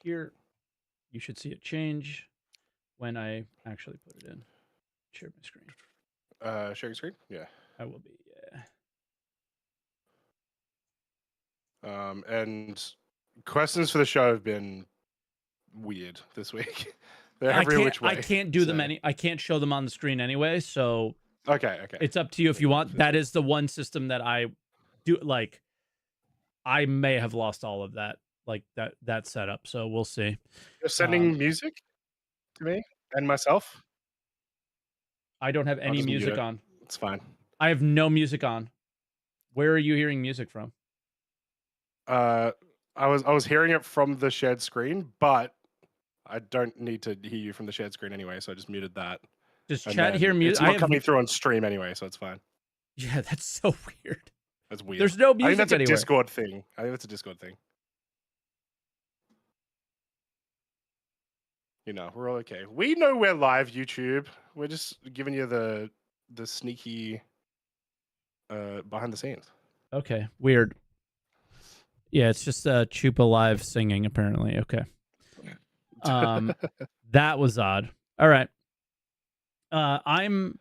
here. You should see it change when I actually put it in. Share my screen. Sharing screen? Yeah. I will be, yeah. And questions for the show have been weird this week. They're every which way. I can't do them I can't show them on the screen anyway, so okay. It's up to you if you want. That is the one system that I do like. I may have lost all of that, like that setup. So we'll see. You're sending music to me and myself? I don't have any music on. It's fine. I have no music on. Where are you hearing music from? I was hearing it from the shared screen, but I don't need to hear you from the shared screen anyway, so I just muted that. Does chat hear music? It's not coming through on stream anyway, so it's fine. Yeah, that's so weird. That's weird. There's no music I think that's anywhere. a Discord thing. I think that's a Discord thing. You know, we're all okay. We know we're live, YouTube. We're just giving you the sneaky behind the scenes. Okay, weird. Yeah, it's just Chupa live singing apparently. Okay. That was odd. All right. I'm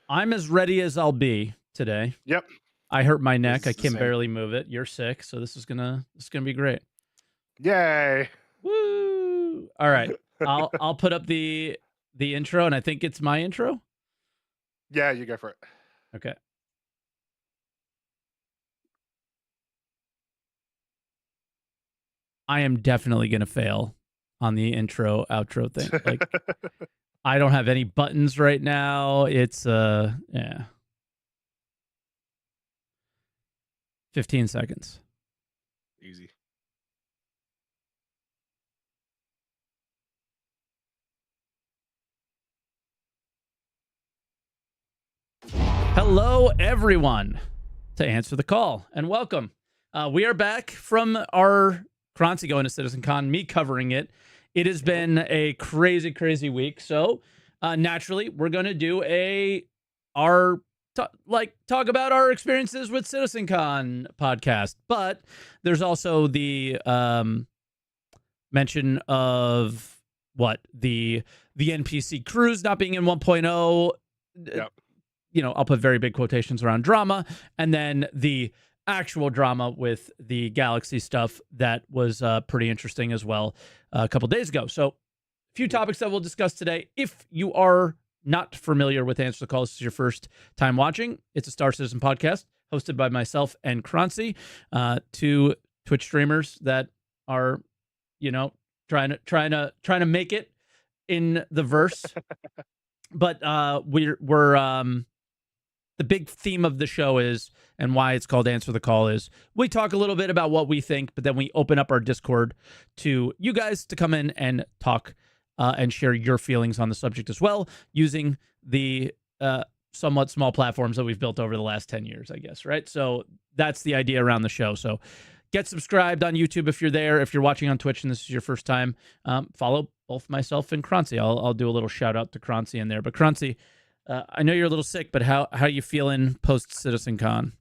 as ready as I'll be today. Yep. I hurt my neck. I can barely move it. You're sick, so this is gonna be great. Yay! Woo! All right, I'll put up the intro, and I think it's my intro. Yeah, you go for it. Okay. I am definitely gonna fail on the intro outro thing. Like, I don't have any buttons right now. It's yeah. 15 seconds. Easy. Hello, everyone, to Answer the Call, and welcome. We are back from our Croncy going to Citizencon, me covering it. It has been a crazy, crazy week. So naturally, we're going to do talk about our experiences with Citizencon podcast. But there's also the mention of the NPC cruise not being in 1.0. Yep. You know, I'll put very big quotations around drama, and then the actual drama with the Galaxy stuff that was pretty interesting as well a couple days ago. So a few topics that we'll discuss today. If you are not familiar with Answer the Call, this is your first time watching, it's a Star Citizen podcast hosted by myself and Croncy, two Twitch streamers that are, you know, trying to make it in the verse. But we're the big theme of the show is, and why it's called Answer the Call, is we talk a little bit about what we think, but then we open up our Discord to you guys to come in and talk and share your feelings on the subject as well, using the somewhat small platforms that we've built over the last 10 years, I guess, right? So that's the idea around the show. So get subscribed on YouTube if you're there. If you're watching on Twitch and this is your first time, follow both myself and Croncy. I'll do a little shout out to Croncy in there. But Croncy, I know you're a little sick, but how you feeling post Citizencon?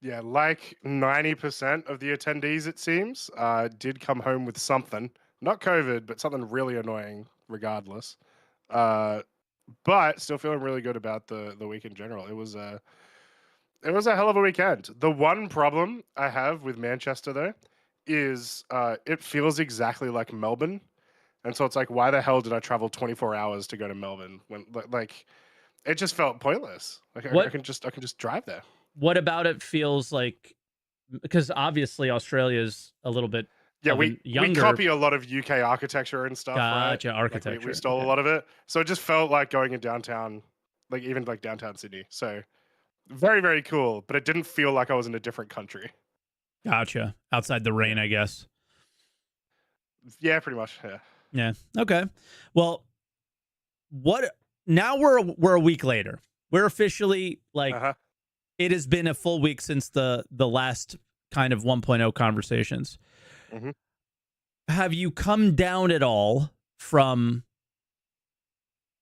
Yeah, like 90% of the attendees, it seems, did come home with something. Not COVID, but something really annoying regardless. But still feeling really good about the week in general. It was a hell of a weekend. The one problem I have with Manchester, though, is it feels exactly like Melbourne. And so it's like, why the hell did I travel 24 hours to go to Melbourne when, like, it just felt pointless. Like, I can just drive there. What about it feels like? Because obviously Australia is a little bit we copy a lot of UK architecture and stuff. Gotcha, right? architecture. Like we stole a lot of it, so it just felt like going in downtown, like even like downtown Sydney. So very, very cool, but it didn't feel like I was in a different country. Gotcha. Outside the rain, I guess. Yeah, pretty much. Yeah. Yeah. Okay. Well, now we're a week later. We're officially like it has been a full week since the last kind of 1.0 conversations. Mm-hmm. Have you come down at all from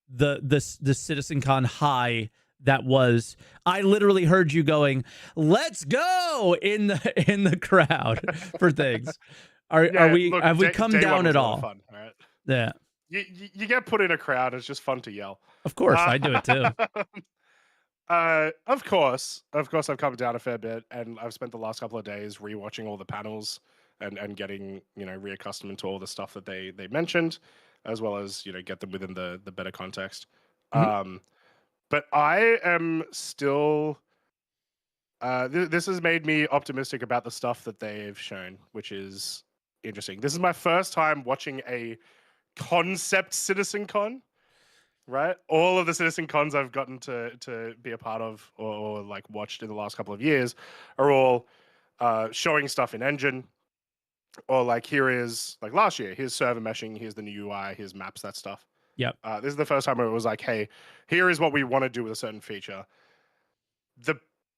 the Citizencon high that was? I literally heard you going, "Let's go" in the crowd for things. Are Yeah, we look, have we come day one down was at a lot of all? fun, right? Yeah, You get put in a crowd, it's just fun to yell. of course I do it too. Of course, I've come down a fair bit, and I've spent the last couple of days rewatching all the panels and getting reaccustomed to all the stuff that they mentioned, as well as get them within the better context. Mhm. But I am still. This has made me optimistic about the stuff that they've shown, which is interesting. This is my first time watching a concept Citizencon, right? All of the Citizencons I've gotten to be a part of or like watched in the last couple of years are all showing stuff in engine, or like here is like last year, here's server meshing, here's the new UI, here's maps, that stuff. Yep. This is the first time where it was like, hey, here is what we want to do with a certain feature. The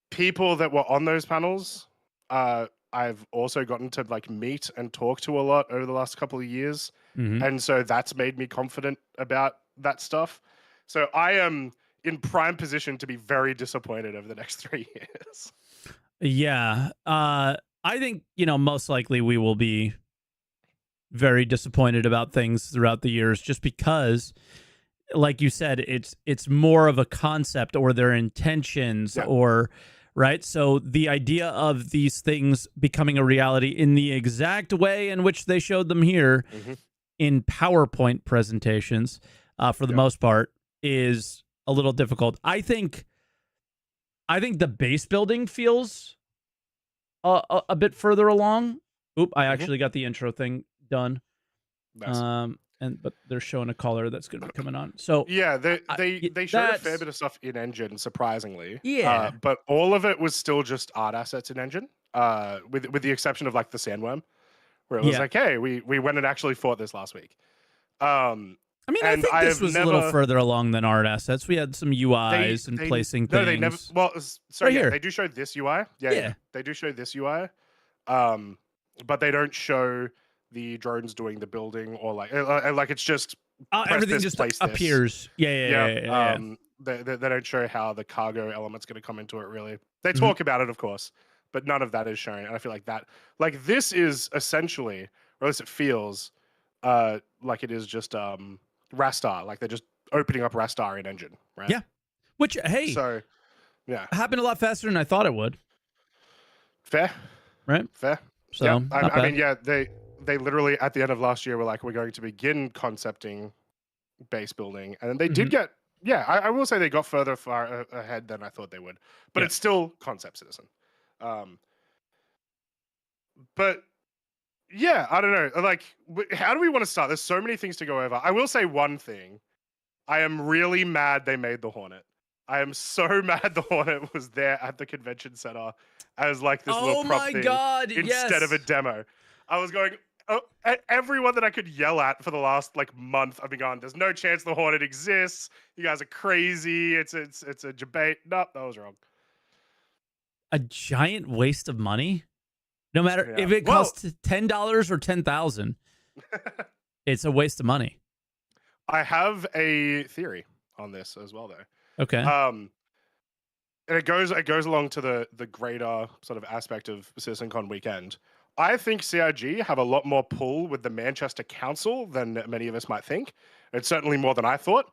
people that were on those panels, I've also gotten to like meet and talk to a lot over the last couple of years. Hmm. And so that's made me confident about that stuff. So I am in prime position to be very disappointed over the next 3 years. Yeah. I think, most likely we will be very disappointed about things throughout the years just because, like you said, it's more of a concept or their intentions Yeah. or right. So the idea of these things becoming a reality in the exact way in which they showed them here Mm-hmm. in PowerPoint presentations, for the most part, is a little difficult. I think the base building feels a bit further along. Oop, I actually got the intro thing done. Nice. But they're showing a caller that's going to be coming on. So Yeah, I- they showed a fair that's bit of stuff in engine, surprisingly. yeah, But all of it was still just art assets in engine. With the exception of like the sandworm, where it was yeah. like, hey, we went and actually fought this last week. I mean, I And think I this have was a little never further along than art assets. We had some UIs and they placing no things. they never well so Right yeah here. they do show this UI Yeah. they do show this UI, but they don't show the drones doing the building or like it's just press Everything this, just place appears. this. Yeah. They don't show how the cargo element's going to come into it really. They Mhm. talk about it, of course, but none of that is shown, and I feel like this is essentially, or at least it feels like it is just Rastar, like they're just opening up Rastar in engine, right? Yeah. Which, hey, So yeah, happened a lot faster than I thought it would. fair. Right. Fair. So Yeah. not I bad. mean, yeah, they literally at the end of last year were like, we're going to begin concepting base building, and then they did Mhm. get. Yeah, I will say they got far ahead than I thought they would, but Yeah. it's still concept citizen. But yeah, I don't know. Like, how do we want to start? There's so many things to go over. I will say one thing. I am really mad they made the Hornet. I am so mad the Hornet was there at the convention center as like this little Oh prop my thing God! instead of a Yes. demo. I was going, everyone that I could yell at for the last like month, I've been going, there's no chance the Hornet exists. You guys are crazy. It's a debate. Nope, that was wrong. A giant waste of money. No matter Yeah. if it Well, costs $10 or 10,000, it's a waste of money. I have a theory on this as well, though. Okay. And it goes along to the greater sort of aspect of Citizencon weekend. I think CIG have a lot more pull with the Manchester Council than many of us might think. It's certainly more than I thought,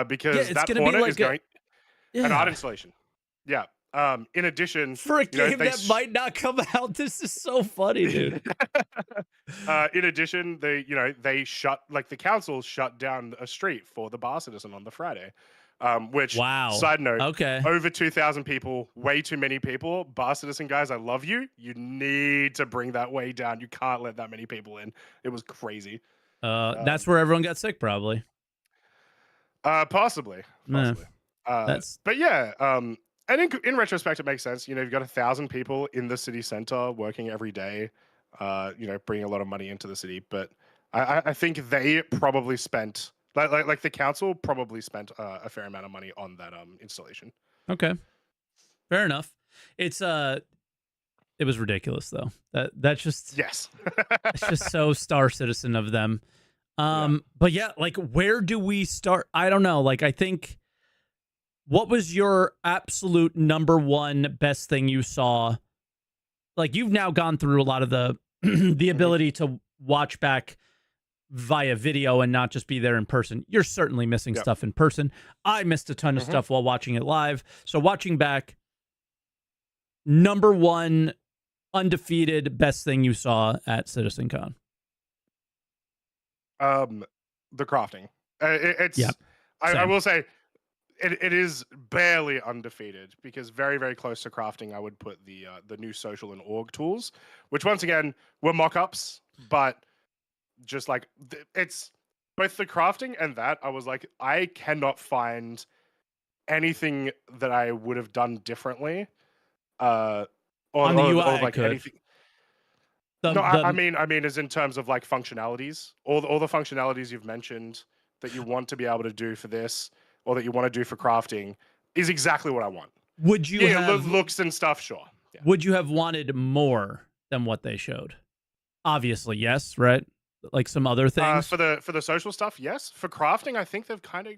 because it's that gonna be Hornet like is going an art yeah. installation. Yeah. In addition, For a game they that might not come out, this is so funny, dude. in addition, they shut like the council shut down a street for the bar citizen on the Friday. Which, Wow. side note, Okay. over 2,000 people, way too many people. Bar citizen guys, I love you. You need to bring that way down. You can't let that many people in. It was crazy. That's where everyone got sick, probably. Possibly. Nah, that's But yeah, and in retrospect, it makes sense. You've got 1,000 people in the city center working every day. Bringing a lot of money into the city. But I think they probably spent like the council probably spent a fair amount of money on that installation. okay. Fair enough. It was ridiculous though. That's just Yes. it's just so Star Citizen of them. But yeah, like where do we start? I don't know. Like I think what was your absolute number one best thing you saw? Like you've now gone through a lot of the the ability to watch back via video and not just be there in person. You're certainly missing Yep. stuff in person. I missed a ton of stuff while watching it live. So watching back, number one undefeated best thing you saw at Citizencon. The crafting. It's Yep. I will say it is barely undefeated, because very, very close to crafting I would put the new social and org tools, which once again were mock-ups, but just like it's both the crafting and that I was like, I cannot find anything that I would have done differently. Or, On the UI, or like could. anything. I mean, as in terms of like functionalities, all the functionalities you've mentioned that you want to be able to do for this, or that you want to do for crafting, is exactly what I want. Would you have looks and stuff? Sure. Yeah. Would you have wanted more than what they showed? Obviously, yes, right? Like some other things. For the social stuff, yes. For crafting, I think they've kind of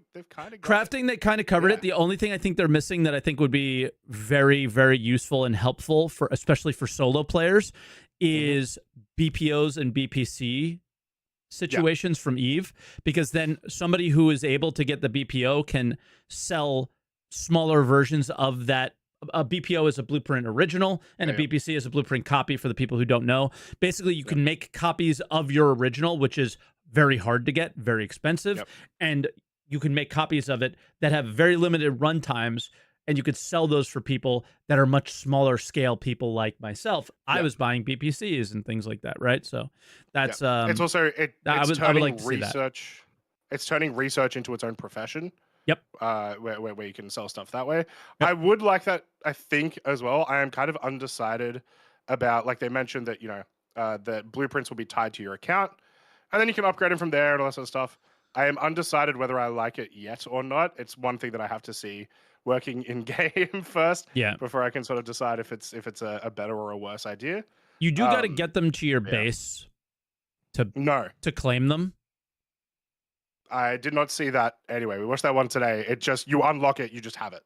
crafting. They kind of covered it. The only thing I think they're missing that I think would be very, very useful and helpful for, especially for solo players, is BPOs and BPC situations from Eve, because then somebody who is able to get the BPO can sell smaller versions of that. A BPO is a blueprint original, and a BPC is a blueprint copy for the people who don't know. Basically, you can make copies of your original, which is very hard to get, very expensive, and you can make copies of it that have very limited run times, and you could sell those for people that are much smaller scale people like myself. I was buying BPCs and things like that, right? So that's it's also I would like to see that. It's turning research into its own profession. Yep. Where you can sell stuff that way. Yep. I would like that, I think, as well. I am kind of undecided about, like they mentioned that, that blueprints will be tied to your account, and then you can upgrade them from there and all that sort of stuff. I am undecided whether I like it yet or not. It's one thing that I have to see working in game first, before I can sort of decide if it's a better or a worse idea. You do got to get them to your base to claim them. I did not see that anyway. We watched that one today. It just, you unlock it, you just have it.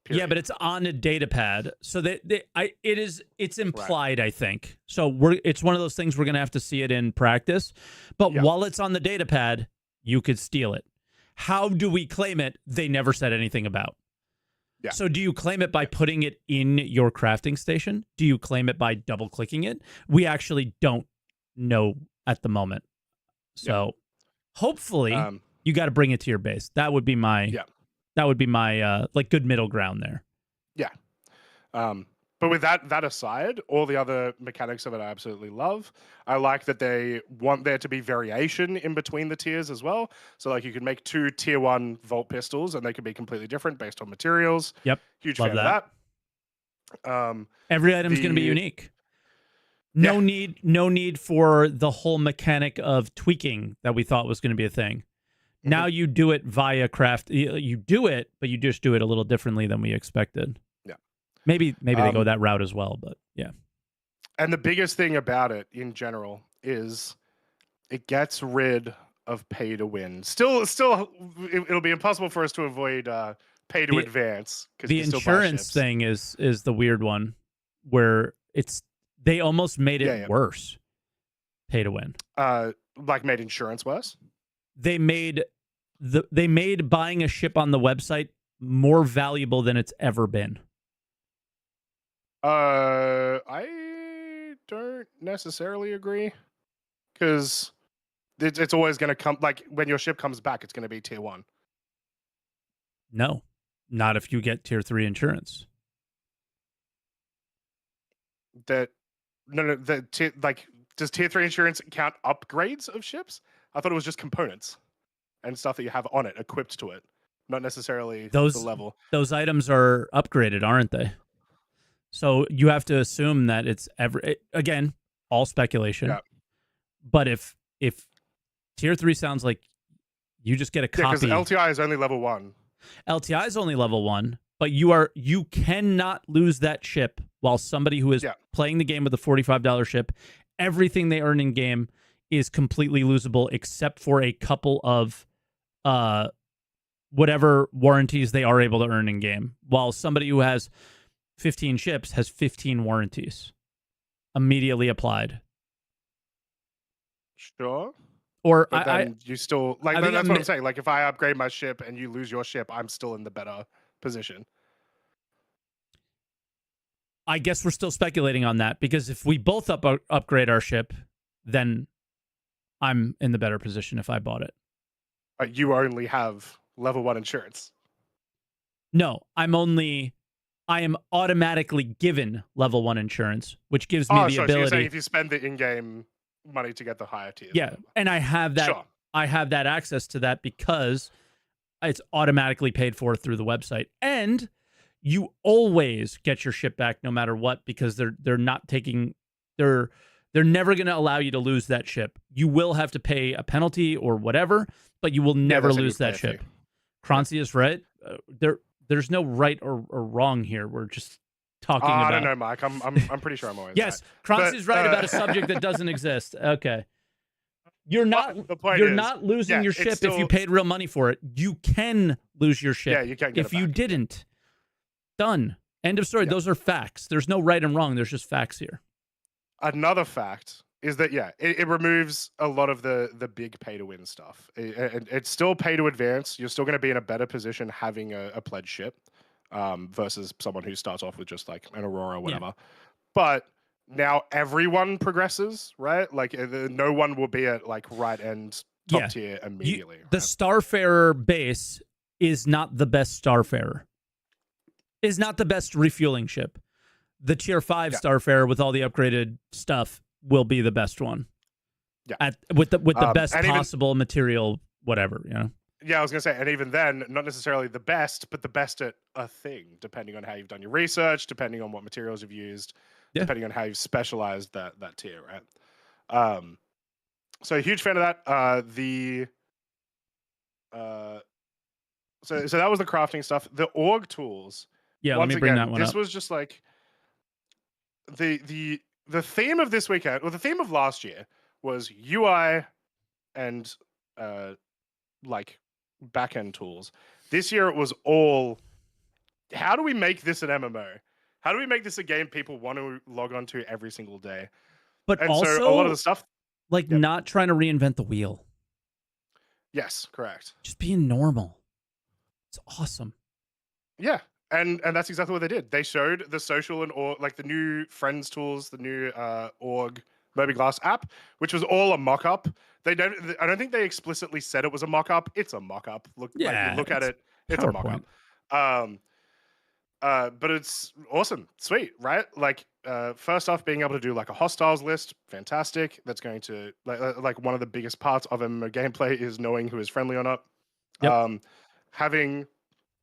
Period. Yeah, but it's on a data pad, so it's implied, I think. So it's one of those things we're gonna have to see it in practice. But while it's on the data pad, you could steal it. How do we claim it? They never said anything about. Yeah. So do you claim it by putting it in your crafting station? Do you claim it by double clicking it? We actually don't know at the moment. So. Hopefully, you got to bring it to your base. That would be my like good middle ground there. Yeah. But with that aside, all the other mechanics of it I absolutely love. I like that they want there to be variation in between the tiers as well. So like you can make 2 tier 1 Volt pistols, and they can be completely different based on materials. Yep. Huge fan of that. Every item's going to be unique. No need for the whole mechanic of tweaking that we thought was going to be a thing. Now you do it via craft. You do it, but you just do it a little differently than we expected. Yeah. Maybe they go that route as well, but yeah. And the biggest thing about it in general is it gets rid of pay to win. Still, it'll be impossible for us to avoid pay to advance. The insurance thing is the weird one, where they almost made it worse. Pay to win. Like made insurance worse? They made buying a ship on the website more valuable than it's ever been. I don't necessarily agree, because it's always going to come, like when your ship comes back, it's going to be tier 1. No, not if you get tier 3 insurance. Does tier 3 insurance count upgrades of ships? I thought it was just components and stuff that you have on it, equipped to it, not necessarily the level. Those items are upgraded, aren't they? So you have to assume that it's again, all speculation. Yeah. But if tier 3 sounds like you just get a copy. Because LTI is only level 1. LTI is only level 1. But you cannot lose that ship while somebody who is playing the game with a $45 ship, everything they earn in game is completely losable except for a couple of whatever warranties they are able to earn in game. While somebody who has 15 ships has 15 warranties immediately applied. Sure. Or But then you still like I think that's I'm what I'm saying. Like if I upgrade my ship and you lose your ship, I'm still in the better position. I guess we're still speculating on that, because if we both upgrade our ship, then I'm in the better position if I bought it. You only have level 1 insurance. No, I am automatically given level 1 insurance, which gives me the So ability. you're saying if you spend the in-game money to get the higher tiers. Yeah, Whatever. and I have that. Sure. I have that access to that because it's automatically paid for through the website, and you always get your ship back no matter what, because they're not taking they're never going to allow you to lose that ship. You will have to pay a penalty or whatever, but you will never lose that ship. Croncy is right. There's no right or wrong here. We're just talking about. I don't know, Mike. I'm pretty sure I'm always yes, right. Croncy's right about a subject that doesn't exist. Okay. You're not not losing your ship if you paid real money for it. You can lose your ship. Yeah, you can get if you didn't. Done. End of story. Yeah. Those are facts. There's no right and wrong. There's just facts here. Another fact is that it removes a lot of the big pay to win stuff. It's still pay to advance. You're still going to be in a better position having a pledge ship versus someone who starts off with just like an Aurora or whatever. Yeah. But now everyone progresses, right? Like no one will be at like right end top tier immediately. The Starfarer base is not the best Starfarer. Is not the best refueling ship. The tier 5 Starfarer with all the upgraded stuff will be the best one. Yeah. With the best possible material, whatever, you know. Yeah, I was gonna say, and even then, not necessarily the best, but the best at a thing, depending on how you've done your research, depending on what materials you've used, depending on how you've specialized that tier, right? So a huge fan of that. So that was the crafting stuff. The org tools. Yeah, let me bring that one up. This was just like the theme of this weekend, or the theme of last year, was UI and like backend tools. This year it was all, how do we make this an MMO? How do we make this a game people want to log on to every single day? But also, so a lot of the stuff, like not trying to reinvent the wheel. Yes, correct. Just being normal. It's awesome. Yeah. And that's exactly what they did. They showed the social and like the new friends tools, the new org Moby-Glass app, which was all a mock-up. I don't think they explicitly said it was a mock-up. It's a mock-up. Look at it. It's PowerPoint. A mock-up. But it's awesome. Sweet, right? Like first off, being able to do like a hostiles list, fantastic. That's going to like one of the biggest parts of MMO gameplay is knowing who is friendly or not. Yep. Having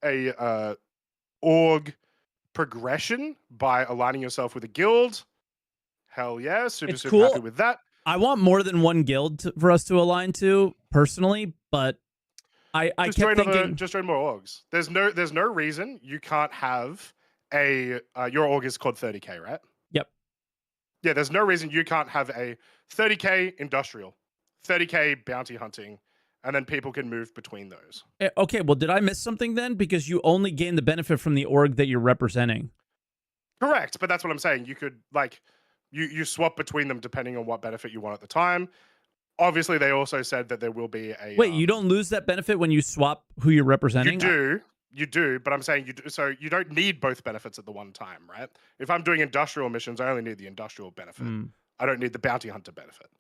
a org progression by aligning yourself with a guild. Hell yeah, super cool. happy with that. I want more than one guild for us to align to personally, but I kept thinking just join more orgs. There's no reason you can't have your org is called 30k, right? Yep. Yeah, there's no reason you can't have a 30k industrial, 30k bounty hunting, and then people can move between those. Okay, well, did I miss something then? Because you only gain the benefit from the org that you're representing. Correct, but that's what I'm saying. You could, like, you swap between them depending on what benefit you want at the time. Obviously, they also said that there will be a... Wait, you don't lose that benefit when you swap who you're representing? You do, but I'm saying you do. So you don't need both benefits at the one time, right? If I'm doing industrial missions, I only need the industrial benefit. I don't need the bounty hunter benefit.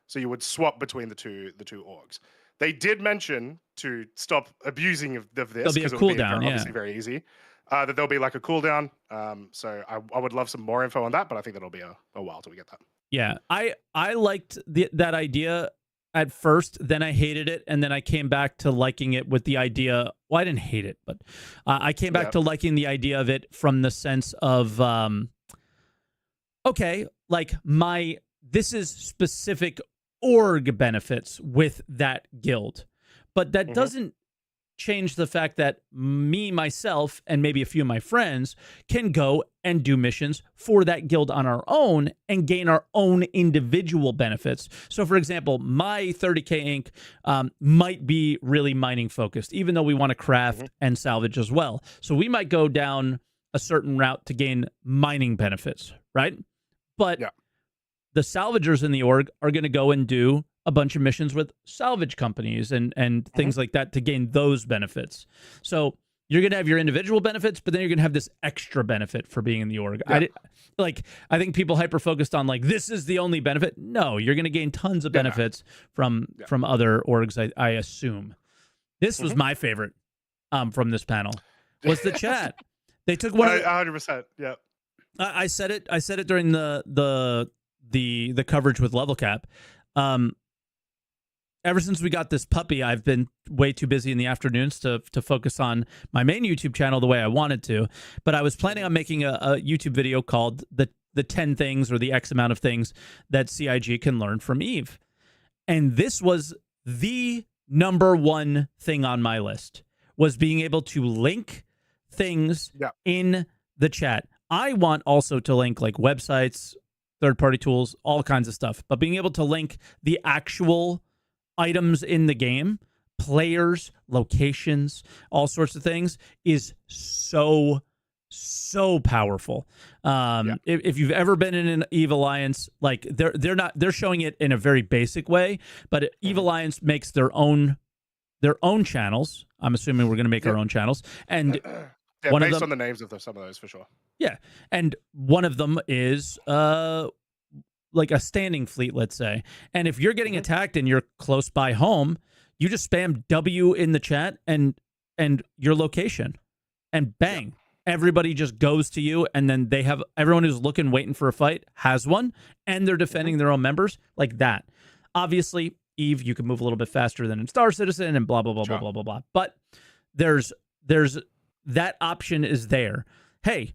So you would swap between the two orgs. They did mention, to stop abusing of this, because it would be obviously very easy, that there'll be like a cooldown. So I would love some more info on that, but I think that'll be a while till we get that. Yeah, I liked that idea at first, then I hated it, and then I came back to liking it with the idea. Well, I didn't hate it, but I came back to liking the idea of it from the sense of, okay, like this is specific org benefits with that guild, but that doesn't change the fact that myself, and maybe a few of my friends can go and do missions for that guild on our own and gain our own individual benefits. So, for example, my 30K Inc. Might be really mining focused, even though we want to craft and salvage as well. So we might go down a certain route to gain mining benefits, right? But the salvagers in the org are going to go and do a bunch of missions with salvage companies and things like that to gain those benefits. So you're going to have your individual benefits, but then you're going to have this extra benefit for being in the org. Yeah. I think people hyper focused on like, this is the only benefit. No, you're going to gain tons of benefits from other orgs, I assume. This was my favorite from this panel, was the chat. They took one of 100%. Yeah. I said it during the coverage with Level Cap. Ever since we got this puppy, I've been way too busy in the afternoons to focus on my main YouTube channel the way I wanted to. But I was planning on making a YouTube video called the 10 things or the X amount of things that CIG can learn from Eve. And this was the number one thing on my list, was being able to link things in the chat. I want also to link like websites, third-party tools, all kinds of stuff. But being able to link the actual items in the game, players, locations, all sorts of things is so powerful. If you've ever been in an Eve Alliance, like they're showing it in a very basic way, but Eve Alliance makes their own channels. I'm assuming we're going to make our own channels, and based on the names of some of those for sure. Yeah, and one of them is like a standing fleet, let's say. And if you're getting attacked and you're close by home, you just spam W in the chat and your location, and bang, everybody just goes to you. And then they have everyone who's waiting for a fight has one, and they're defending their own members like that. Obviously, Eve, you can move a little bit faster than in Star Citizen and blah, blah, blah, blah, blah, blah, blah. But there's that option is there. Hey,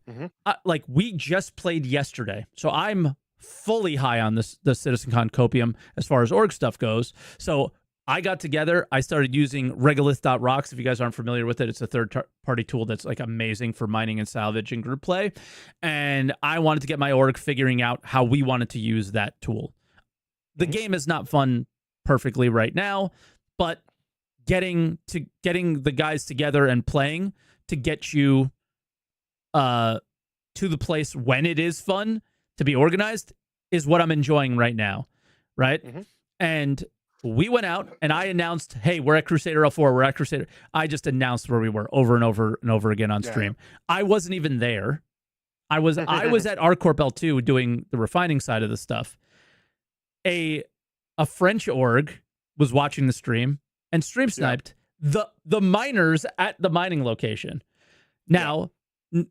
like we just played yesterday, so I'm fully high on the Citizencon copium as far as org stuff goes. So I got together. I started using Regolith.rocks. If you guys aren't familiar with it, it's a third-party tool that's like amazing for mining and salvage and group play. And I wanted to get my org figuring out how we wanted to use that tool. The game is not fun perfectly right now, but getting the guys together and playing to get you to the place when it is fun to be organized is what I'm enjoying right now, right? And we went out and I announced, hey, we're at Crusader L4, we're at Crusader. I just announced where we were over and over and over again on stream. I wasn't even there. I was at ArcCorp L2 doing the refining side of the stuff. A French org was watching the stream and stream sniped the miners at the mining location. Now,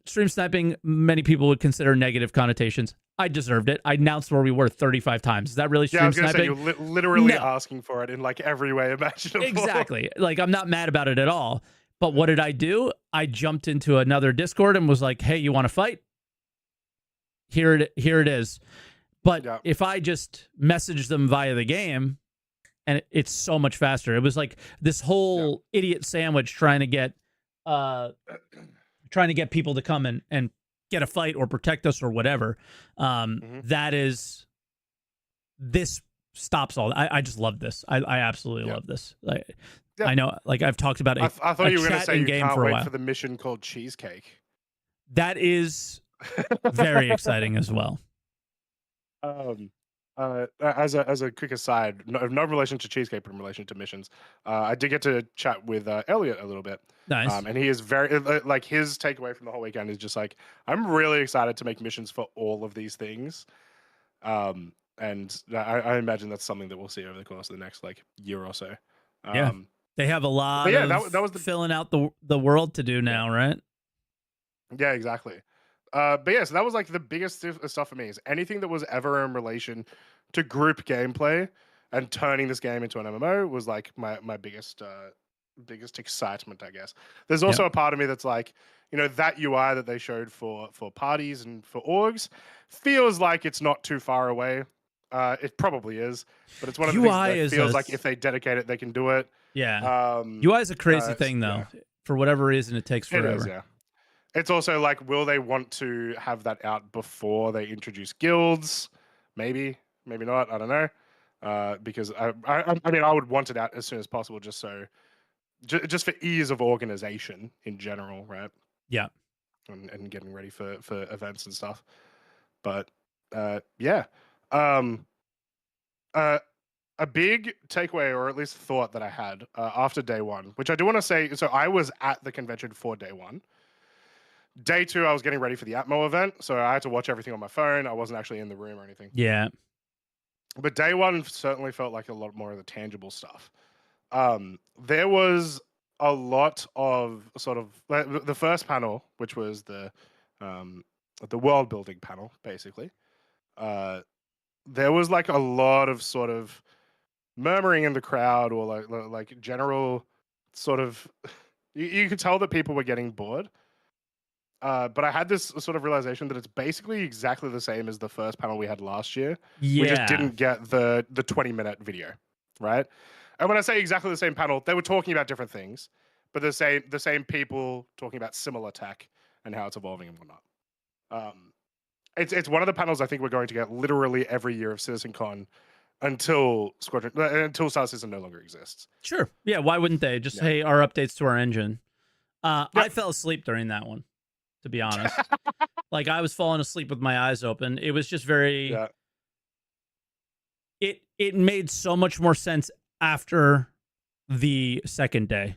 stream sniping, many people would consider negative connotations. I deserved it. I announced where we were 35 times. Is that really stream sniping? I was going to say, you're literally asking for it in like every way imaginable. Exactly. Like, I'm not mad about it at all. But what did I do? I jumped into another Discord and was like, hey, you want to fight? Here it is. But if I just message them via the game, and it's so much faster. It was like this whole idiot sandwich trying to get people to come and get a fight or protect us or whatever. This stops all. I just love this. I absolutely love this. I know, like I've talked about it. I thought you were going to say you can't wait for the mission called Cheesecake. That is very exciting as well. As a quick aside, no relation to Cheesecake, but in relation to missions, I did get to chat with Elliot a little bit. Nice. And he is very, like, his takeaway from the whole weekend is just like, I'm really excited to make missions for all of these things. And I imagine that's something that we'll see over the course of the next like year or so. They have a lot of that was filling out the world to do now, right? Yeah, exactly. But yeah, so that was like the biggest stuff for me, is anything that was ever in relation to group gameplay and turning this game into an MMO was like my biggest excitement, I guess. There's also a part of me that's like, you know, that UI that they showed for parties and for orgs feels like it's not too far away. It probably is, but it's one of the things that feels like if they dedicate it, they can do it. Yeah. UI is a crazy thing though. Yeah. For whatever reason, it takes forever. It is, yeah. It's also like, will they want to have that out before they introduce guilds? Maybe, maybe not. I don't know. Because I mean, I would want it out as soon as possible, just so, just for ease of organization in general, right? Yeah. And getting ready for events and stuff. But yeah, Um, uh, a big takeaway, or at least thought that I had after day one, which I do want to say. So I was at the convention for day one. Day two, I was getting ready for the Atmo event, so I had to watch everything on my phone. I wasn't actually in the room or anything. Yeah. But day one certainly felt like a lot more of the tangible stuff. There was a lot of sort of the first panel, which was the world building panel, basically. There was like a lot of sort of murmuring in the crowd, or like general sort of. You could tell that people were getting bored. But I had this sort of realization that it's basically exactly the same as the first panel we had last year. We just Yeah. didn't get the 20-minute video, right? And when I say exactly the same panel, they were talking about different things, but the same people talking about similar tech and how it's evolving and whatnot. It's one of the panels I think we're going to get literally every year of Citizencon until Star Citizen no longer exists. Sure. Yeah. Why wouldn't they? Just, Yeah. hey, our updates to our engine. Yep. I fell asleep during that one, to be honest. Like, I was falling asleep with my eyes open. It was just very. Yeah. It made so much more sense after the second day.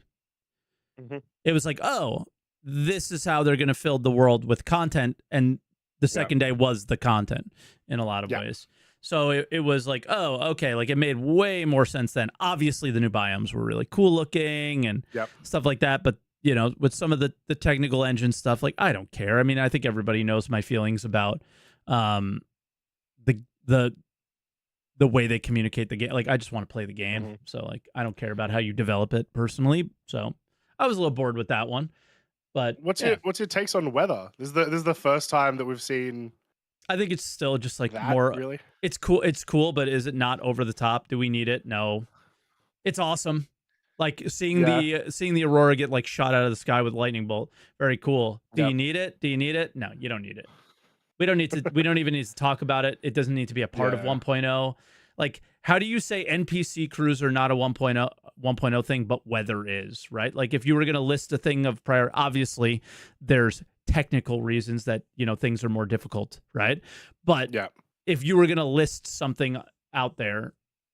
Mhm. It was like, oh, this is how they're going to fill the world with content, and the second day was the content in a lot of ways. So it was like, oh, okay, like it made way more sense then. Obviously, the new biomes were really cool looking and stuff like that, but you know, with some of the technical engine stuff, like I don't care. I mean, I think everybody knows my feelings about the way they communicate the game. Like, I just want to play the game. So like, I don't care about how you develop it personally. So I was a little bored with that one. But what's your takes on weather? This is the first time that we've seen. I think it's still just like that, more. Really, it's cool. It's cool, but is it not over the top? Do we need it? No. It's awesome. Like seeing the aurora get like shot out of the sky with lightning bolt. Very cool. Do you need it? Do you need it? No, you don't need it. We don't need to. We don't even need to talk about it. It doesn't need to be a part of 1.0. Like, how do you say NPC crews are not a 1.0 thing, but weather is, right? Like, if you were going to list a thing of prior, obviously there's technical reasons that, you know, things are more difficult, right? But if you were going to list something out there,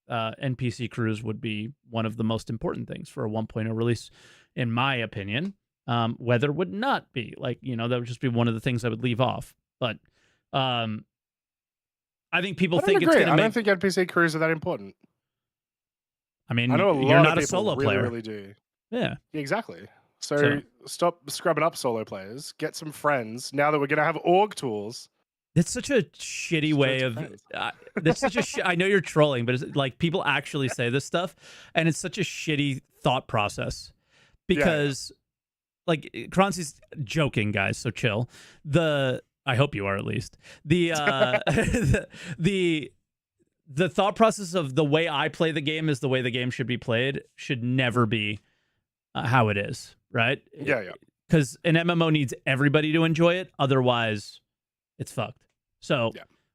NPC crews would be one of the most important things for a 1.0 release, in my opinion. Weather would not be. Like, you know, that would just be one of the things I would leave off. But I think people think it's going to I don't think NPC crews are that important. I mean, I know a lot you're not of a solo player. Really do. Yeah. Exactly. So stop scrubbing up solo players. Get some friends. Now that we're going to have org tools. It's such a shitty way of. That's such a. I know you're trolling, but it's like people actually say this stuff, and it's such a shitty thought process because, like, Croncy's joking, guys. So chill. I hope you are at least the the thought process of the way I play the game is the way the game should be played should never be how it is, right? Yeah. Because an MMO needs everybody to enjoy it, otherwise it's fucked. So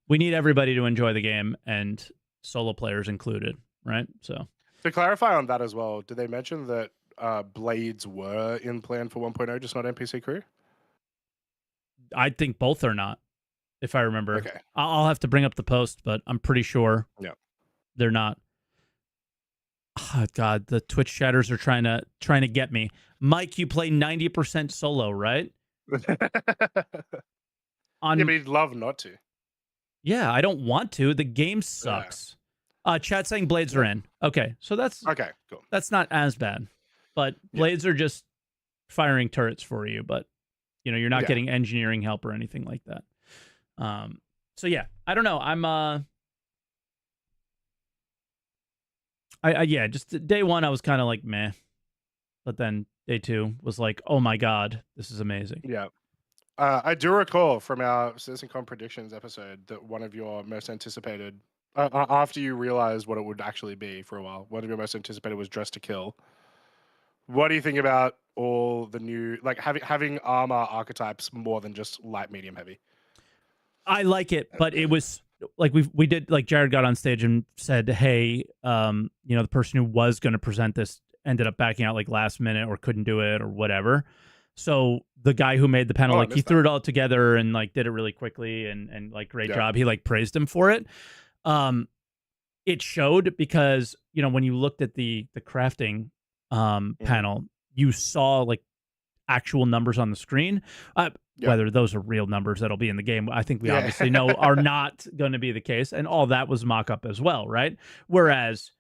we need everybody to enjoy the game, and solo players included, right? So to clarify on that as well, did they mention that blades were in plan for 1.0, just not NPC crew? I think both are not, if I remember. Okay. I'll have to bring up the post, but I'm pretty sure they're not. Oh, God, the Twitch chatters are trying to get me. Mike, you play 90% solo, right? Yeah, but you'd love not to. Yeah, I don't want to. The game sucks. Chat saying blades are in. Okay, so that's okay. Cool. That's not as bad, but blades are just firing turrets for you. But you know, you're not getting engineering help or anything like that. So yeah, I don't know. I'm just day one I was kind of like meh, but then day two was like, oh my god, this is amazing. Yeah. I do recall from our Citizencon predictions episode that one of your most anticipated, after you realized what it would actually be for a while, one of your most anticipated was Dress to Kill. What do you think about all the new, like having armor archetypes more than just light, medium, heavy? I like it, but it was like we did, like Jared got on stage and said, hey, you know, the person who was going to present this ended up backing out like last minute or couldn't do it or whatever. So the guy who made the panel, like he threw it all together and like did it really quickly and like great job. He like praised him for it. Um, it showed because, when you looked at the crafting Mhm. panel, you saw like actual numbers on the screen. Yep. Whether those are real numbers that'll be in the game, I think we Yeah. obviously know are not going to be the case. And all that was mock up as well, right? Whereas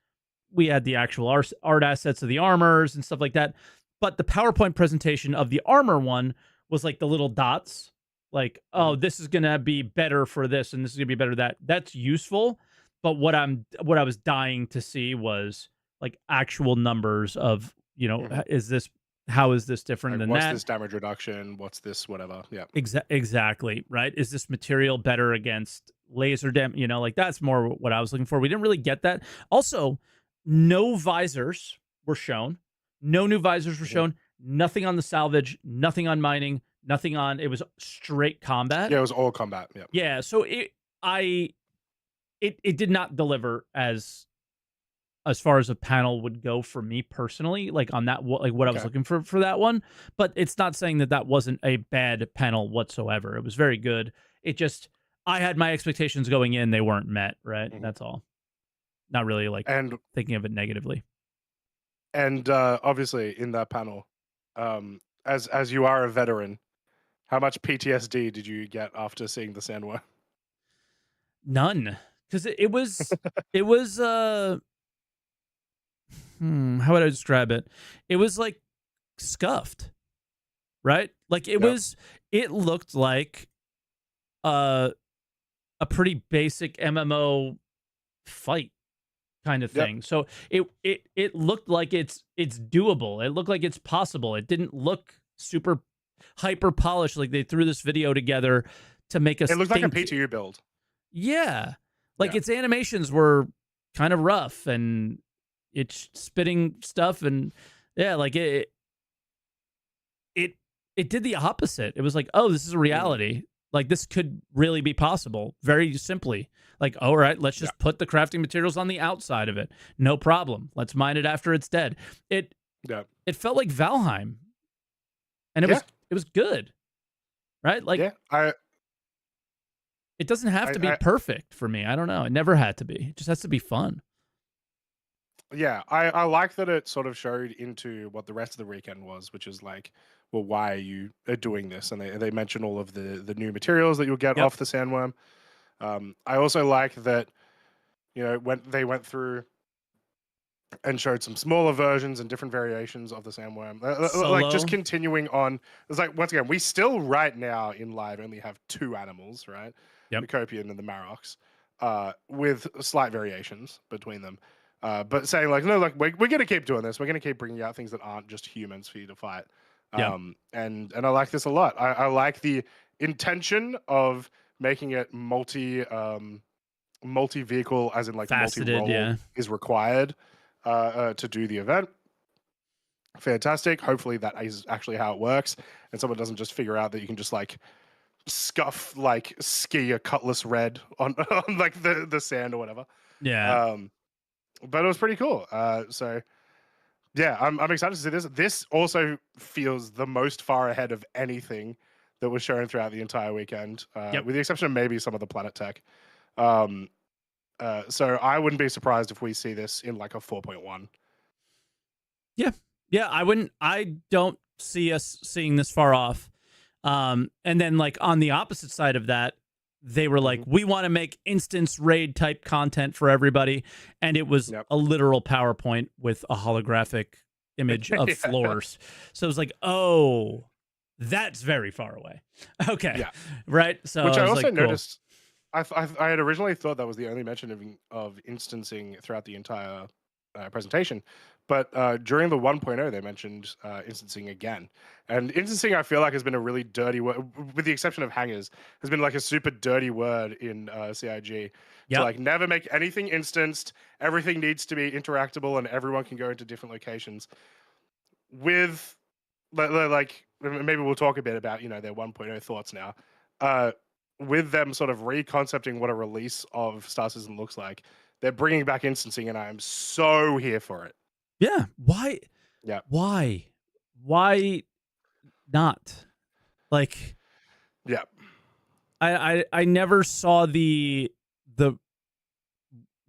we had the actual art assets of the armors and stuff like that. But the PowerPoint presentation of the armor one was like the little dots, like, oh, Mhm. this is gonna be better for this, and this is gonna be better that. That's useful. But what I was dying to see was like actual numbers of, Mhm. is this how is this different Like, than what's that? this damage reduction? What's this whatever? Yeah. Exactly, right? Is this material better against laser like that's more what I was looking for. We didn't really get that. Also, no visors were shown. No new visors were Mhm. shown. Nothing on the salvage, nothing on mining, nothing on it was straight combat. Yeah, it was all combat. Yeah. Yeah, so I it did not deliver as far as a panel would go for me personally, like on that, like what I was Okay. looking for that one. But it's not saying that that wasn't a bad panel whatsoever. It was very good. It just, I had my expectations going in, they weren't met. Right, Mhm. that's all. Not really like And thinking of it negatively. obviously in that panel, as you are a veteran, how much PTSD did you get after seeing the sandworm? None, because it was how would I describe it? It was like scuffed, right? Like Yep. it looked like uh, a pretty basic MMO fight kind of Yep. thing. So it looked like it's doable. It looked like it's possible. It didn't look super hyper polished like they threw this video together to make It us looked like a think. PTU build. Yeah. Like Yeah. its animations were kind of rough and it's spitting stuff and yeah, like it it did the opposite. It was like, "Oh, this is a Mhm. reality. Like this could really be possible." Very simply. Like, "All right, let's Yeah. just put the crafting materials on the outside of it. No problem. Let's mine it after it's dead." It Yeah. it felt like Valheim and it Yeah. was it was good, right? Like Yeah. it doesn't have to be I perfect for me. I don't know. It never had to be. It just has to be fun. Yeah, I like that it sort of showed into what the rest of the weekend was, which is like, well, why are you doing this? And they mention all of the new materials that you'll get Yep. off the sandworm. I also like that, when they went through and showed some smaller versions and different variations of the sandworm, like just Solo. continuing on. It's like, once again, we still right now in live only have two animals, right? Yep. The Copian and the Marox, with slight variations between them. But saying like, no, like we're gonna keep doing this. We're gonna keep bringing out things that aren't just humans for you to fight. Yep. And I like this a lot. I like the intention of making it multi vehicle, as in like multi Faceted, role yeah. is required to do the event. Fantastic. Hopefully that is actually how it works, and someone doesn't just figure out that you can just like scuff like ski a cutlass red on on like the sand or whatever. Yeah. Um, but it was pretty cool. So yeah, I'm excited to see this. This also feels the most far ahead of anything that was shown throughout the entire weekend, Yep. with the exception of maybe some of the Planet Tech. Um, so I wouldn't be surprised if we see this in like a 4.1. Yeah. Yeah, I don't see us seeing this far off. And then like on the opposite side of that, they were like, Mhm. we want to make instance raid type content for everybody. And it was Yep. a literal PowerPoint with a holographic image of Yeah. floors. So it was like, oh, that's very far away. Okay. Yeah. Right. So Which I I was also like, cool. noticed. I had originally thought that was the only mention of instancing throughout the entire presentation, but during the 1.0 they mentioned instancing again, and instancing I feel like has been a really dirty word, with the exception of hangers, has been like a super dirty word in CIG, to Yep. like never make anything instanced. Everything needs to be interactable, and everyone can go into different locations. With like maybe we'll talk a bit about their 1.0 thoughts now. Uh, with them sort of reconcepting what a release of Star Citizen looks like, they're bringing back instancing, and I am so here for it. Yeah. Why? Yeah, Why? Why not? Like, yeah, I never saw the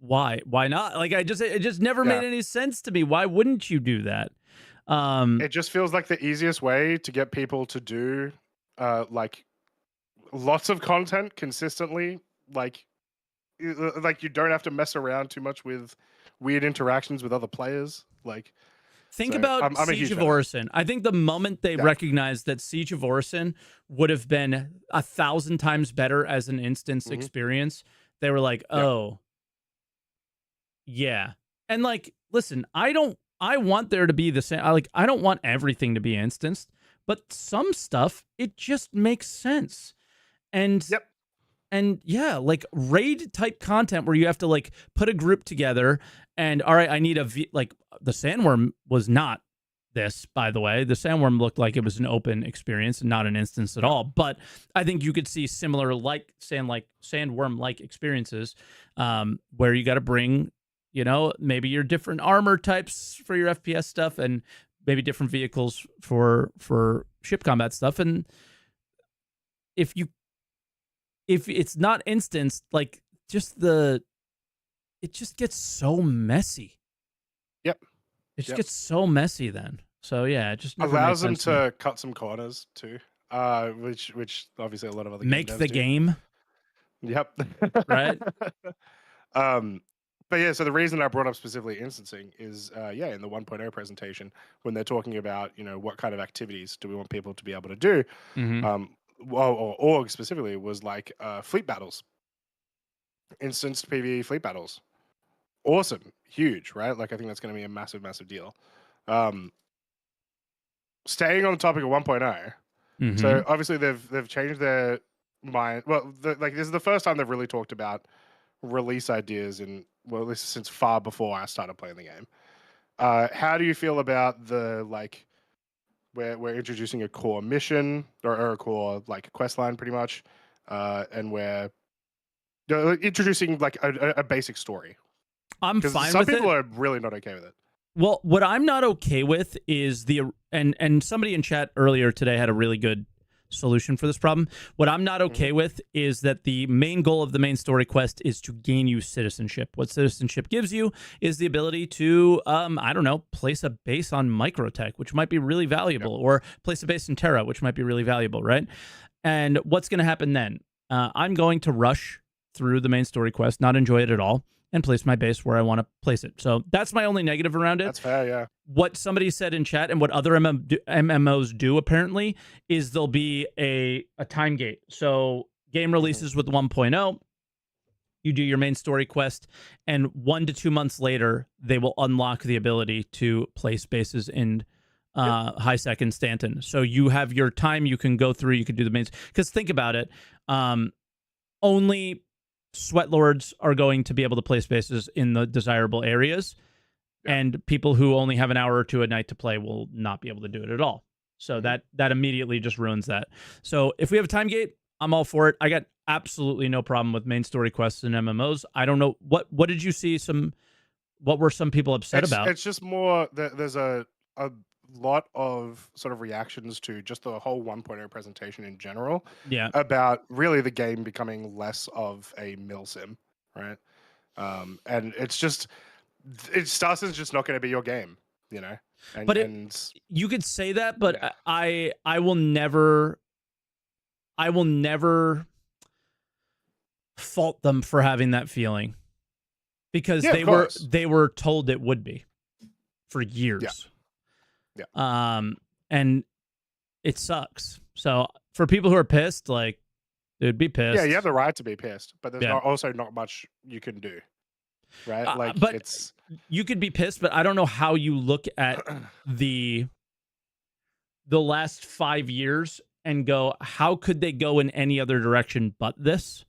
Why not? Like it just never Yeah. made any sense to me. Why wouldn't you do that? It just feels like the easiest way to get people to do like lots of content consistently. Like you don't have to mess around too much with weird interactions with other players. Like, Think so about I'm a Siege huge of fan of it. Orison. I think the moment they Yeah. recognized that Siege of Orison would have been 1,000 times better as an instance Mhm. experience, they were like, Yeah. oh, yeah. And like, listen, I want there to be the same. I don't want everything to be instanced, but some stuff, it just makes sense. And Yep. and yeah, like raid type content where you have to like put a group together and all right, I need like the sandworm was not this, by the way. The sandworm looked like it was an open experience and not an instance at Yeah. all. But I think you could see similar sandworm like experiences where you got to bring, maybe your different armor types for your FPS stuff and maybe different vehicles for ship combat stuff. And if it's not instanced, like it just gets so messy. Yep. It just Yep. gets so messy then. So yeah, it just never Allows them makes sense to cut some corners too, which obviously a lot of other game make devs the do. game, Yep. right? um, but yeah, so the reason I brought up specifically instancing is, in the 1.0 presentation, when they're talking about, what kind of activities do we want people to be able to do, Mm-hmm. or org specifically was like fleet battles, instanced PvE fleet battles. Awesome, huge, right? Like I think that's going to be a massive, massive deal. Staying on the topic of 1.0, Mm-hmm. so obviously they've changed their mind. Well, this is the first time they've really talked about release ideas at least since far before I started playing the game. How do you feel about the where we're introducing a core mission or a core like quest line pretty much, and we're introducing like a basic story? I'm Because fine some with people it. are really not okay with it. Well, what I'm not okay with is and somebody in chat earlier today had a really good solution for this problem. What I'm not okay with is that the main goal of the main story quest is to gain you citizenship. What citizenship gives you is the ability to, I don't know, place a base on Microtech, which might be really valuable, or place a base in Terra, which might be really valuable, right? And what's going to happen then? I'm going to rush through the main story quest, not enjoy it at all, and place my base where I want to place it. So that's my only negative around it. That's fair, yeah. What somebody said in chat and what other MMOs do apparently is there'll be a time gate. So game releases with 1.0, you do your main story quest, and 1 to 2 months later, they will unlock the ability to place bases in High Sec and Stanton. So you have your time you can go through, you can do the mains. Because think about it, only sweat lords are going to be able to place bases in the desirable areas, and people who only have an hour or two a night to play will not be able to do it at all. So that immediately just ruins that. So if we have a time gate, I'm all for it. I got absolutely no problem with main story quests and MMOs. I don't know what did you see what were some people upset about? It's just more that there's a lot of sort of reactions to just the whole 1.0 presentation in general. Yeah. About really the game becoming less of a mill sim, right? And it's just Star Citizen's just not going to be your game, you know. You could say that, but I will never fault them for having that feeling, because they were told it would be for years. Yeah. And it sucks. So for people who are pissed, like, they'd be pissed. Yeah, you have the right to be pissed, but there's also not much you can do, right? Like, but you could be pissed, but I don't know how you look at the last 5 years and go, how could they go in any other direction but this?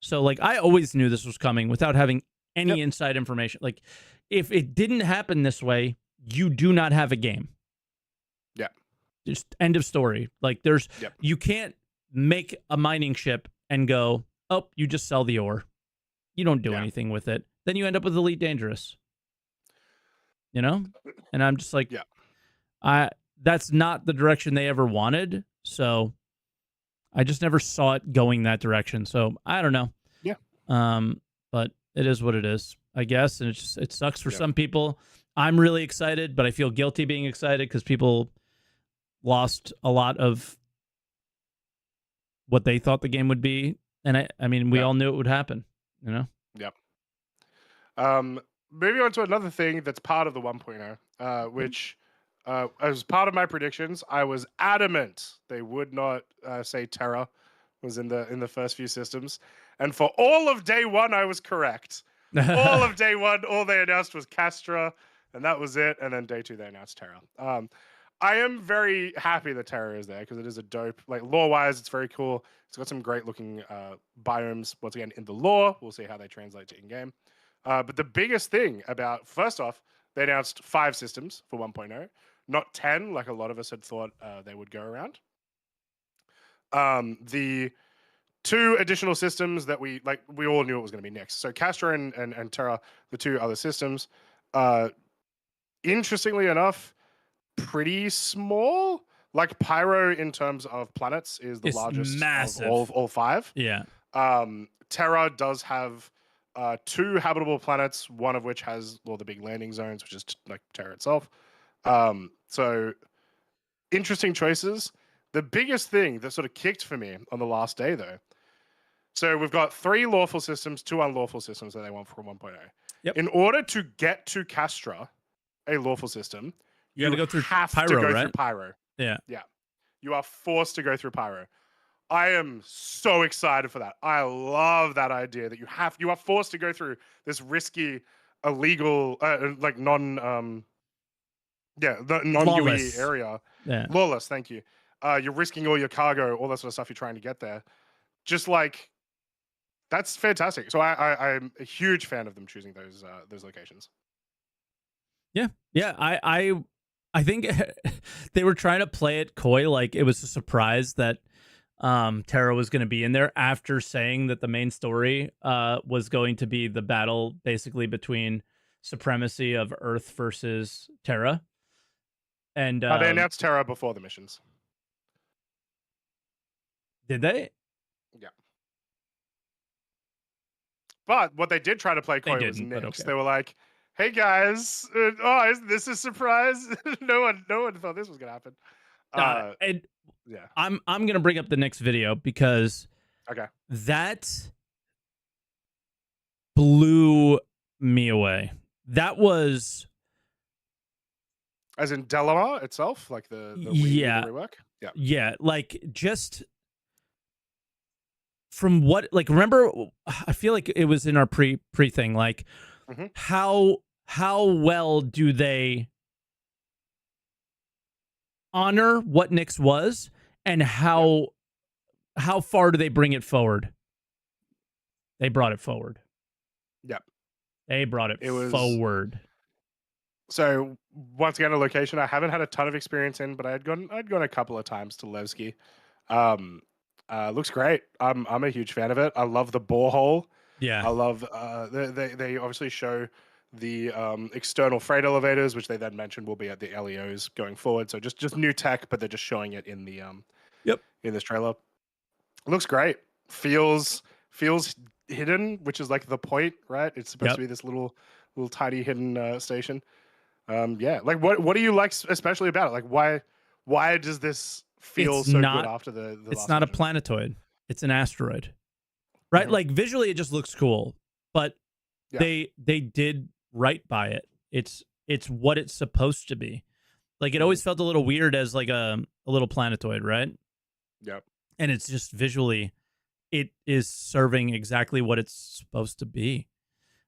So, like, I always knew this was coming without having any inside information. Like, if it didn't happen this way, you do not have a game. Yeah. Just end of story. Like, you can't make a mining ship and go, oh, you just sell the ore. You don't do anything with it. Then you end up with Elite Dangerous. You know? And I'm just like, that's not the direction they ever wanted. So I just never saw it going that direction. So I don't know. Yeah. But It is what it is, I guess, and it sucks for Yep. some people. I'm really excited, but I feel guilty being excited because people lost a lot of what they thought the game would be, and I mean, we Yep. all knew it would happen, you know? Yep. Moving on to another thing that's part of the 1.0, which as part of my predictions, I was adamant they would not say Terra was in the first few systems, and for all of day one, I was correct. All of day one, all they announced was Castra, and that was it. And then day two, they announced Terra. I am very happy that Terra is there because it is a dope, like lore-wise, it's very cool. It's got some great looking biomes. Once again, in the lore, we'll see how they translate to in-game. But the biggest thing about, first off, they announced 5 systems for 1.0, not 10 like a lot of us had thought they would go around. The 2 additional systems that we all knew it was going to be next. So Castra and Terra, the 2 other systems. Interestingly enough, pretty small. Like Pyro in terms of planets is the largest massive. of all 5. Yeah. Terra does have 2 habitable planets, one of which has the big landing zones, which is like Terra itself. So interesting choices. The biggest thing that sort of kicked for me on the last day, though. So we've got 3 lawful systems, 2 unlawful systems that they want for 1.0. Yep. In order to get to Castra, a lawful system, you have to go through have Pyro, to go right? through Pyro. Yeah. Yeah. You are forced to go through Pyro. I am so excited for that. I love that idea that you are forced to go through this risky, illegal, like non UE area. Yeah. Lawless, thank you. You're risking all your cargo, all that sort of stuff you're trying to get there. Just like that's fantastic. So I'm a huge fan of them choosing those locations. Yeah. I think they were trying to play it coy, like it was a surprise that Terra was going to be in there after saying that the main story was going to be the battle basically between supremacy of Earth versus Terra. And they announced Terra before the missions. Did they? Yeah. But what they did try to play coy was Nyx. Okay. They were like, "Hey guys, this is a surprise. no one thought this was gonna happen." And yeah, I'm gonna bring up the next video because okay, that blew me away. That was as in Delamar itself, like the rework. Yeah, like just from what, like, remember, I feel like it was in our pre thing, like how well do they honor what Nyx was, and how far do they bring it forward? They brought it forward. Yep. They brought it forward. So once again, a location I haven't had a ton of experience in, but I'd gone a couple of times to Levski. Looks great. I'm a huge fan of it. I love the borehole. Yeah. I love they obviously show the external freight elevators, which they then mentioned will be at the LEOs going forward. So just new tech, but they're just showing it in the in this trailer. Looks great. Feels hidden, which is like the point, right? It's supposed to be this little tiny hidden station. Yeah. Like what do you like especially about it? Like why does this feel good after the it's not version? A planetoid. It's an asteroid. Right? Mm-hmm. Like visually it just looks cool, but they did right by it. It's what it's supposed to be. Like it always felt a little weird as like a little planetoid, right? Yep. And it's just visually it is serving exactly what it's supposed to be.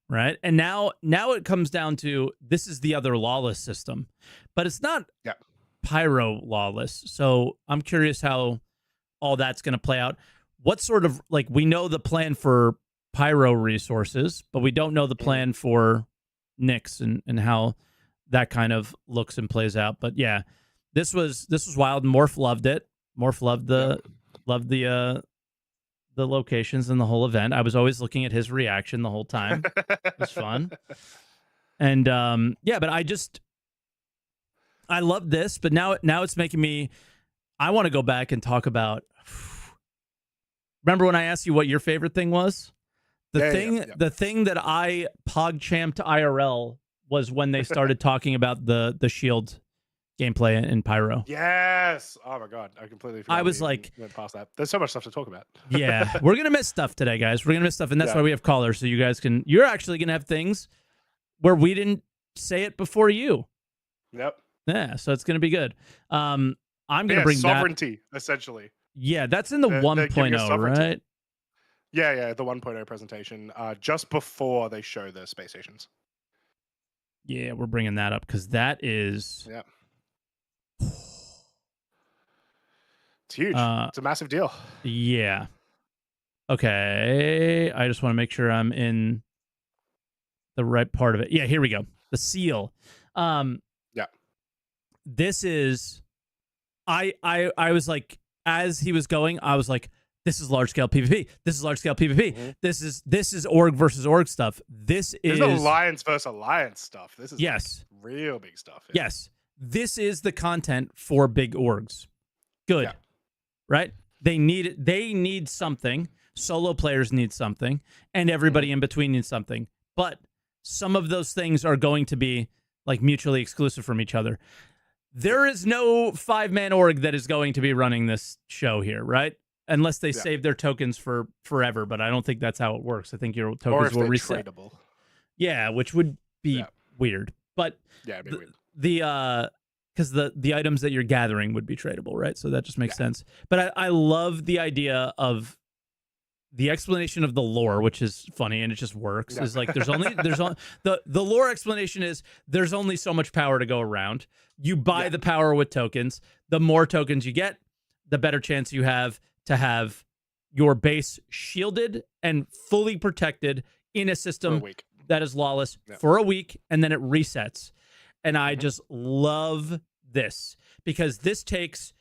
Right? And now it comes down to this is the other lawless system. But it's not Pyro lawless. So I'm curious how all that's going to play out. What sort of, like, we know the plan for Pyro resources, but we don't know the plan for Nyx and how that kind of looks and plays out. But yeah, this was wild. Morph loved it. Morph loved the locations and the whole event. I was always looking at his reaction the whole time. It was fun. And but I love this, but now it's making me, I want to go back and talk about, remember when I asked you what your favorite thing was? The thing that I pogchamped IRL was when they started talking about the shield gameplay in Pyro. Yes. Oh my god, I completely forgot. I was like, went past that. There's so much stuff to talk about. yeah, we're gonna miss stuff today, guys. We're gonna miss stuff, and that's why we have callers, so you guys can. You're actually gonna have things where we didn't say it before you. Yep. Yeah, so it's gonna be good. I'm gonna bring sovereignty, essentially. Yeah, that's in the 1.0, right? Yeah, the 1.0 presentation, just before they show the space stations. Yeah, we're bringing that up because that is. Yeah. It's huge. It's a massive deal. Yeah. Okay. I just want to make sure I'm in the right part of it. Yeah, here we go. The seal. Yeah. This is I was like, as he was going, I was like, this is large scale PvP. This is large scale PvP. Mm-hmm. This is org versus org stuff. This is alliance versus alliance stuff. This is like real big stuff. Yeah. Yes. This is the content for big orgs. Good. Yeah. Right? They need something. Solo players need something, and everybody in between needs something. But some of those things are going to be like mutually exclusive from each other. There is no 5-man org that is going to be running this show here, right? Unless they save their tokens for forever, but I don't think that's how it works. I think your tokens will reset. Tradable. Yeah, which would be weird. But it'd be weird. Because the items that you're gathering would be tradable, right? So that just makes sense. But I love the idea of the explanation of the lore, which is funny and it just works. Is like there's only the lore explanation is there's only so much power to go around. You buy the power with tokens. The more tokens you get, the better chance you have to have your base shielded and fully protected in a system that is lawless for a week, and then it resets. And I just love this because this takes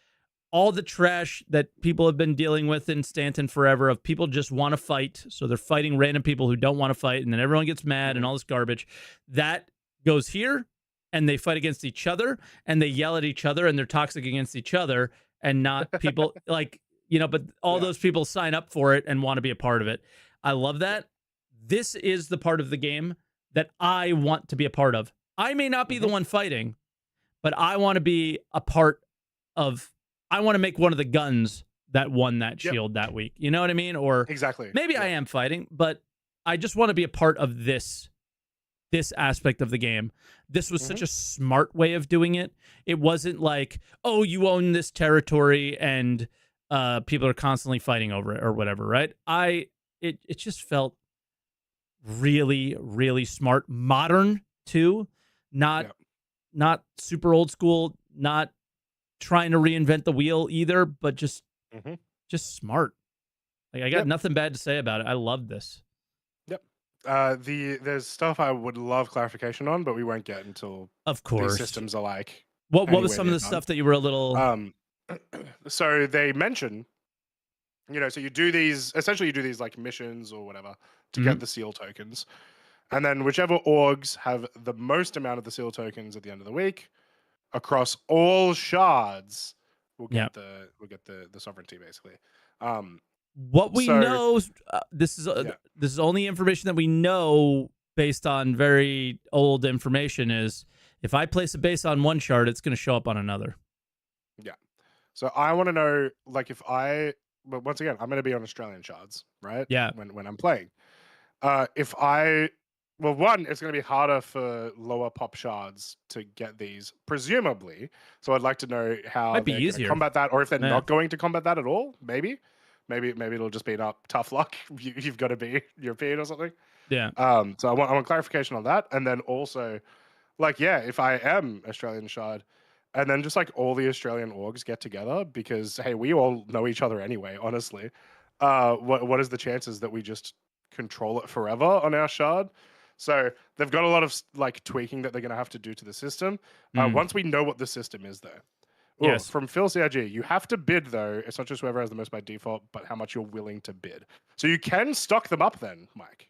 all the trash that people have been dealing with in Stanton forever of people just want to fight. So they're fighting random people who don't want to fight, and then everyone gets mad and all this garbage. That goes here, and they fight against each other, and they yell at each other, and they're toxic against each other, and not people like, but all those people sign up for it and want to be a part of it. I love that. This is the part of the game that I want to be a part of. I may not be the one fighting, but I want to be a part of. I want to make one of the guns that won that shield that week. You know what I mean? Or exactly. Maybe I am fighting, but I just want to be a part of this aspect of the game. This was such a smart way of doing it. It wasn't like, oh, you own this territory and people are constantly fighting over it or whatever, right? It just felt really, really smart, modern too. Not super old school, not trying to reinvent the wheel either, but just smart. Like I got nothing bad to say about it. I love this. Yep. There's stuff I would love clarification on, but we won't get until of course these systems are like. What was some of the stuff that you were a little? So they mention, so you do these like missions or whatever to get the seal tokens. And then whichever orgs have the most amount of the seal tokens at the end of the week across all shards will get the sovereignty basically. What we know, this is only information that we know based on very old information, is if I place a base on one shard, it's going to show up on another. Yeah. So I want to know, like, but once again, I'm going to be on Australian shards, right? Yeah. When I'm playing. One, it's going to be harder for lower pop shards to get these, presumably. So I'd like to know how they're going to combat that, or if they're not going to combat that at all. Maybe it'll just be tough luck. You've got to be European or something. Yeah. So I want clarification on that, and then also, if I am Australian shard, and then just like all the Australian orgs get together, because hey, we all know each other anyway. Honestly, what is the chances that we just control it forever on our shard? So they've got a lot of tweaking that they're going to have to do to the system. Once we know what the system is, though. Yes. From Phil CIG, you have to bid, though. It's not just whoever has the most by default, but how much you're willing to bid. So you can stock them up then, Mike.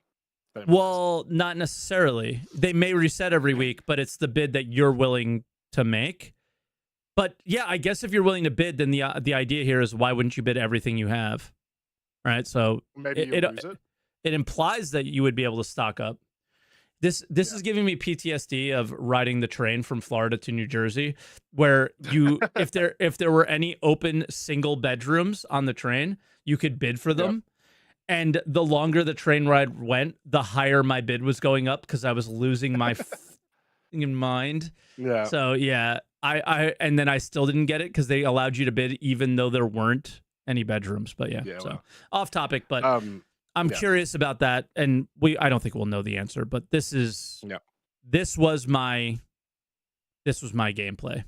Well, not necessarily. They may reset every week, but it's the bid that you're willing to make. But yeah, I guess if you're willing to bid, then the idea here is why wouldn't you bid everything you have? Right? So maybe you lose it. it implies that you would be able to stock up. This is giving me PTSD of riding the train from Florida to New Jersey, where you if there were any open single bedrooms on the train, you could bid for Yep. them. And the longer the train ride went, the higher my bid was going up because I was losing my in mind. Yeah. So yeah, I and then I still didn't get it because they allowed you to bid even though there weren't any bedrooms. But yeah, Yeah. so Well. off topic, but I'm Yeah. curious about that, and I don't think we'll know the answer, but Yeah. this was my gameplay.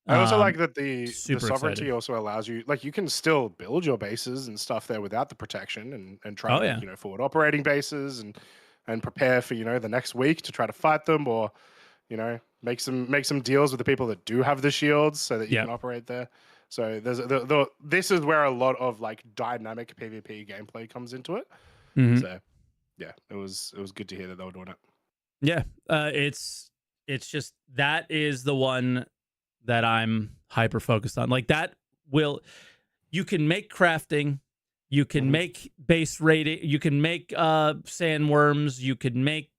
I also like that the Super sovereignty excited. also allows you, like, you can still build your bases and stuff there without the protection, and try Oh to, yeah, forward operating bases, and prepare for, the next week to try to fight them, or, make some deals with the people that do have the shields so that you yeah. can operate there. So this is where a lot of, like, dynamic PvP gameplay comes into it. Hmm. So yeah, it was good to hear that they were doing it. Yeah. It's just that is the one that I'm hyper focused on. Like that will you can make crafting, you can Hmm. make base rating, you can make sandworms, you could make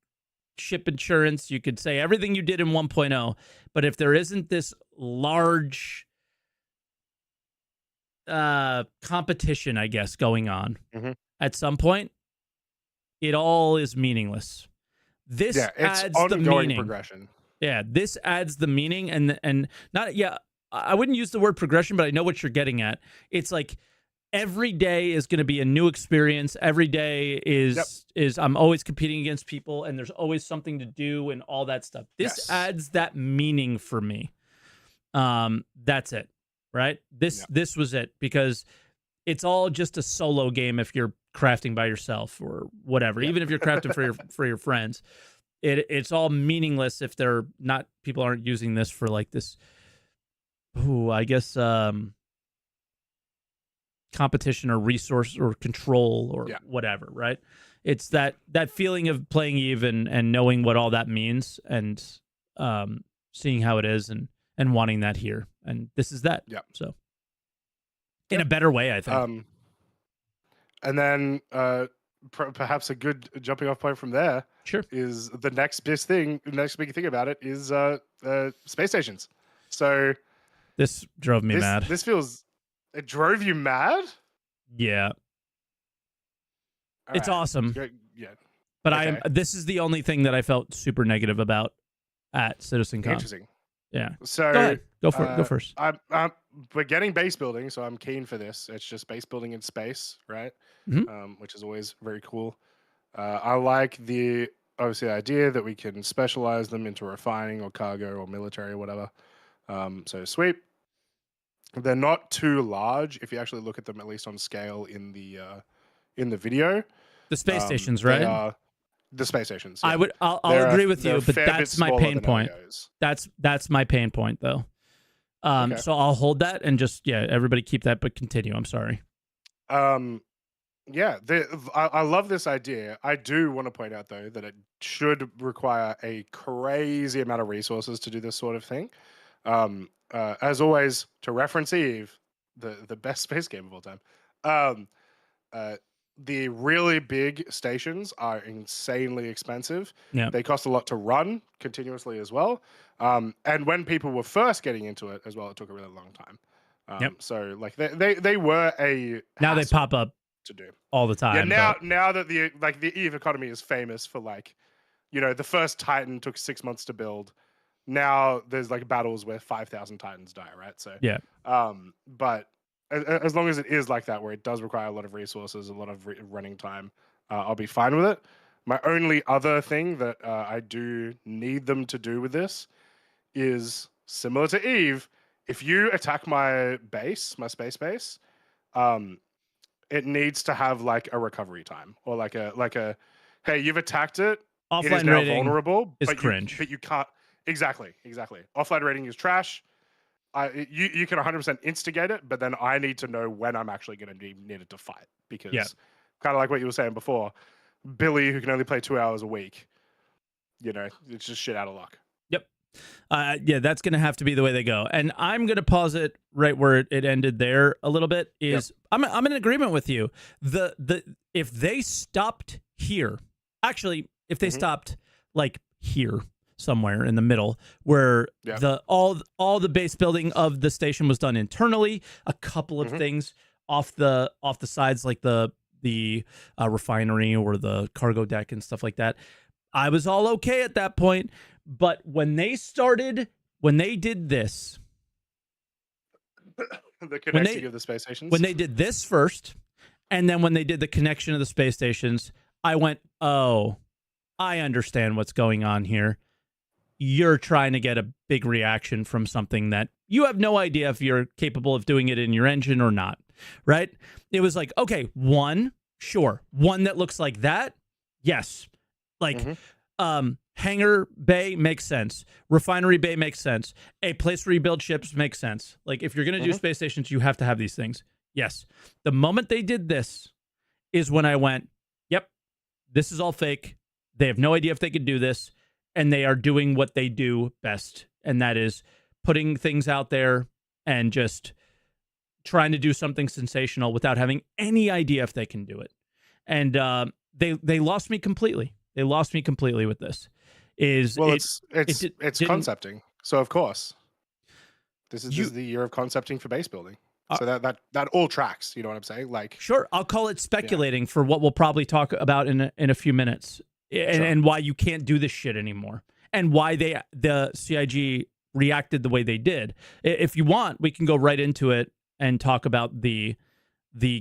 ship insurance, you could say everything you did in 1.0, but if there isn't this large competition, I guess, going on Hmm. at some point, it all is meaningless. This Yeah, it's adds the ongoing meaning. progression. Yeah, this adds the meaning and not yeah, I wouldn't use the word progression, but I know what you're getting at. It's like every day is going to be a new experience. Every day Yep. is I'm always competing against people and there's always something to do and all that stuff. This Yes. adds that meaning for me. That's it. Right? Yeah. This was it because it's all just a solo game if you're crafting by yourself or whatever. Yep. Even if you're crafting for your friends, it's all meaningless if they're not people aren't using this for like this. Ooh, I guess competition or resource or control or Yeah. whatever. Right? It's that feeling of playing Eve and knowing what all that means and seeing how it is and wanting that here. And this is that. Yeah. So in a Yep. better way, I think. And then perhaps a good jumping off point from there Sure. is the next big thing about it is space stations. So This drove me this mad. this feels it drove you mad. Yeah. All It's right. awesome. Yeah. But Okay. this is the only thing that I felt super negative about at Citizencon. Interesting. Yeah. So Go ahead. Go for it. Go first. we're getting base building, so I'm keen for this. It's just base building in space, right? Mhm. Which is always very cool. I like the obviously the idea that we can specialize them into refining or cargo or military or whatever. So sweet. They're not too large if you actually look at them, at least on scale in the video. The space stations, They right? are the space stations. Yeah. I'll agree with they're you, a but fair bit that's my smaller pain than point. LEOs. That's my pain point though. Okay. So I'll hold that and just everybody keep that, but continue. I'm sorry. Yeah, I love this idea. I do want to point out though that it should require a crazy amount of resources to do this sort of thing. As always, to reference Eve, the best space game of all time. Um, uh, the really big stations are insanely expensive. Yeah. They cost a lot to run continuously as well. And when people were first getting into it as well, it took a really long time. Yep. So like they were a Now they hassle pop up to do. all the Yeah, time. now that the Eve economy is famous for, like, the first Titan took 6 months to build. Now there's like battles where 5,000 Titans die, right? So yeah. but as long as it is like that, where it does require a lot of resources, a lot of running time, I'll be fine with it. My only other thing that I do need them to do with this is similar to Eve. If you attack my base, my space base, um, it needs to have like a recovery time, or like a hey, you've attacked it. It is Offline now rating vulnerable, is but you cringe. can't. Exactly. Offline rating is trash. You can 100% instigate it, but then I need to know when I'm actually going to be needed to fight, Yeah. because kind of like what you were saying before, Billy, who can only play 2 hours a week, it's just shit out of luck. Yep. Yeah, that's going to have to be the way they go. And I'm going to pause it right where it ended there a little bit. Is I'm in agreement with you. The if they stopped here, actually, if they stopped like here somewhere in the middle, where the all the base building of the station was done internally, a couple of things off the sides, like the refinery or the cargo deck and stuff like that, I was all okay at that point. But when they did this, the connecting of the space stations, when they did this first, and then when they did the connection of the space stations, I went, oh, I understand what's going on here. You're trying to get a big reaction from something that you have no idea if you're capable of doing it in your engine or not, right? It was like, okay, one that looks like that, yes. Like, hangar bay makes sense. Refinery bay makes sense. A place where you build ships makes sense. Like, if you're going to do space stations, you have to have these things. Yes. The moment they did this is when I went, yep, this is all fake. They have no idea if they could do this. And they are doing what they do best. And that is putting things out there and just trying to do something sensational without having any idea if they can do it. And they lost me completely. They lost me completely with this. It's concepting. So of course, this is the year of concepting for base building. So that all tracks. You know what I'm saying? Like, sure, I'll call it speculating for what we'll probably talk about in a few minutes, and why you can't do this shit anymore, and why the CIG reacted the way they did. If you want, we can go right into it and talk about the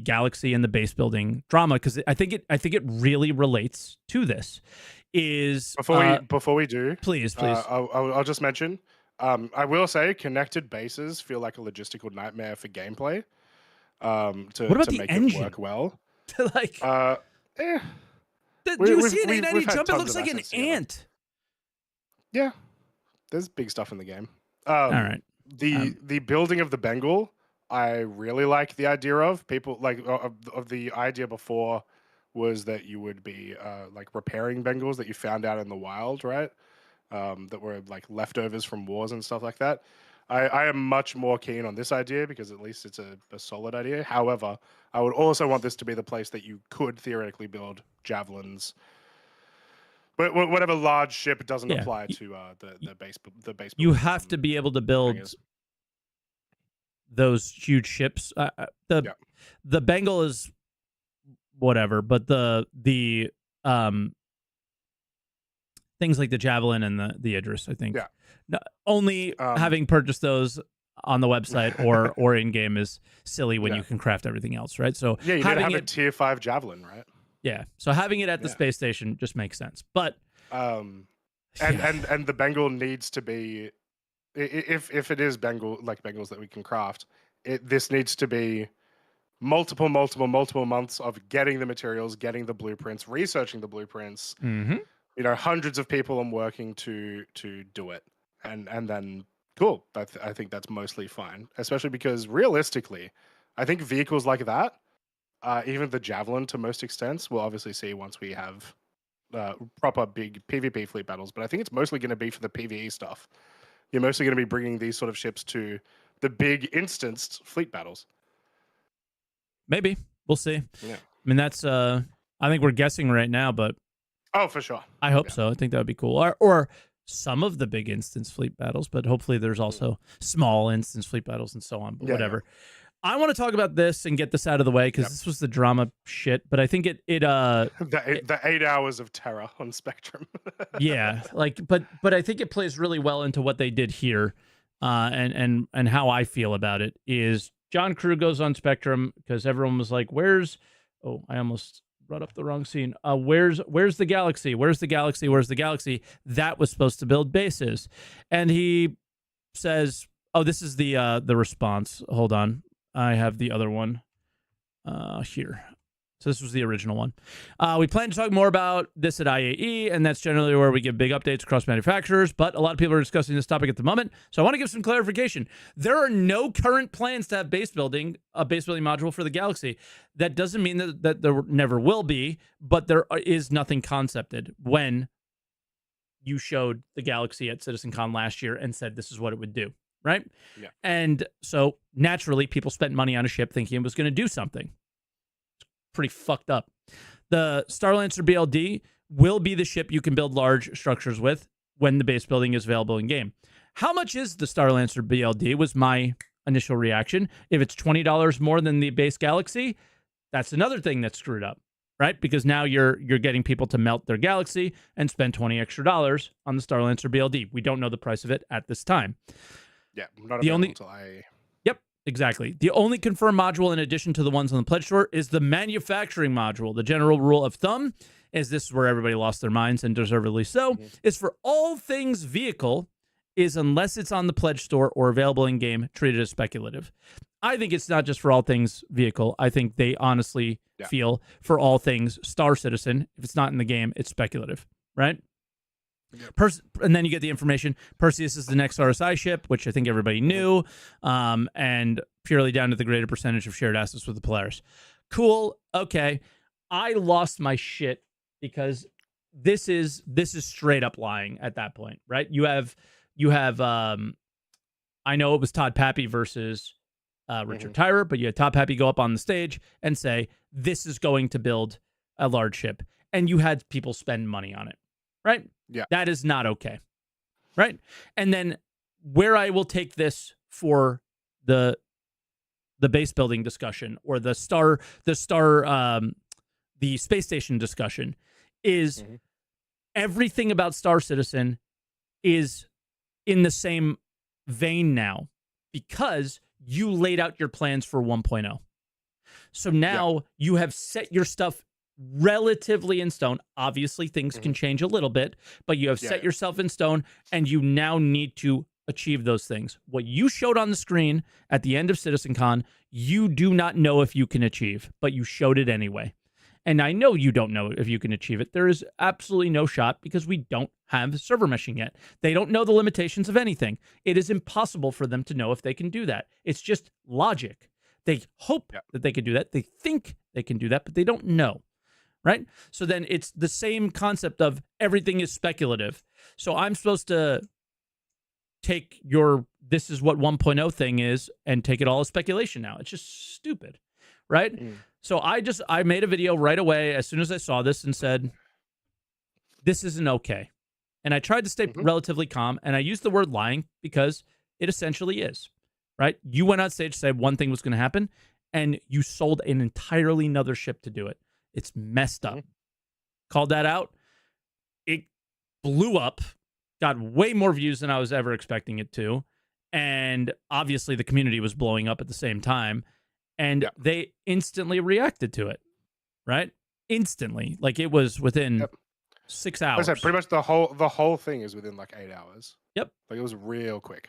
Galaxy and the base building drama, because I think it really relates to this. Before we do, please, I'll just mention. I will say connected bases feel like a logistical nightmare for gameplay. To make it work well. Like, do you see an 890 jump? It looks like an ant. Yeah, there's big stuff in the game. All right. The building of the Bengal, I really like the idea of. People like of the idea before was that you would be like repairing Bengals that you found out in the wild, right? That were like leftovers from wars and stuff like that. I am much more keen on this idea because at least it's a solid idea. However, I would also want this to be the place that you could theoretically build javelins. But whatever large ship doesn't apply to the base. You have to be able to build those huge ships. The Bengal is whatever, but the things like the Javelin and the Idris, I think. Yeah. Only having purchased those on the website or in game is silly when you can craft everything else, right? So you need to have a tier 5 Javelin, right? Yeah. So having it at the space station just makes sense. But and the Bengal needs to be, if it is Bengals that we can craft, this needs to be multiple months of getting the materials, getting the blueprints, researching the blueprints. You know, hundreds of people and working to do it, and then cool. I think that's mostly fine, especially because realistically, I think vehicles like that, even the Javelin to most extents, we'll obviously see once we have proper big PvP fleet battles. But I think it's mostly going to be for the PvE stuff. You're mostly going to be bringing these sort of ships to the big instanced fleet battles. Maybe we'll see. Yeah. I mean, that's I think we're guessing right now, but oh, for sure. I hope so. I think that would be cool. Or some of the big instance fleet battles, but hopefully there's also small instance fleet battles and so on. But whatever. Yeah. I want to talk about this and get this out of the way because this was the drama shit. But I think the 8 hours of terror on Spectrum. Yeah, but I think it plays really well into what they did here, and how I feel about it is John Crew goes on Spectrum because everyone was like, "Where's?" Oh, I almost brought up the wrong scene. Where's the Galaxy? Where's the Galaxy? Where's the Galaxy? That was supposed to build bases, and he says, "Oh, this is the response." Hold on. I have the other one here. So this was the original one. We plan to talk more about this at IAE, and that's generally where we give big updates across manufacturers, but a lot of people are discussing this topic at the moment, so I want to give some clarification. There are no current plans to have a base building module for the Galaxy. That doesn't mean that there never will be, but there is nothing concepted when you showed the Galaxy at Citizencon last year and said this is what it would do, right? Yeah. And so naturally, people spent money on a ship thinking it was going to do something. Pretty fucked up. The Starlancer BLD will be the ship you can build large structures with when the base building is available in game. How much is the Starlancer BLD was my initial reaction. If it's $20 more than the base Galaxy, that's another thing that's screwed up, right? Because now you're getting people to melt their Galaxy and spend $20 extra on the Starlancer BLD. We don't know the price of it at this time. Yeah, not available until I... Yep, exactly. The only confirmed module in addition to the ones on the pledge store is the manufacturing module. The general rule of thumb is this is where everybody lost their minds, and deservedly so, is for all things vehicle is unless it's on the pledge store or available in game, treated as speculative. I think it's not just for all things vehicle. I think they honestly feel for all things Star Citizen, if it's not in the game, it's speculative, right? Yep. And then you get the information. Perseus is the next RSI ship, which I think everybody knew, and purely down to the greater percentage of shared assets with the Polaris. Cool. Okay. I lost my shit because this is straight up lying at that point, right? You have I know it was Todd Pappy versus Richard Tyrer, but you had Todd Pappy go up on the stage and say, this is going to build a large ship. And you had people spend money on it, right? Yeah. That is not okay, right? And then where I will take this for the base building discussion or the space station discussion is everything about Star Citizen is in the same vein now because you laid out your plans for 1.0. So now you have set your stuff relatively in stone. Obviously, things can change a little bit, but you have set yourself in stone, and you now need to achieve those things. What you showed on the screen at the end of CitizenCon, you do not know if you can achieve, but you showed it anyway. And I know you don't know if you can achieve it. There is absolutely no shot because we don't have server meshing yet. They don't know the limitations of anything. It is impossible for them to know if they can do that. It's just logic. They hope that they can do that. They think they can do that, but they don't know, right? So then it's the same concept of everything is speculative. So I'm supposed to take your this is what 1.0 thing is and take it all as speculation now. It's just stupid, right? So I made a video right away as soon as I saw this and said, this isn't okay. And I tried to stay relatively calm, and I used the word lying because it essentially is, right? You went on stage, said one thing was going to happen, and you sold an entirely another ship to do it. It's messed up. Called that out. It blew up, got way more views than I was ever expecting it to. And obviously the community was blowing up at the same time. And they instantly reacted to it, right? Instantly. Like it was within 6 hours. I said, pretty much the whole thing is within like 8 hours. Yep. Like it was real quick.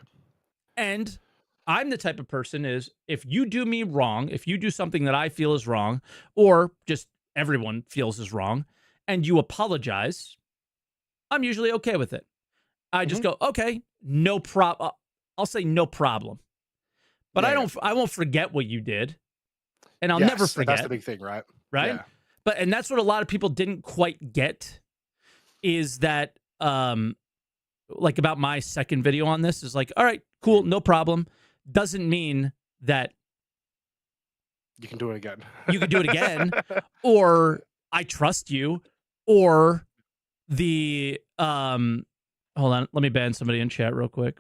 And I'm the type of person is if you do me wrong, if you do something that I feel is wrong, or just everyone feels is wrong, and you apologize, I'm usually okay with it. I just go, okay, no problem. I'll say no problem. But I won't forget what you did. And I'll never forget. That's the big thing, right? Right? Yeah. And that's what a lot of people didn't quite get is that like about my second video on this is like, all right, cool, no problem. Doesn't mean that you can do it again. You can do it again, or I trust you, or the hold on, let me ban somebody in chat real quick.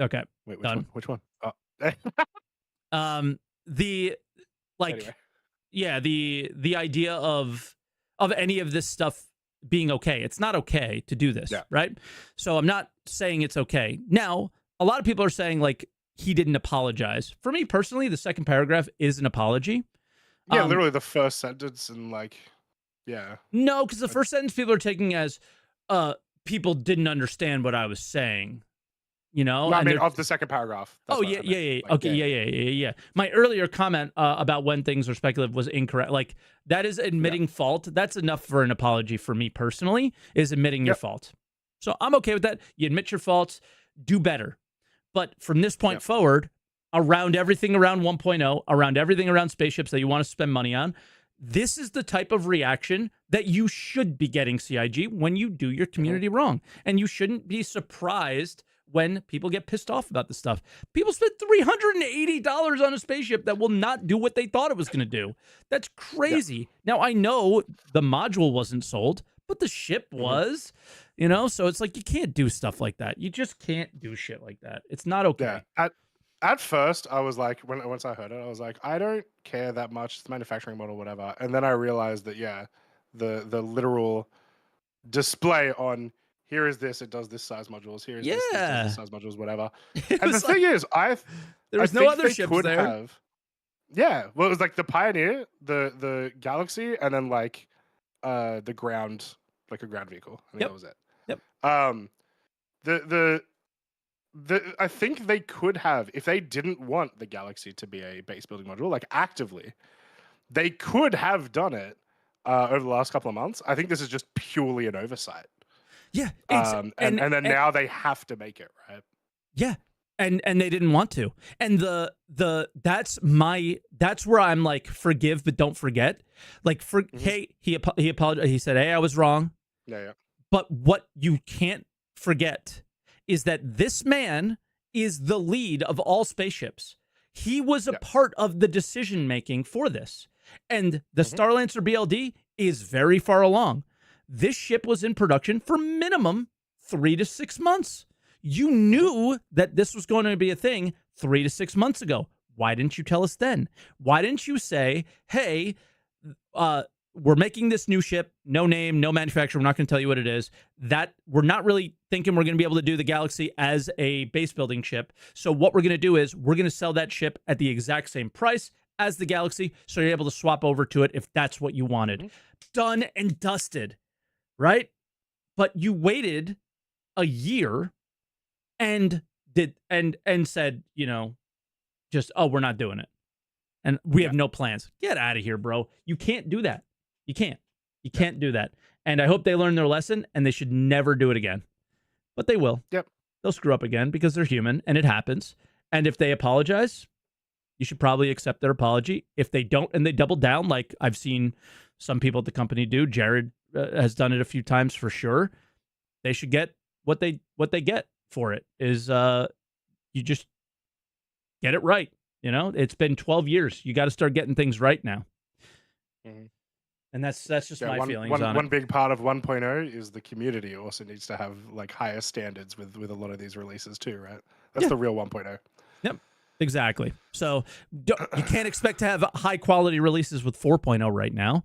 Okay. Wait, which done. one? Which one? The like anyway. Yeah, the idea of any of this stuff being okay. It's not okay to do this, right? So I'm not saying it's okay. Now, a lot of people are saying like he didn't apologize. For me personally, the second paragraph is an apology. Yeah, literally the first sentence and like No, because the first sentence people are taking as people didn't understand what I was saying. You know, no, I mean of the second paragraph. That's yeah. Like, okay, yeah. My earlier comment about when things are speculative was incorrect. Like that is admitting fault. That's enough for an apology for me personally. Is admitting your fault. So I'm okay with that. You admit your faults, do better. But from this point forward, around everything around 1.0, around everything around spaceships that you want to spend money on, This is the type of reaction that you should be getting, CIG, when you do your Mhm. community wrong. And you shouldn't be surprised when people get pissed off about this stuff. People spent $380 on a spaceship that will not do what they thought it was going to do. That's Yeah. crazy. Now, I know the module wasn't sold, but the ship Mhm. was, so it's like you can't do stuff like that. You just can't do shit like that. It's not Yeah. okay. At first, I was like, once I heard it, I was like, I don't care that much. It's the manufacturing model, whatever. And then I realized that the literal display on here is this, it does this size modules. Here is this does this Yeah. size modules, whatever. It And the was like thing is, there I was no think other they ships could there. have. Yeah, well, it was like the Pioneer, the Galaxy, and then like the ground, like a ground vehicle. I think Yep. that was it. Yep. The I think they could have, if they didn't want the Galaxy to be a base building module, like actively, they could have done it over the last couple of months. I think this is just purely an oversight. Yeah, it's And then now they have to make it, right? yeah, and they didn't want to. And that's where I'm like, forgive but don't forget. Like, hey, he apologized. He said, hey, I was wrong. Yeah. But what you can't forget is that this man is the lead of all spaceships. He was a part of the decision making for this. And the Starlancer BLD is very far along. This ship was in production for minimum 3 to 6 months. You knew that this was going to be a thing 3 to 6 months ago. Why didn't you tell us then? Why didn't you say, hey, we're making this new ship, no name, no manufacturer, we're not going to tell you what it is, that we're not really thinking we're going to be able to do the Galaxy as a base building ship. So what we're going to do is we're going to sell that ship at the exact same price as the Galaxy, so you're able to swap over to it if that's what you wanted. Done and dusted, right? But you waited a year and said, just, oh, we're not doing it. And we have no plans. Get out of here, bro. You can't do that. You can't. You can't do that. And I hope they learn their lesson, and they should never do it again. But they will. Yep. They'll screw up again because they're human, and it happens. And if they apologize, you should probably accept their apology. If they don't and they double down, like I've seen some people at the company do, Jared has done it a few times for sure, they should get what they get for it is you just get it right. It's been 12 years. You got to start getting things right now. And that's just my feelings on it. One big part of 1.0 is the community also needs to have like higher standards with a lot of these releases too, right? That's the real 1.0. Yep, exactly. So you can't expect to have high quality releases with 4.0 right now.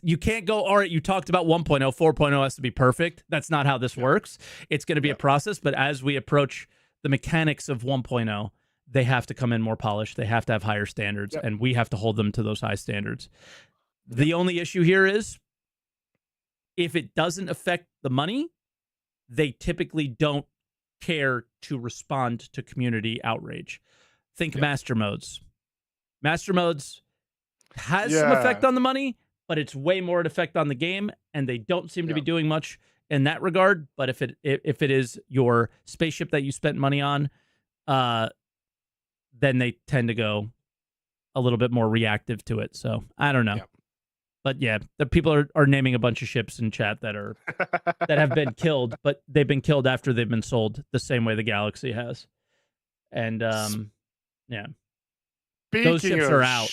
You can't go, all right, you talked about 1.0, 4.0 has to be perfect. That's not how this works. It's going to be a process, but as we approach the mechanics of 1.0, they have to come in more polished. They have to have higher standards, and we have to hold them to those high standards. The only issue here is if it doesn't affect the money, they typically don't care to respond to community outrage. Think master modes. Master modes has some effect on the money, but it's way more an effect on the game, and they don't seem to be doing much in that regard. But if it is your spaceship that you spent money on, then they tend to go a little bit more reactive to it. So I don't know. But yeah, the people are naming a bunch of ships in chat that have been killed, but they've been killed after they've been sold the same way the Galaxy has. And yeah. Those ships are out.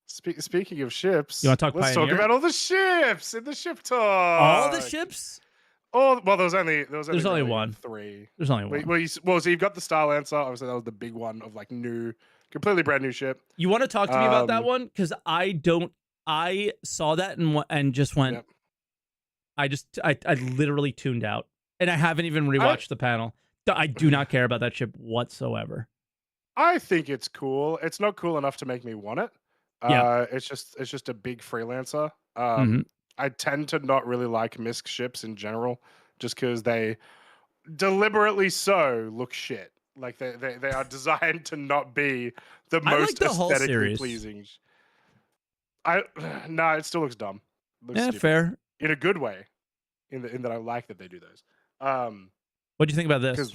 Speaking of ships, you want to talk let's Pioneer? talk about all the ships in the ship talk. All the ships? Oh, well, there's only only one. 3. There's only one. So you've got the Starlancer. Obviously, that was the big one of like completely brand new ship. You want to talk to me about that one? Because I saw that and just went. I literally tuned out, and I haven't even rewatched the panel. I do not care about that ship whatsoever. I think it's cool. It's not cool enough to make me want it. It's just a big freelancer. I tend to not really like MISC ships in general, just because they deliberately look shit. Like they are designed to not be the most aesthetically pleasing. No, it still looks dumb. Looks fair. In a good way. In that I like that they do those. What do you think about this? Because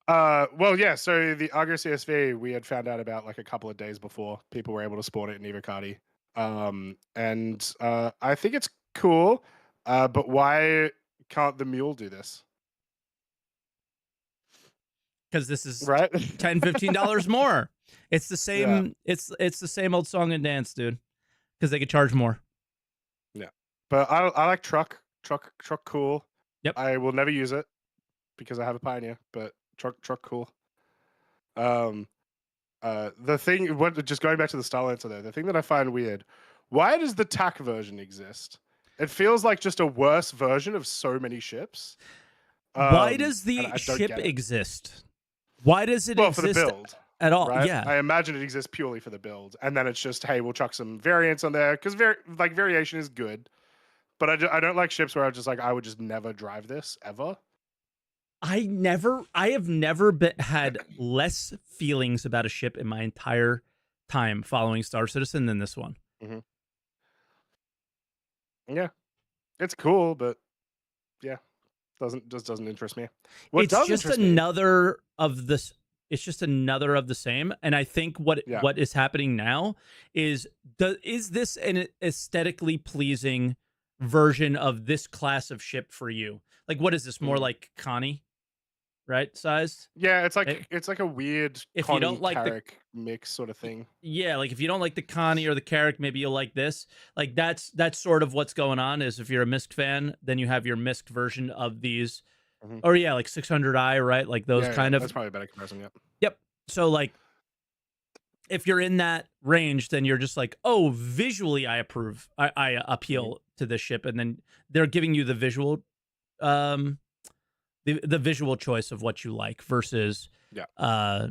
Well, yeah. So the Argo CSV, we had found out about like a couple of days before. People were able to spawn it in Evocati, and I think it's cool. But why can't the mule do this? Because this is Right? $10-15 more. It's the Yeah, same. It's the same old song and dance, dude. Because they could charge more. yeah. But I like truck cool. Yep. I will never use it because I have a Pioneer, but truck cool. Um, the thing, just going back to the style answer there, the thing that I find weird, why does the TAC version exist? It feels like just a worse version of so many ships. Why does And the I don't ship get it. exist? Why does it Well, for the exist build, at all? right? Yeah. I imagine it exists purely for the build, and then it's just, hey, we'll chuck some variants on there because variation is good. But I don't like ships where I'm just like, I would just never drive this ever. I have never had less feelings about a ship in my entire time following Star Citizen than this one. Hmm. Yeah, it's cool, but yeah, doesn't interest me. What It's does just interest me? another of this. It's just another of the same. And I think Yeah. what is happening now is is this an aesthetically pleasing version of this class of ship for you? Like, what is this more Mhm. like Connie, right? Sized? Yeah, Eh, it's like a weird If you don't Connie like the Carrick mix sort of thing. Yeah, like if you don't like the Connie or the Carrick, maybe you'll like this. Like that's sort of what's going on. Is if you're a Misk fan, then you have your Misk version of these, Mhm. or yeah, like 600i, right? Like those Yeah, kind of. that's probably a better comparison. Yep. Yep. So like, if you're in that range, then you're just like, oh, visually, I approve. I Mhm. appeal to this ship, and then they're giving you the visual, um, the visual choice of what you like versus, Yeah. uh,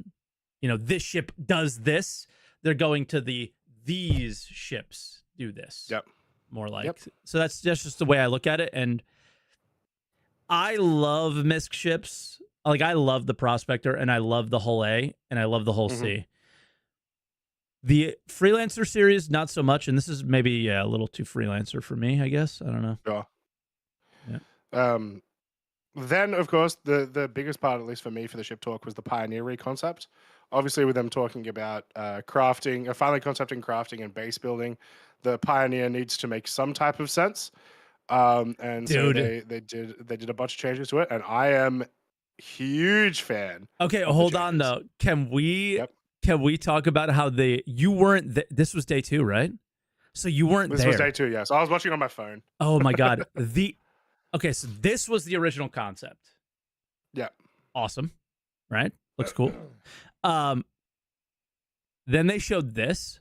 this ship does this. They're going to these ships do this Yep. more Yep. like. So that's just the way I look at it. And I love Misk ships. Like I love the Prospector and I love the Hull A and I love the Hull Mhm. C. The Freelancer series, not so much. And this is maybe, yeah, a little too Freelancer for me, I guess. I don't know. Sure. Yeah. Um, then, of course, the biggest part, at least for me, for the ship talk was the Pioneer concept. Obviously, with them talking about crafting, finally concepting crafting and base building, the Pioneer needs to make some type of sense. And so Dude. they did a bunch of changes to it, and I am huge fan Okay, of the hold on changes. though. Yep, Can we talk about how you weren't this was day 2, right? So you weren't this was day there. 2. Yeah, so I was watching on my phone. Oh my god. Okay, so this was the original concept. Yeah. Awesome, right? Looks cool. Um then they showed this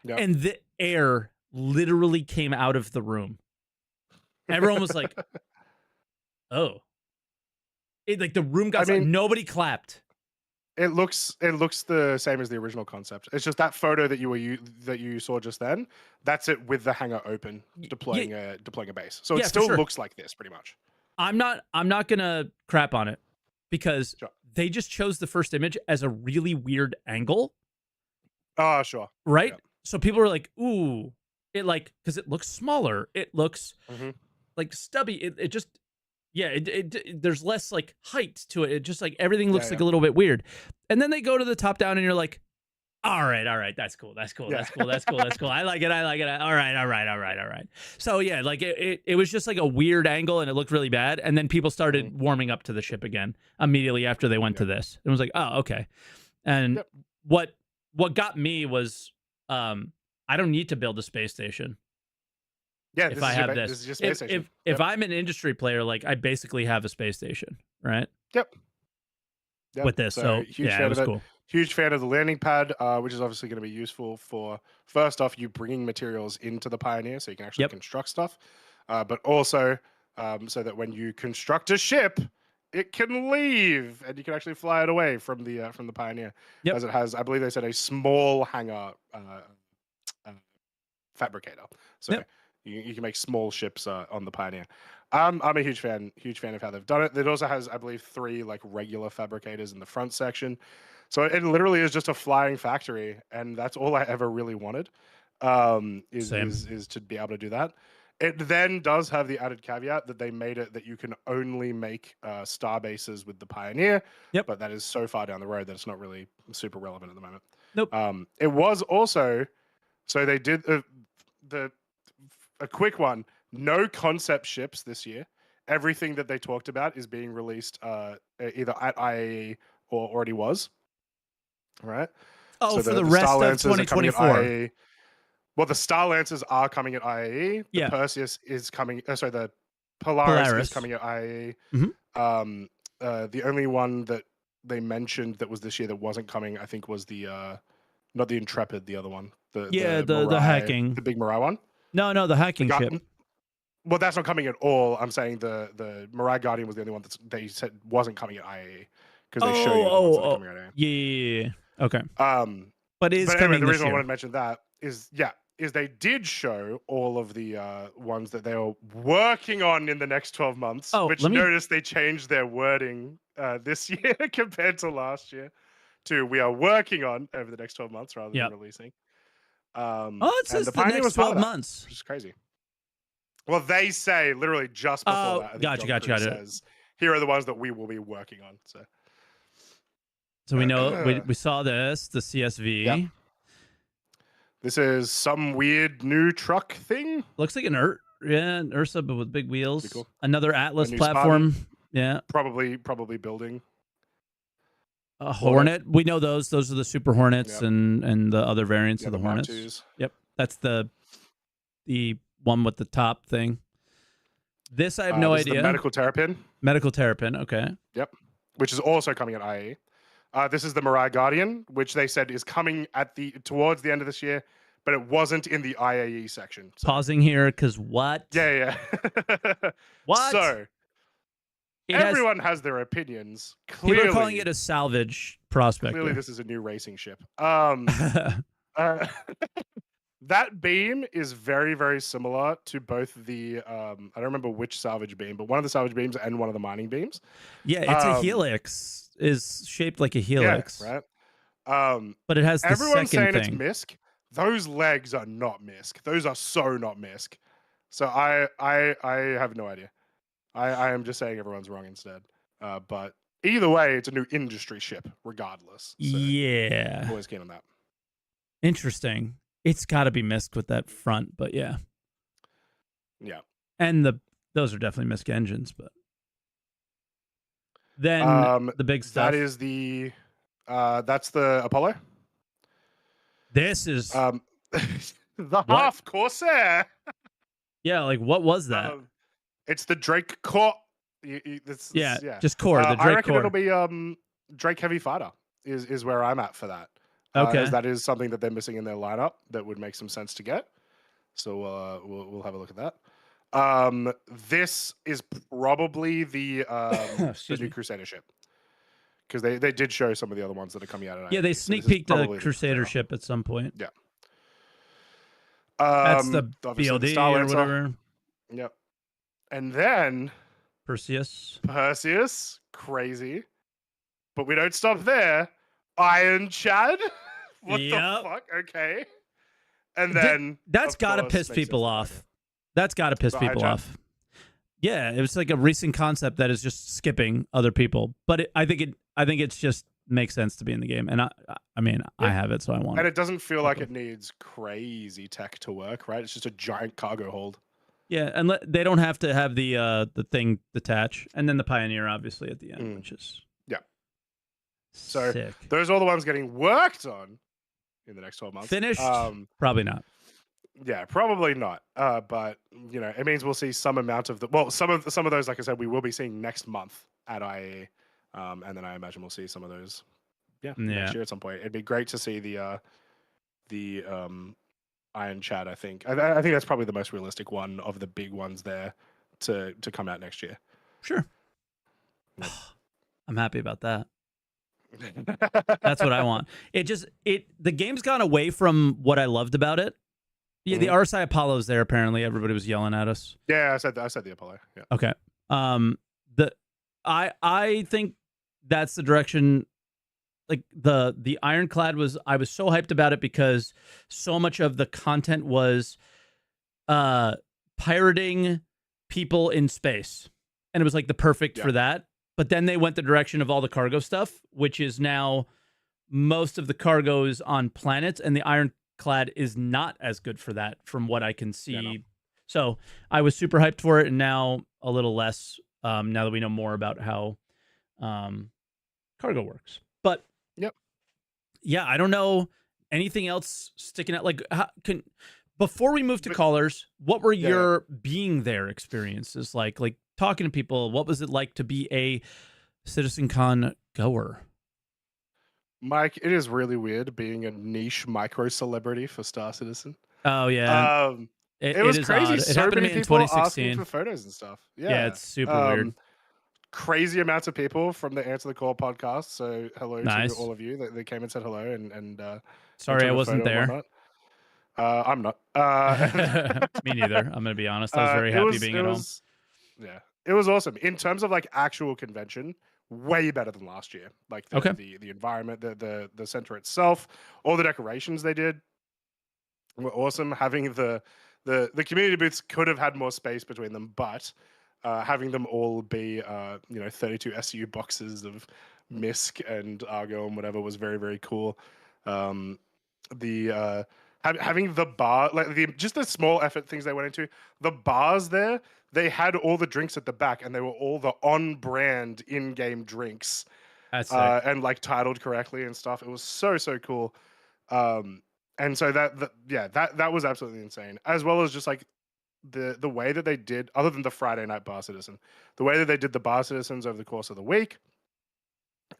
Yep. and the air literally came out of the room. Everyone was like, "Oh." Like the room I got mean, nobody clapped. it looks the same as the original concept. It's just that photo that you saw just then. That's it with the hangar open, Yeah, deploying a base. So it yeah, for still sure. looks like this, pretty much. I'm not going to crap on it because Sure. they just chose the first image as a really weird angle, Oh, sure. right? Yep. So people are like, "Ooh." It like cuz it looks smaller. It looks Hmm. like stubby. It just yeah, there's less like height to it. It just like everything Yeah. looks like Yeah. a little bit weird. And then they go to the top down and you're like, all right, that's cool, that's cool, Yeah. that's cool, that's cool, that's cool. I like it, I like it. All right, all right, all right, all right. So yeah, like it was just like a weird angle and it looked really bad. And then people Hmm. started warming up to the ship again immediately after they went to Yep. this. It was like, oh, okay. And Yep. what got me was I don't need to build a space station Yeah. if This I is your have this this. is your space station. If Yep. I'm an industry player, like I basically have a space station, right? Yep. Yep. With this. So So huge yeah, it fan of was it. cool. Huge fan of the landing pad, which is obviously going to be useful for first off you bringing materials into the Pioneer, so you can actually Yep. construct stuff, but also so that when you construct a ship, it can leave and you can actually fly it away from the Pioneer, Yep. as it has, I believe they said, a small hangar uh, fabricator. So Yep. you can make small ships on the Pioneer. I'm a huge fan of how they've done it. It also has, I believe, 3 like regular fabricators in the front section. So it literally is just a flying factory, and that's all I ever really wanted. Is Same. is is to be able to do that. It then does have the added caveat that they made it that you can only make star bases with the Pioneer. Yep. But that is so far down the road that it's not really super relevant at the moment. Nope. It was also, so they did a quick one. No concept ships this year. Everything that they talked about is being released either at IAE or already was. Right. Oh, So for the the rest Star of Lancers are coming at 2024. IAE. Well, the Star Lancers are coming at IAE. The Yeah. Perseus is coming. Sorry, the Polaris is coming at IAE. Mhm. The only one that they mentioned that was this year that wasn't coming, I think, was the not the Intrepid, the other one. The the hacking. the big Mirai one. No, the hacking ship. Well, that's not coming at all. I'm saying the Mirai Guardian was the only one that they said wasn't coming at IAE because they show you the ones that are coming at IAE. Yeah. Okay. But it is But coming anyway, the this reason year. I wanted to mention that is they did show all of the ones that they are working on in the next 12 months. Oh, which notice they changed their wording this year compared to last year to we are working on over the next 12 months rather than releasing. It says and the Pioneer next was part 12 of that, months. which is crazy. Well, they say literally just before that. I think Gotcha. says, here are the ones that we will be working on. So we know we saw this, the CSV. Yep. This is some weird new truck thing. Looks like an Ursa, but with big wheels. Cool. Another Atlas platform. Spartan. Yeah. Probably building. A Hornet. We know those. Those are the Super Hornets and the other variants of the Hornets. Mark Yep. That's the one with the top thing. This I have no idea. The Medical Terrapin. Medical Terrapin. Okay. Yep. Which is also coming at IAE. This is the Mirai Guardian, which they said is coming towards the end of this year, but it wasn't in the IAE section. So. Pausing here because what? Yeah. What? So everyone has their opinions. Clearly, people are calling it a salvage prospector. Clearly, this is a new racing ship. That beam is very, very similar to both the I don't remember which salvage beam, but one of the salvage beams and one of the mining beams. Yeah, it's a helix. Is shaped like a helix. Yeah, right. But it has the everyone's second saying thing. it's MISC. Those legs are not MISC. Those are so not MISC. So I have no idea. I am just saying everyone's wrong instead. But either way, it's a new industry ship, regardless. So yeah. Always keen on that. Interesting. It's got to be MISC with that front, but yeah. Yeah. And those are definitely MISC engines, but then the big stuff. That is the that's the Apollo. This is the half Corsair. Yeah, like what was that? It's the Drake Core. Just Core. The Drake I reckon Core. it'll be Drake Heavy Fighter is where I'm at for that. Okay, as that is something that they're missing in their lineup that would make some sense to get. So we'll have a look at that. This is probably the new Crusader ship, because they did show some of the other ones that are coming out. Yeah, they sneak peeked a Crusader ship at some point. Yeah, that's the BLD or whatever. Yep, and then Perseus, crazy, but we don't stop there. Iron Chad, what the fuck? Okay, and then that's got to piss people off. That's got to piss people off. Yeah, it was like a recent concept that is just skipping other people, but I think it's just makes sense to be in the game, and I mean, I have it, so I want it. And it doesn't feel like it needs crazy tech to work, right? It's just a giant cargo hold. Yeah, and they don't have to have the thing detach, and then the Pioneer obviously at the end, which is so sick. Those are all the ones getting worked on in the next 12 months. Finished? Probably not. Yeah, probably not. But it means we'll see some amount of some of those, like I said, we will be seeing next month at IAE, and then I imagine we'll see some of those, next year at some point. It'd be great to see the Iron Chad. I think that's probably the most realistic one of the big ones there to come out next year. Sure. Yep. I'm happy about that. That's what I want. The game's gone away from what I loved about it. Yeah, the RSI Apollo's there. Apparently, everybody was yelling at us. Yeah, I said the Apollo. Yeah. Okay. I think that's the direction. Like the Ironclad was. I was so hyped about it because so much of the content was pirating people in space, and it was like the perfect Yeah. for that. But then they went the direction of all the cargo stuff, which is now most of the cargo is on planets, and the ironclad is not as good for that, from what I can Yeah. No. see. So I was super hyped for it, and now a little less. Now that we know more about how um, cargo works, but Yep. yeah, I don't know anything else sticking out. Like, before we move to But callers, what were yeah, yeah. your being there experiences like? Like talking to people, what was it like to be a CitizenCon goer? Mike, it is really weird being a niche micro celebrity for Star Citizen. Oh yeah, Um, it, it it was is crazy. odd. It So happened to many me in people asking 2016. for photos and stuff. Yeah, Yeah. it's super weird. Crazy amounts of people from the Answer the Call podcast. So hello to Nice. all of you that came and said hello and Sorry, I took a wasn't photo and there. whatnot. I'm not. Me neither. I'm gonna be honest. I was very It happy was being at home. yeah, it was awesome in terms of like actual convention. Way better than last year. Like Okay. the environment, the center itself, all the decorations they did were awesome. Having the community booths could have had more space between them, but having them all be 32 SU boxes of Misk and Argo and whatever was very very cool. Um, the having the bar, like just the small effort things they went into, the bars there, they had all the drinks at the back and they were all the on brand in-game drinks, That's sick. and like titled correctly and stuff. It was so so cool. um and so that was absolutely insane, as well as just like the way that they did, other than the Friday night bar citizen, the way that they did the bar citizens over the course of the week,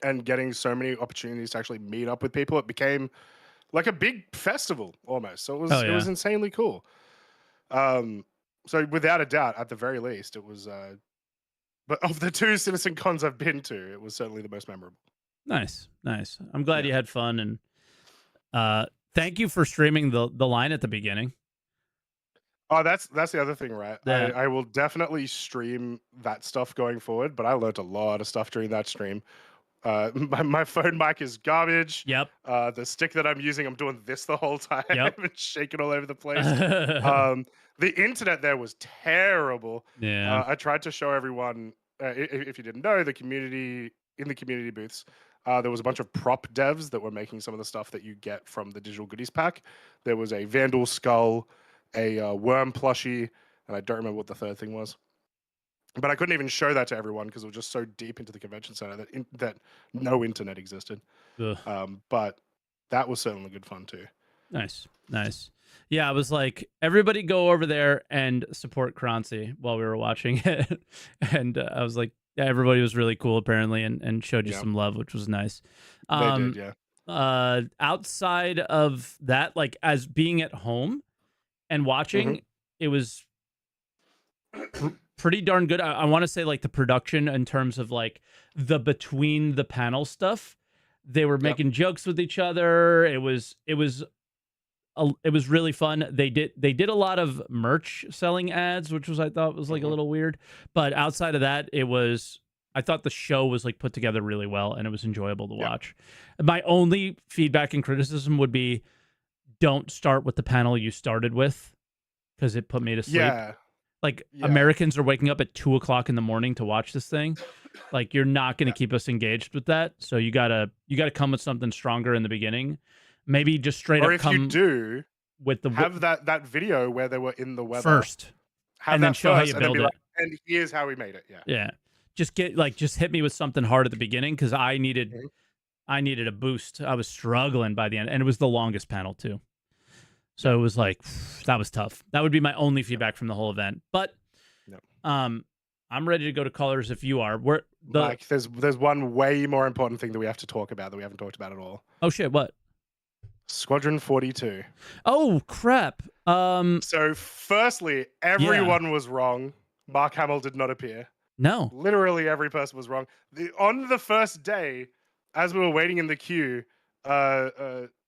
and getting so many opportunities to actually meet up with people. It became like a big festival almost. So Oh it was yeah. insanely cool. Um, so without a doubt, at the very least, it was. But of the two Citizen Cons I've been to, it was certainly the most memorable. Nice. Nice. I'm glad Yeah. you had fun, and thank you for streaming the line at the beginning. Oh, that's the other thing, right? Yeah. I will definitely stream that stuff going forward. But I learned a lot of stuff during that stream. My phone mic is garbage. Yep. The stick that I'm using, I'm doing this the whole time Yep. and shaking all over the place. Um, the internet there was terrible. Yeah. I tried to show everyone, if you didn't know, in the community booths, there was a bunch of prop devs that were making some of the stuff that you get from the digital goodies pack. There was a Vandal skull, a worm plushie, and I don't remember what the third thing was. But I couldn't even show that to everyone because it was just so deep into the convention center that no internet existed. Ugh. But that was certainly good fun too. Nice. Nice. Yeah, I was like, everybody go over there and support Croncy while we were watching it. And I was like, yeah, everybody was really cool apparently, and showed you Yeah, some love, which was nice. they did. Um, Yeah. Outside of that, like as being at home and Hmm. watching, it was pretty darn good. I want to say like the production in terms of like the between the panel stuff. They were Yep. making jokes with each other. It was really fun. They did a lot of merch selling ads, which was I thought was like a Hmm. little weird. But outside of that, I thought the show was like put together really well, and it was enjoyable to Yep. watch. My only feedback and criticism would be don't start with the panel you started with, because it put me to sleep. Yeah. Like Yeah. Americans are waking up at 2 o'clock in the morning to watch this thing. Like you're not going to Yeah. keep us engaged with that. So you gotta come with something stronger in the beginning. Maybe just straight Or up if you come do, with the have that video where they were in the weather. first, Have and then that show how first, you and then build be it. like, and here's how we made it. Yeah. Yeah, just hit me with something hard at the beginning, because Mhm. I needed a boost. I was struggling by the end, and it was the longest panel too. So Yep. it was like that was tough. That would be my only Yep. feedback from the whole event. But Yep. um, I'm ready to go to colors if you are. We're the Mike, there's one way more important thing that we have to talk about that we haven't talked about at all. oh shit, what? Squadron 42. Oh crap. So, firstly, Yeah. everyone was wrong. Mark Hamill did not appear. No. Literally every person was wrong. On the first day, as we were waiting in the queue,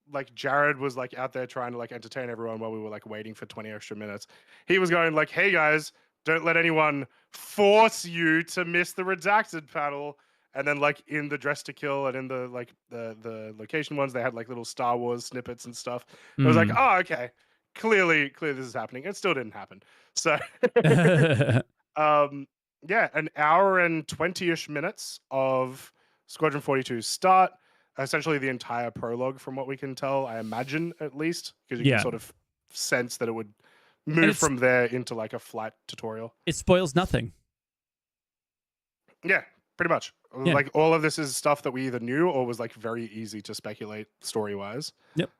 like Jared was like out there trying to like entertain everyone while we were like waiting for 20 extra minutes. He was going like, "Hey guys, don't let anyone force you to miss the redacted panel." And then like in the Dress to Kill and in the like the location ones, they had like little Star Wars snippets and stuff. It was like, Mm. oh, okay, clearly this is happening. It still didn't happen. So yeah, an hour and 20-ish minutes of Squadron 42 start. Essentially the entire prologue, from what we can tell, I imagine, at least, because you can sort of sense that it would move from there into like a flight tutorial. It spoils nothing. Yeah, pretty much. Yeah. Like all of this is stuff that we either knew or was like very easy to speculate story-wise. Yep.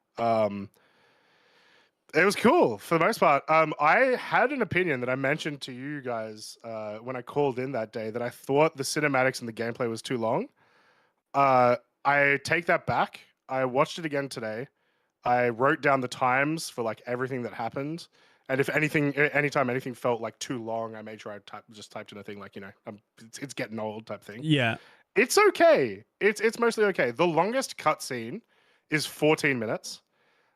It was cool for the most part. I had an opinion that I mentioned to you guys when I called in that day, that I thought the cinematics and the gameplay was too long. I take that back. I watched it again today. I wrote down the times for like everything that happened, and if anything, anytime anything felt like too long, I made sure I just typed in a thing like, you know, it's getting old type thing. Yeah, it's okay. It's mostly okay. The longest cutscene is 14 minutes.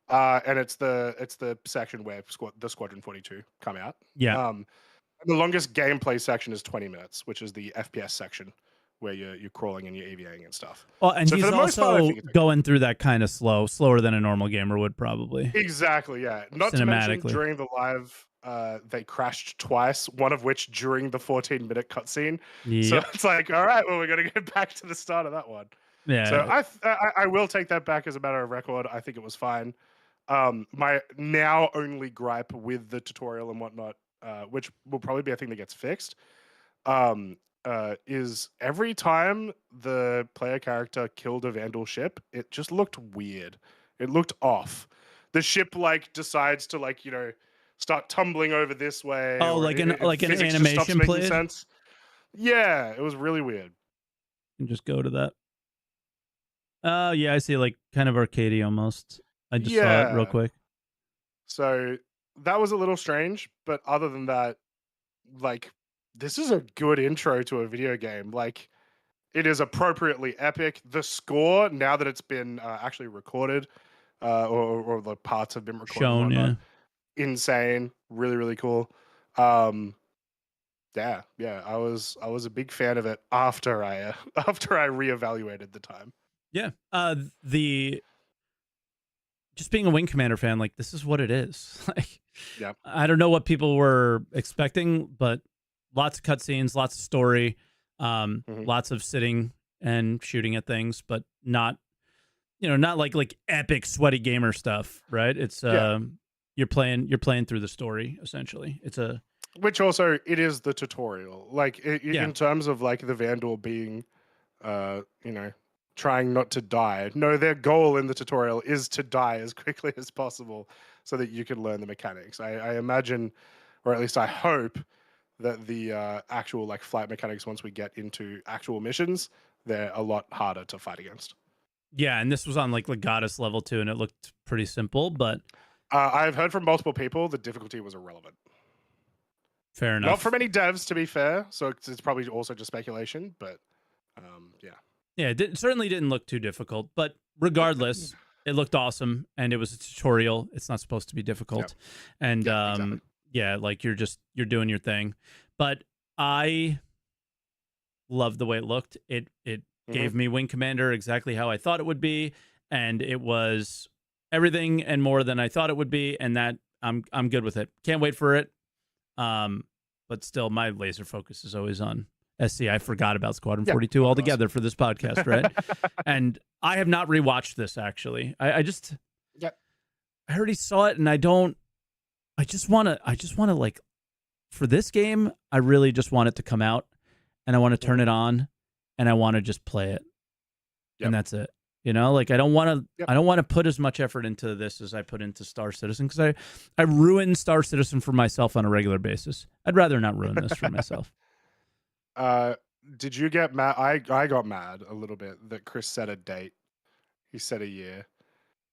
And it's the section where the Squadron 42 come out. Yeah. And the longest gameplay section is 20 minutes, which is the FPS section where you're crawling and you're EVAing and stuff. Well, and so he's for the most also part, I think it's okay. going through that kind of slower than a normal gamer would probably. Exactly, yeah. Not to mention during the live, they crashed twice, one of which during the 14-minute cutscene. Yep. So it's like, all right, well, we're going to go back to the start of that one. Yeah. So I will take that back as a matter of record. I think it was fine. My now only gripe with the tutorial and whatnot, which will probably be a thing that gets fixed, is every time the player character killed a Vandal ship, it just looked weird. It looked off. The ship like decides to like, you know, start tumbling over this way. Oh, like an animation played? Sense. Yeah, it was really weird. You can just go to that. Oh, yeah, I see, like kind of arcadey almost. I just saw it real quick. So that was a little strange, but other than that, like, this is a good intro to a video game. Like, it is appropriately epic. The score, now that it's been actually recorded, or the parts have been recorded, shown, yeah, insane, really, really cool. Yeah, I was a big fan of it after I reevaluated the time. Yeah, just being a Wing Commander fan, like, this is what it is. Like, yeah, I don't know what people were expecting, but lots of cutscenes, lots of story, lots of sitting and shooting at things, but not, you know, not like epic sweaty gamer stuff, right? It's you're playing through the story essentially. It's which also it is the tutorial, like in terms of like the Vandal being, you know, trying not to die. No, their goal in the tutorial is to die as quickly as possible so that you can learn the mechanics. I imagine, or at least I hope, that the actual like flight mechanics, once we get into actual missions, they're a lot harder to fight against. Yeah, and this was on like Legatus level too, and it looked pretty simple, but I've heard from multiple people the difficulty was irrelevant. Fair enough. Not from any devs, to be fair, so it's probably also just speculation, but yeah. Yeah, it certainly didn't look too difficult, but regardless, it looked awesome, and it was a tutorial. It's not supposed to be difficult. Yeah. And exactly. Yeah, like you're doing your thing. But I loved the way it looked. It gave me Wing Commander exactly how I thought it would be, and it was everything and more than I thought it would be, and that I'm good with it. Can't wait for it. But still, my laser focus is always on SC. I forgot about Squadron 42 altogether for this podcast, right? And I have not rewatched this actually. I already saw it, and I just want to like, for this game, I really just want it to come out, and I want to turn it on, and I want to just play it, and that's it. You know, like I don't want to put as much effort into this as I put into Star Citizen, because I ruin Star Citizen for myself on a regular basis. I'd rather not ruin this for myself. Did you get mad? I got mad a little bit that Chris set a date. He said a year.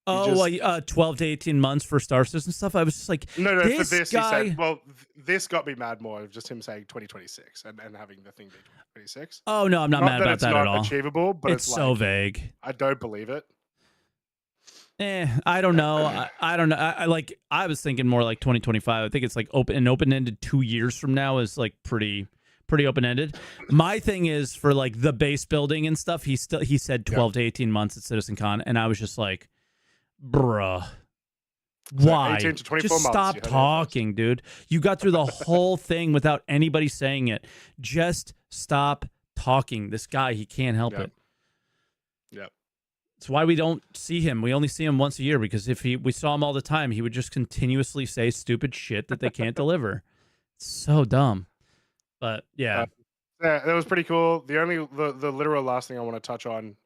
12 to 18 months for Star Citizen stuff. I was just like, no, this for this guy... he said, well, this got me mad more of just him saying 2026 and having the thing be 2026. Oh no, I'm not mad about that at all. Achievable, but it's so like, vague. I don't believe it. I don't know. I don't know. I was thinking more like 2025. I think it's like open-ended 2 years from now is like pretty open-ended. My thing is for like the base building and stuff, he said 12 to 18 months at Citizencon, and I was just like, bruh. So Why? 18 to 24 Just months. stop You heard it here first. talking, dude. You got through the whole thing without anybody saying it. Just stop talking. This guy, he can't help it. Yep. It's why we don't see him. We only see him once a year, because if we saw him all the time, he would just continuously say stupid shit that they can't deliver. It's so dumb. But yeah. Yeah, that was pretty cool. The literal last thing I want to touch on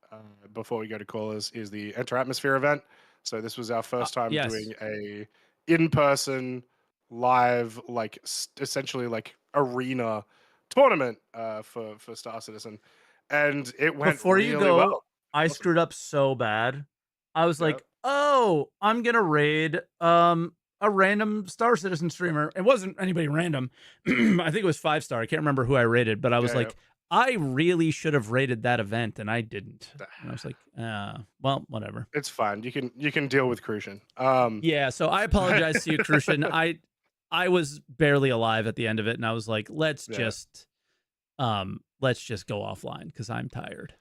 before we go to callers is the Enter Atmosphere event. So this was our first time yes. doing a in-person, live, like essentially like arena tournament for Star Citizen, and it went Before you really go, well. I Awesome. screwed up so bad. I was Yep. like, "Oh, I'm gonna raid a random Star Citizen streamer." It wasn't anybody random. I think it was 5-star. I can't remember who I raided, but I was Yeah, like, I really should have rated that event, and I didn't. And I was like, well, whatever. it's fine. You can deal with Crucian. Yeah, so I apologize to you, Crucian. I was barely alive at the end of it, and I was like, let's just go offline because I'm tired.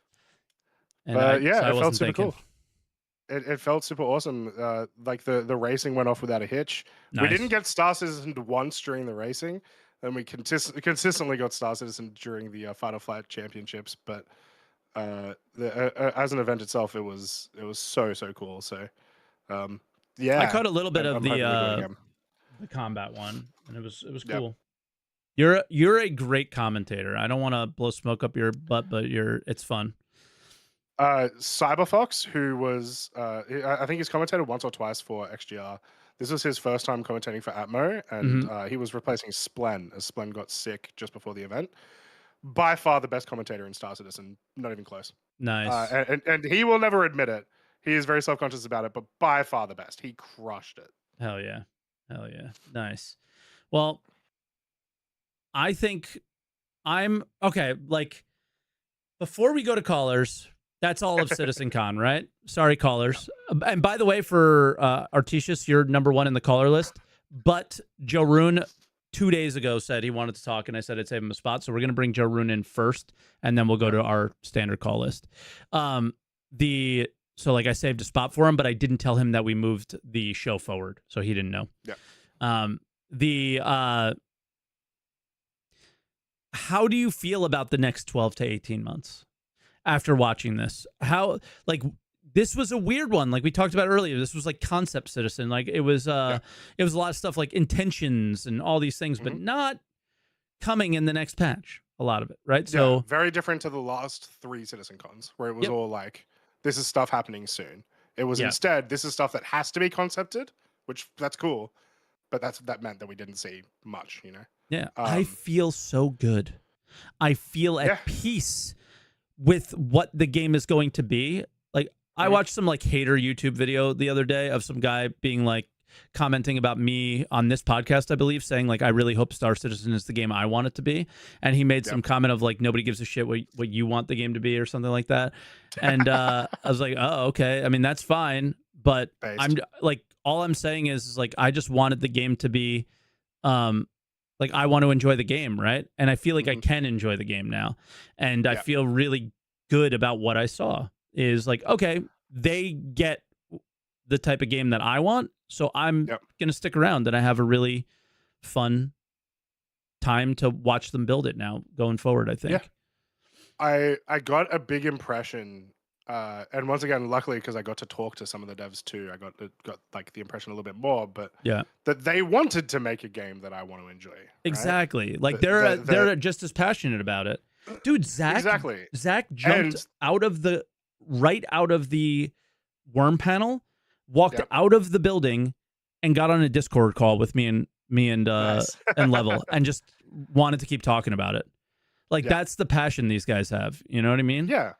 And yeah, so I it felt wasn't super thinking. cool. It felt super awesome. Like the racing went off without a hitch. We didn't get Star Citizen once during the racing, and we consistently got Star Citizen during the Final Flight Championships. But as an event itself, it was so cool. So yeah, I caught a little bit of I'm hoping we do it again. the combat one, and it was Yep. cool. You're a great commentator. I don't want to blow smoke up your butt, but it's fun. Cyberfox, who was I think he's commentated once or twice for XGR. This was his first time commentating for Atmo, and he was replacing Splen as Splen got sick just before the event. By far the best commentator in Star Citizen, not even close. Nice. And he will never admit it. He is very self-conscious about it, but by far the best. He crushed it. Hell yeah. Nice. Well, I think I'm okay. Like, before we go to callers, that's all of Citizencon, right? Sorry, callers. And by the way, for Artesius, you're number 1 in the caller list. But Joe Rune 2 days ago said he wanted to talk, and I said I'd save him a spot. So we're going to bring Joe Rune in first, and then we'll go to our standard call list. So like I saved a spot for him, but I didn't tell him that we moved the show forward, so he didn't know. Yeah. How do you feel about the next 12 to 18 months after watching this? How, like, this was a weird one. Like we talked about earlier, this was like Concept Citizen. Like it was a lot of stuff like intentions and all these things, but not coming in the next patch. A lot of it, right? Yeah, so very different to the last 3 Citizencons, where it was all like, this is stuff happening soon. It was instead, this is stuff that has to be concepted, which that's cool, but that meant that we didn't see much, you know? Yeah, I feel so good. I feel at peace with what the game is going to be. Like, I watched some like hater YouTube video the other day of some guy being like commenting about me on this podcast, I believe, saying like, I really hope Star Citizen is the game I want it to be. And he made some comment of like, nobody gives a shit what you want the game to be or something like that. And I was like, oh, okay. I mean, that's fine. But I'm like, all I'm saying is like, I just wanted the game to be, like, I want to enjoy the game, right? And I feel like I can enjoy the game now. And I feel really good about what I saw. Is like, okay, they get the type of game that I want, so I'm going to stick around, and I have a really fun time to watch them build it now going forward, I think. Yeah. I got a big impression, and once again, luckily, because I got to talk to some of the devs too, I got like the impression a little bit more, but that they wanted to make a game that I want to enjoy. Exactly. Right? Like they're just as passionate about it. Dude, Zach jumped out of the worm panel, walked out of the building, and got on a Discord call with me and nice. And Level, and just wanted to keep talking about it. Like that's the passion these guys have. You know what I mean? Yeah.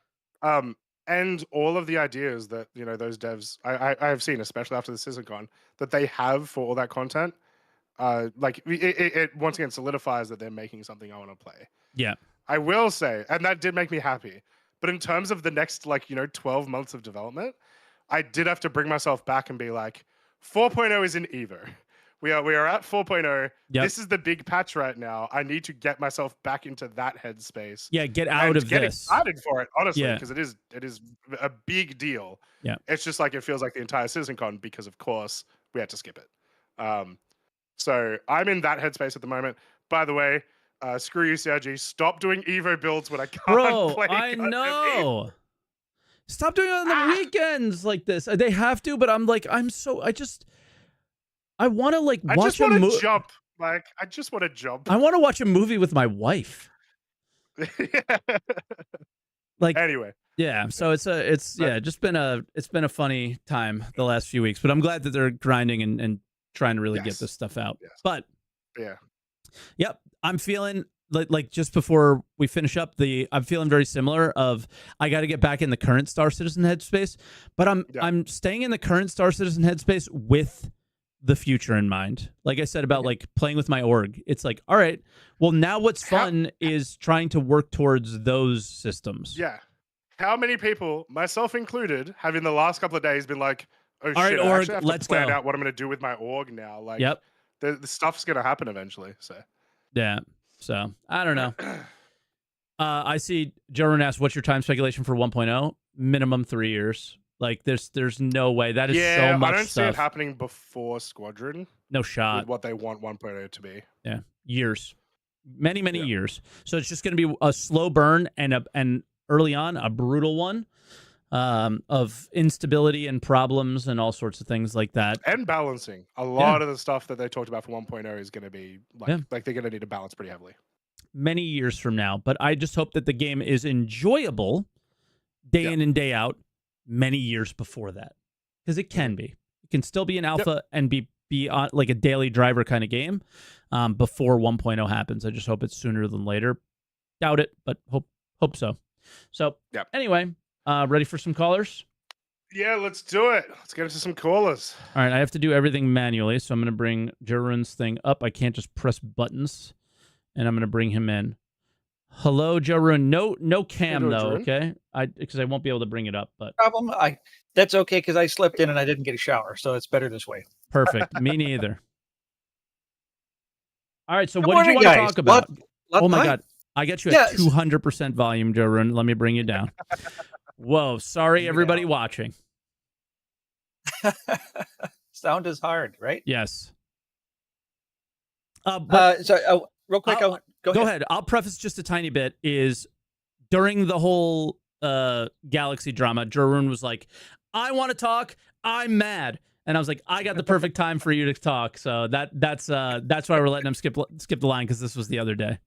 And all of the ideas that, you know, those devs I have seen, especially after the Citizencon, that they have for all that content, like it once again solidifies that they're making something I want to play. Yeah. I will say, and that did make me happy. But in terms of the next, like, you know, 12 months of development, I did have to bring myself back and be like, 4.0 is in Evo. We are at 4.0. Yep. This is the big patch right now. I need to get myself back into that headspace. Yeah, get out of get this. Excited for it, honestly, because it is a big deal. Yeah, it's just like it feels like the entire CitizenCon because, of course, we had to skip it. So I'm in that headspace at the moment. By the way, screw you, CRG. Stop doing Evo builds when I can't Bro, play. I goddamn Evo. know. Stop doing it on the Ah! weekends like this. They have to, but I'm like, I want to like I just watch a want to movie. jump. Like, I just want to jump. I want to watch a movie with my wife. Yeah. Like, Anyway, yeah. So it's just been a funny time the last few weeks, but I'm glad that they're grinding and trying to really get this stuff out. Yes. But yeah, yep, I'm feeling like just before we finish up I'm feeling very similar of I got to get back in the current Star Citizen headspace, but I'm staying in the current Star Citizen headspace with the future in mind. Like I said about like playing with my org, it's like, all right, well now what's fun is trying to work towards those systems. Yeah. How many people, myself included, have in the last couple of days been like, oh all shit, right, I org, actually have let's to plan go. out what I'm going to do with my org now. Like, Yep. The stuff's going to happen eventually. So, yeah. So, I don't know. I see Jordan asked, what's your time speculation for 1.0? Minimum 3 years. Like, there's no way. That is so much I don't see it stuff. happening before Squadron. No shot. With what they want 1.0 to be. Yeah. Years. Many years. So it's just going to be a slow burn and early on a brutal one of instability and problems and all sorts of things like that. And balancing. A lot of the stuff that they talked about for 1.0 is going to be like they're going to need to balance pretty heavily. Many years from now, but I just hope that the game is enjoyable day in and day out many years before that, because it can be. It can still be an alpha and be on like a daily driver kind of game before 1.0 happens. I just hope it's sooner than later. Doubt it, but hope so. So anyway, ready for some callers? Yeah, let's do it. Let's get into some callers. All right, I have to do everything manually, so I'm going to bring Jarun's thing up. I can't just press buttons, and I'm going to bring him in. Hello, Jarun. No cam though, okay? Because I won't be able to bring it up. But problem. That's okay because I slept in and I didn't get a shower, so it's better this way. Perfect. Me neither. All right. So what did you want to talk about? Oh my God, I got you at 200% volume, Jarun. Let me bring you down. Whoa, sorry everybody watching. Sound is hard, right? Yes. Real quick, go ahead. I'll preface just a tiny bit. Is during the whole Galaxy drama, Jarun was like, "I want to talk. I'm mad," and I was like, "I got the perfect time for you to talk." So that's why we're letting him skip the line, because this was the other day.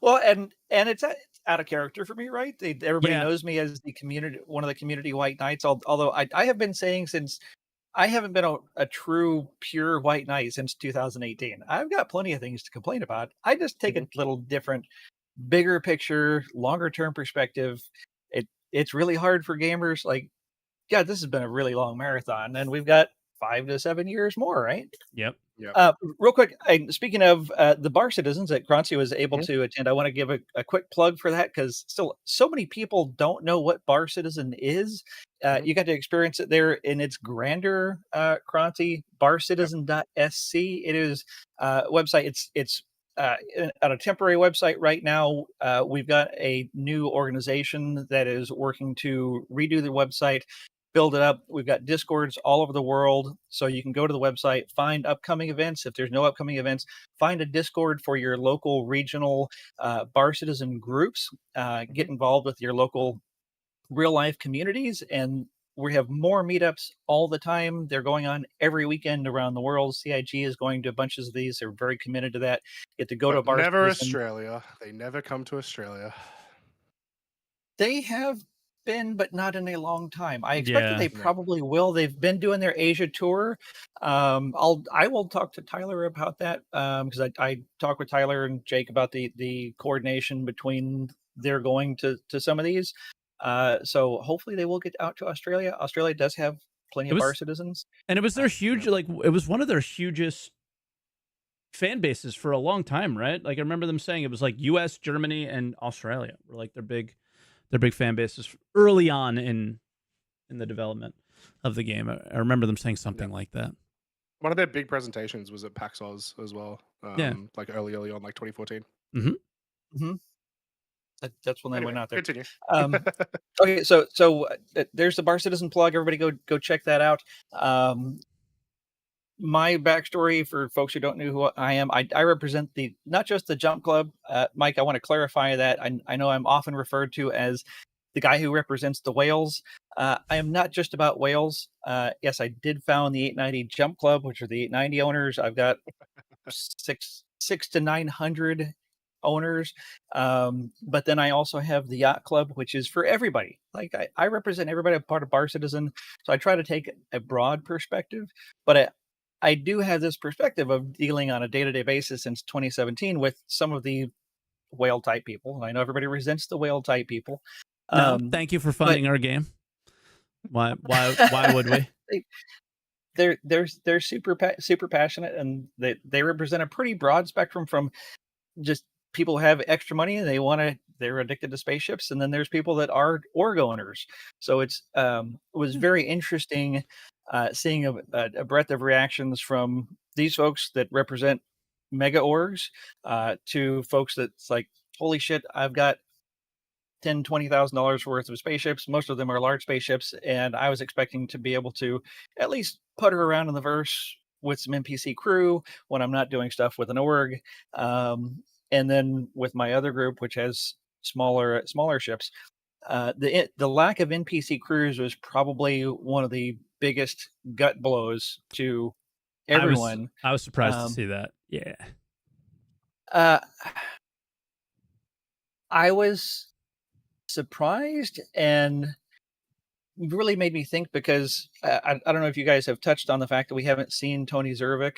Well, and it's out of character for me, right? Everybody knows me as one of the community White Knights. Although I have been saying since I haven't been a true pure White Knight since 2018. I've got plenty of things to complain about. I just take a little different, bigger picture, longer term perspective. It's really hard for gamers. Like, God, this has been a really long marathon, and we've got 5 to 7 years more, right? Yep. Real quick, speaking of the Bar Citizens that Croncy was able to attend, I want to give a quick plug for that, because still so many people don't know what Bar Citizen is. You got to experience it there in its grandeur, Croncy, barcitizen.sc. It is a website. It's on a temporary website right now. We've got a new organization that is working to redo the website, build it up. We've got Discords all over the world, so you can go to the website, find upcoming events. If there's no upcoming events, find a Discord for your local regional Bar Citizen groups. Get involved with your local real life communities, and we have more meetups all the time. They're going on every weekend around the world. CIG is going to a bunch of these. They're very committed to that. Get to go to Bar Never Citizen. Australia. They never come to Australia. They have been, but not in a long time. I expect that they probably will. They've been doing their Asia tour. I will talk to Tyler about that, because I talk with Tyler and Jake about the coordination between their going to some of these. So hopefully they will get out to Australia. Australia does have plenty of Bar Citizens, and it was their huge, it was one of their hugest fan bases for a long time, right? Like I remember them saying it was like US, Germany, and Australia were like their big fan bases early on in the development of the game. I remember them saying something like that. One of their big presentations was at PAX Oz as well. Like early on, like 2014. That's when they Anyway, went out there. continue. Okay, so there's the Bar Citizen plug. Everybody go check that out. My backstory for folks who don't know who I am, I represent not just the Jump Club. Mike, I want to clarify that. I know I'm often referred to as the guy who represents the whales. I am not just about whales. Yes, I did found the 890 Jump Club, which are the 890 owners. I've got six to 900 owners. But then I also have the Yacht Club, which is for everybody. Like I represent everybody. I'm part of Bar Citizen. So I try to take a broad perspective, but I do have this perspective of dealing on a day-to-day basis since 2017 with some of the whale type people. And I know everybody resents the whale type people. No, thank you for funding our game. Why would we? They're super passionate, and they represent a pretty broad spectrum from just people who have extra money and they're addicted to spaceships, and then there's people that are org owners. So it was very interesting seeing a breadth of reactions from these folks that represent mega orgs to folks that's like, holy shit, I've got $10,000-$20,000 worth of spaceships. Most of them are large spaceships, and I was expecting to be able to at least putter around in the verse with some NPC crew when I'm not doing stuff with an org. And then with my other group, which has smaller ships, the lack of NPC crews was probably one of the biggest gut blows to everyone. I was surprised to see that. Yeah. I was surprised, and really made me think, because I don't know if you guys have touched on the fact that we haven't seen Tony Zervik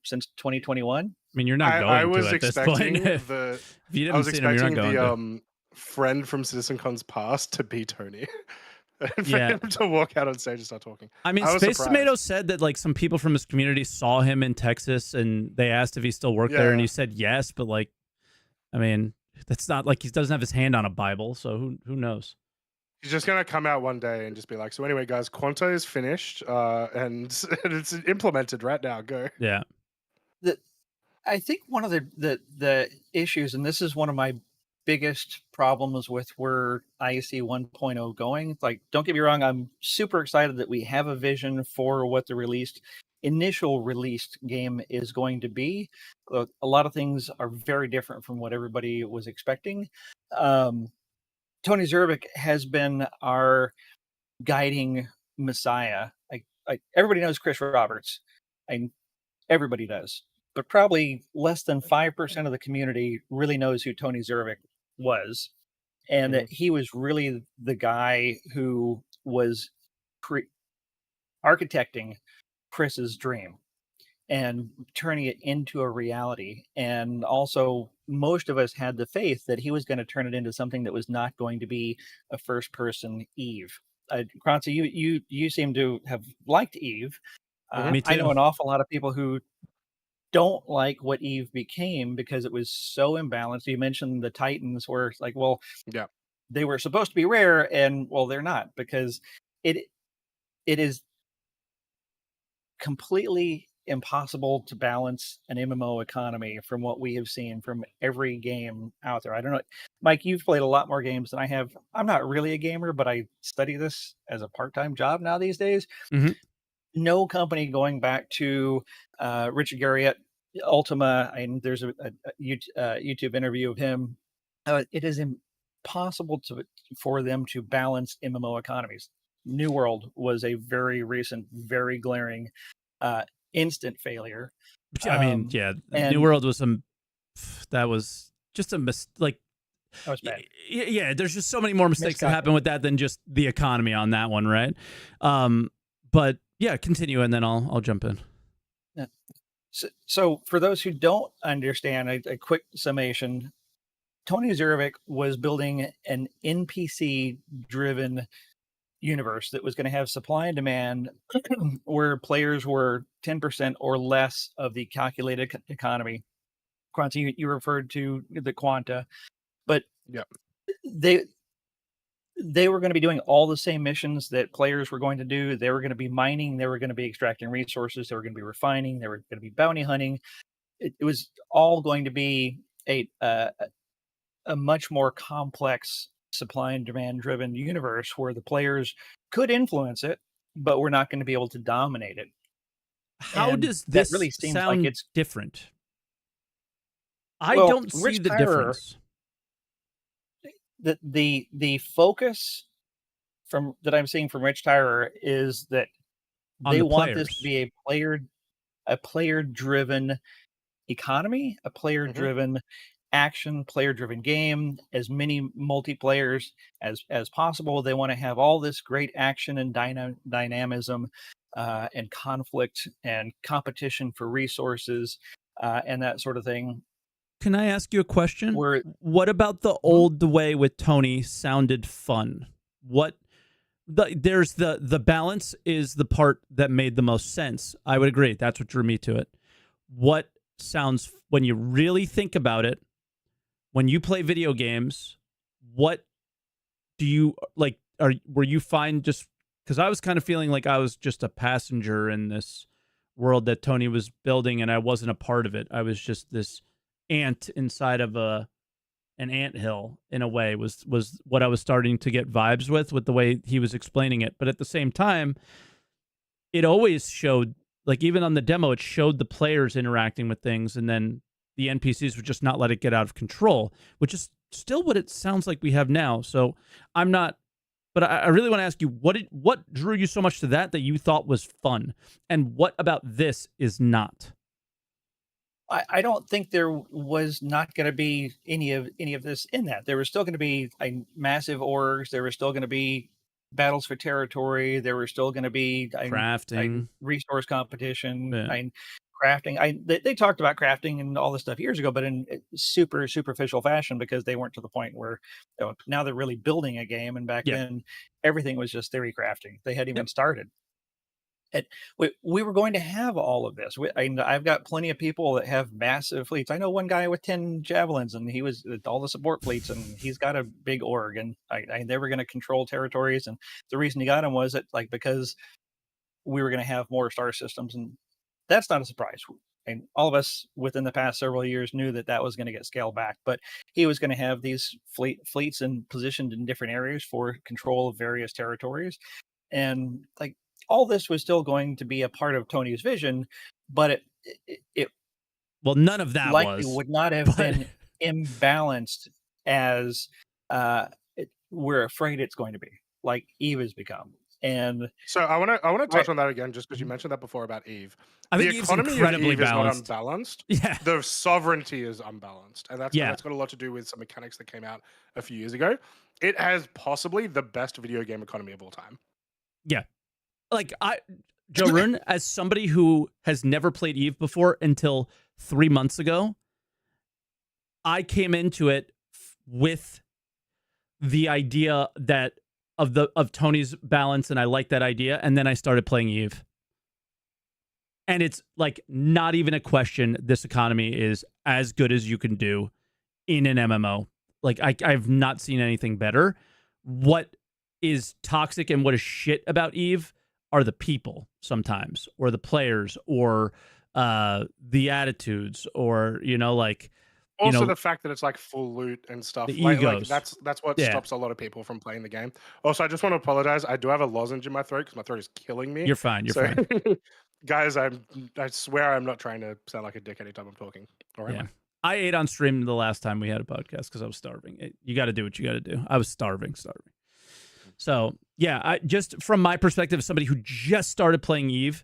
since 2021. I mean, you're not going I was to at this expecting point. If you haven't seen him, you're not going to. Friend from Citizencon's past to be Tony. And for Yeah. him to walk out on stage and start talking. I mean, Space Tomato said that like some people from his community saw him in Texas and they asked if he still worked there, and he said yes, but like, I mean, that's not like he doesn't have his hand on a Bible, so who knows? He's just gonna come out one day and just be like, so anyway, guys, Quanto is finished, and it's implemented right now. Go. Yeah. I think one of the issues, and this is one of my biggest problems with where ISC 1.0 going. Like, don't get me wrong, I'm super excited that we have a vision for what the initial released game is going to be. A lot of things are very different from what everybody was expecting. Tony Zervik has been our guiding messiah. Everybody knows Chris Roberts. Everybody does. But probably less than 5% of the community really knows who Tony Zervik was, and that he was really the guy who was architecting Chris's dream and turning it into a reality. And also, most of us had the faith that he was going to turn it into something that was not going to be a first-person Eve. Croncy, you seem to have liked Eve. Me too. I know an awful lot of people who don't like what Eve became because it was so imbalanced. You mentioned the Titans, where it's like, well, yeah, they were supposed to be rare, and well, they're not, because it is completely impossible to balance an MMO economy from what we have seen from every game out there. I don't know, Mike, you've played a lot more games than I have. I'm not really a gamer, but I study this as a part-time job now these days. Mm-hmm. No company going back to Richard Garriott, Ultima, and there's a YouTube interview of him. It is impossible for them to balance MMO economies. New World was a very recent, very glaring instant failure. I mean, New World was that was just a that was bad. Yeah, there's just so many more mistakes that happen with that than just the economy on that one, right? But yeah, continue, and then I'll jump in. Yeah. So for those who don't understand, a quick summation: Tony Zervik was building an NPC-driven universe that was going to have supply and demand, where players were 10% or less of the calculated economy. Croncy, you referred to the quanta, but they were going to be doing all the same missions that players were going to do. They were going to be mining. They were going to be extracting resources. They were going to be refining. They were going to be bounty hunting. It was all going to be a a much more complex supply and demand driven universe where the players could influence it, but we're not going to be able to dominate it. How And does that this really seems like sound it's different? I well, don't see Rich the Tyrer, difference the focus from that I'm seeing from Rich Tyrer is that on they the want this to players. be a player driven economy, a player Mhm. driven action, player driven game, as many multiplayers as possible. They want to have all this great action and dynamism and conflict and competition for resources and that sort of thing. Can I ask you a question? Where What about the Mhm. old way with Tony sounded fun? What there's the balance is the part that made the most sense. I would agree. That's what drew me to it. What sounds when you really think about it, when you play video games, what do you like were you fine just because I was kind of feeling like I was just a passenger in this world that Tony was building and I wasn't a part of it. I was just this ant inside of an anthill in a way was what I was starting to get vibes with the way he was explaining it. But at the same time, it always showed like even on the demo, it showed the players interacting with things and then the NPCs would just not let it get out of control, which is still what it sounds like we have now. So I'm not but I really want to ask you what drew you so much to that you thought was fun? And what about this is not? I don't think there was not going to be any of this in that. There was still going to be massive orgs. There was still going to be battles for territory. There were still going to be Crafting. resource competition. Yeah. Crafting. They talked about crafting and all this stuff years ago, but in super superficial fashion because they weren't to the point where now they're really building a game. And back Yeah. then, everything was just theory crafting. They hadn't even Yep. started. We were going to have all of this. I've got plenty of people that have massive fleets. I know one guy with 10 javelins, and he was all the support fleets, and he's got a big org. And they were going to control territories, and the reason he got him was that because we were going to have more star systems, and that's not a surprise. And all of us within the past several years knew that was going to get scaled back. But he was going to have these fleets and positioned in different areas for control of various territories, and all this was still going to be a part of Tony's vision, but it Well, none of that likely was. would not have But been imbalanced as we're afraid it's going to be, like Eve has become. And So I want to touch Right. on that again, just because you mentioned that before about Eve. I The think Eve's economy of incredibly Eve is not balanced. unbalanced. Yeah. The sovereignty is unbalanced, and Yeah. that's got a lot to do with some mechanics that came out a few years ago. It has possibly the best video game economy of all time. Yeah. Like Joe Rune, as somebody who has never played Eve before until 3 months ago, I came into it with the idea that of Tony's balance, and I like that idea, and then I started playing Eve. And it's like not even a question. This economy is as good as you can do in an MMO. Like I've not seen anything better. What is toxic and what is shit about Eve are the people sometimes, or the players, or the attitudes, or Also, the fact that it's like full loot and stuff, the like egos. that's what Yeah. stops a lot of people from playing the game. Also, I just want to apologize. I do have a lozenge in my throat because my throat is killing me. You're fine. You're fine. Guys, I swear I'm not trying to sound like a dick anytime I'm talking. All right, Yeah. man. I ate on stream the last time we had a podcast because I was starving. You got to do what you got to do. I was starving. So yeah, I just from my perspective, somebody who just started playing Eve,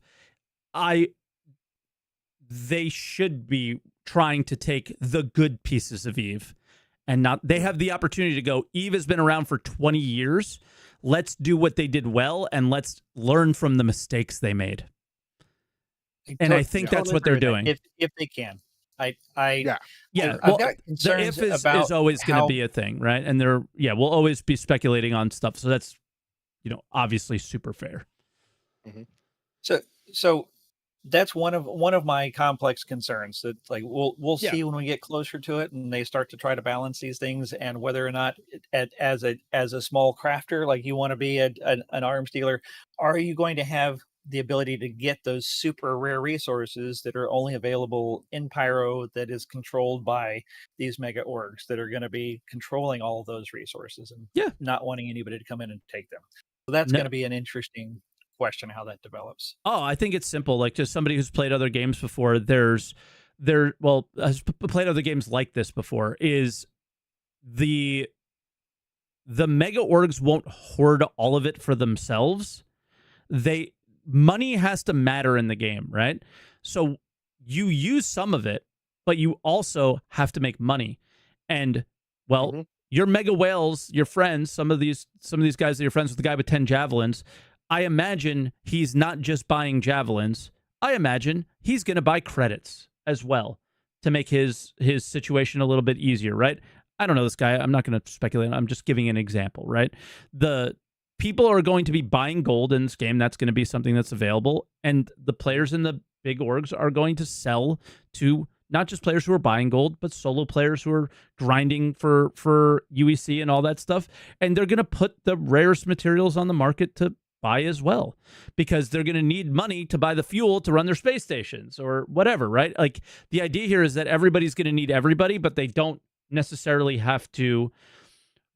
they should be trying to take the good pieces of Eve and not. They have the opportunity to go. Eve has been around for 20 years. Let's do what they did well, and let's learn from the mistakes they made. And I think that's what they're doing. If they can. Yeah. I've Well, got the concerns if about is always going to be a thing, right? And we'll always be speculating on stuff. So that's, obviously super fair. Mm-hmm. So that's one of my complex concerns that we'll see when we get closer to it and they start to try to balance these things, and whether or not as a small crafter, like you want to be an arms dealer, are you going to have the ability to get those super rare resources that are only available in Pyro, that is controlled by these mega orgs that are going to be controlling all of those resources and Yeah. not wanting anybody to come in and take them. So that's No- going to be an interesting question how that develops. Oh, I think it's simple. Like, just somebody who's played other games before, has played other games like this before, is the mega orgs won't hoard all of it for themselves. Money has to matter in the game, right? So you use some of it, but you also have to make money. And well, your mega whales, your friends, some of these guys that you're friends with, the guy with 10 javelins, I imagine he's not just buying javelins. I imagine he's going to buy credits as well to make his situation a little bit easier, right? I don't know this guy. I'm not going to speculate. I'm just giving an example, right? The people are going to be buying gold in this game. That's going to be something that's available. And the players in the big orgs are going to sell to not just players who are buying gold, but solo players who are grinding for UEC and all that stuff. And they're going to put the rarest materials on the market to buy as well, because they're going to need money to buy the fuel to run their space stations or whatever, right? Like, the idea here is that everybody's going to need everybody, but they don't necessarily have to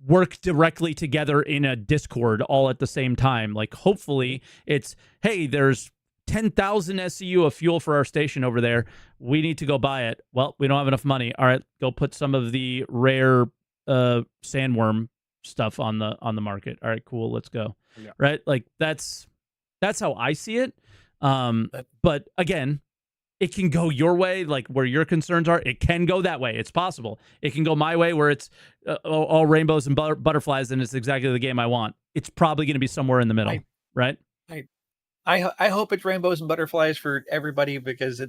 work directly together in a Discord all at the same time. Like, hopefully it's, hey, there's 10,000 SCU of fuel for our station over there. We need to go buy it. Well, we don't have enough money. All right, go put some of the rare sandworm stuff on the market. All right, cool, let's go. Yeah. Right? Like, that's how I see it. But again, it can go your way, like where your concerns are. It can go that way. It's possible. It can go my way, where it's all rainbows and butterflies, and it's exactly the game I want. It's probably going to be somewhere in the middle, right? I hope it's rainbows and butterflies for everybody, because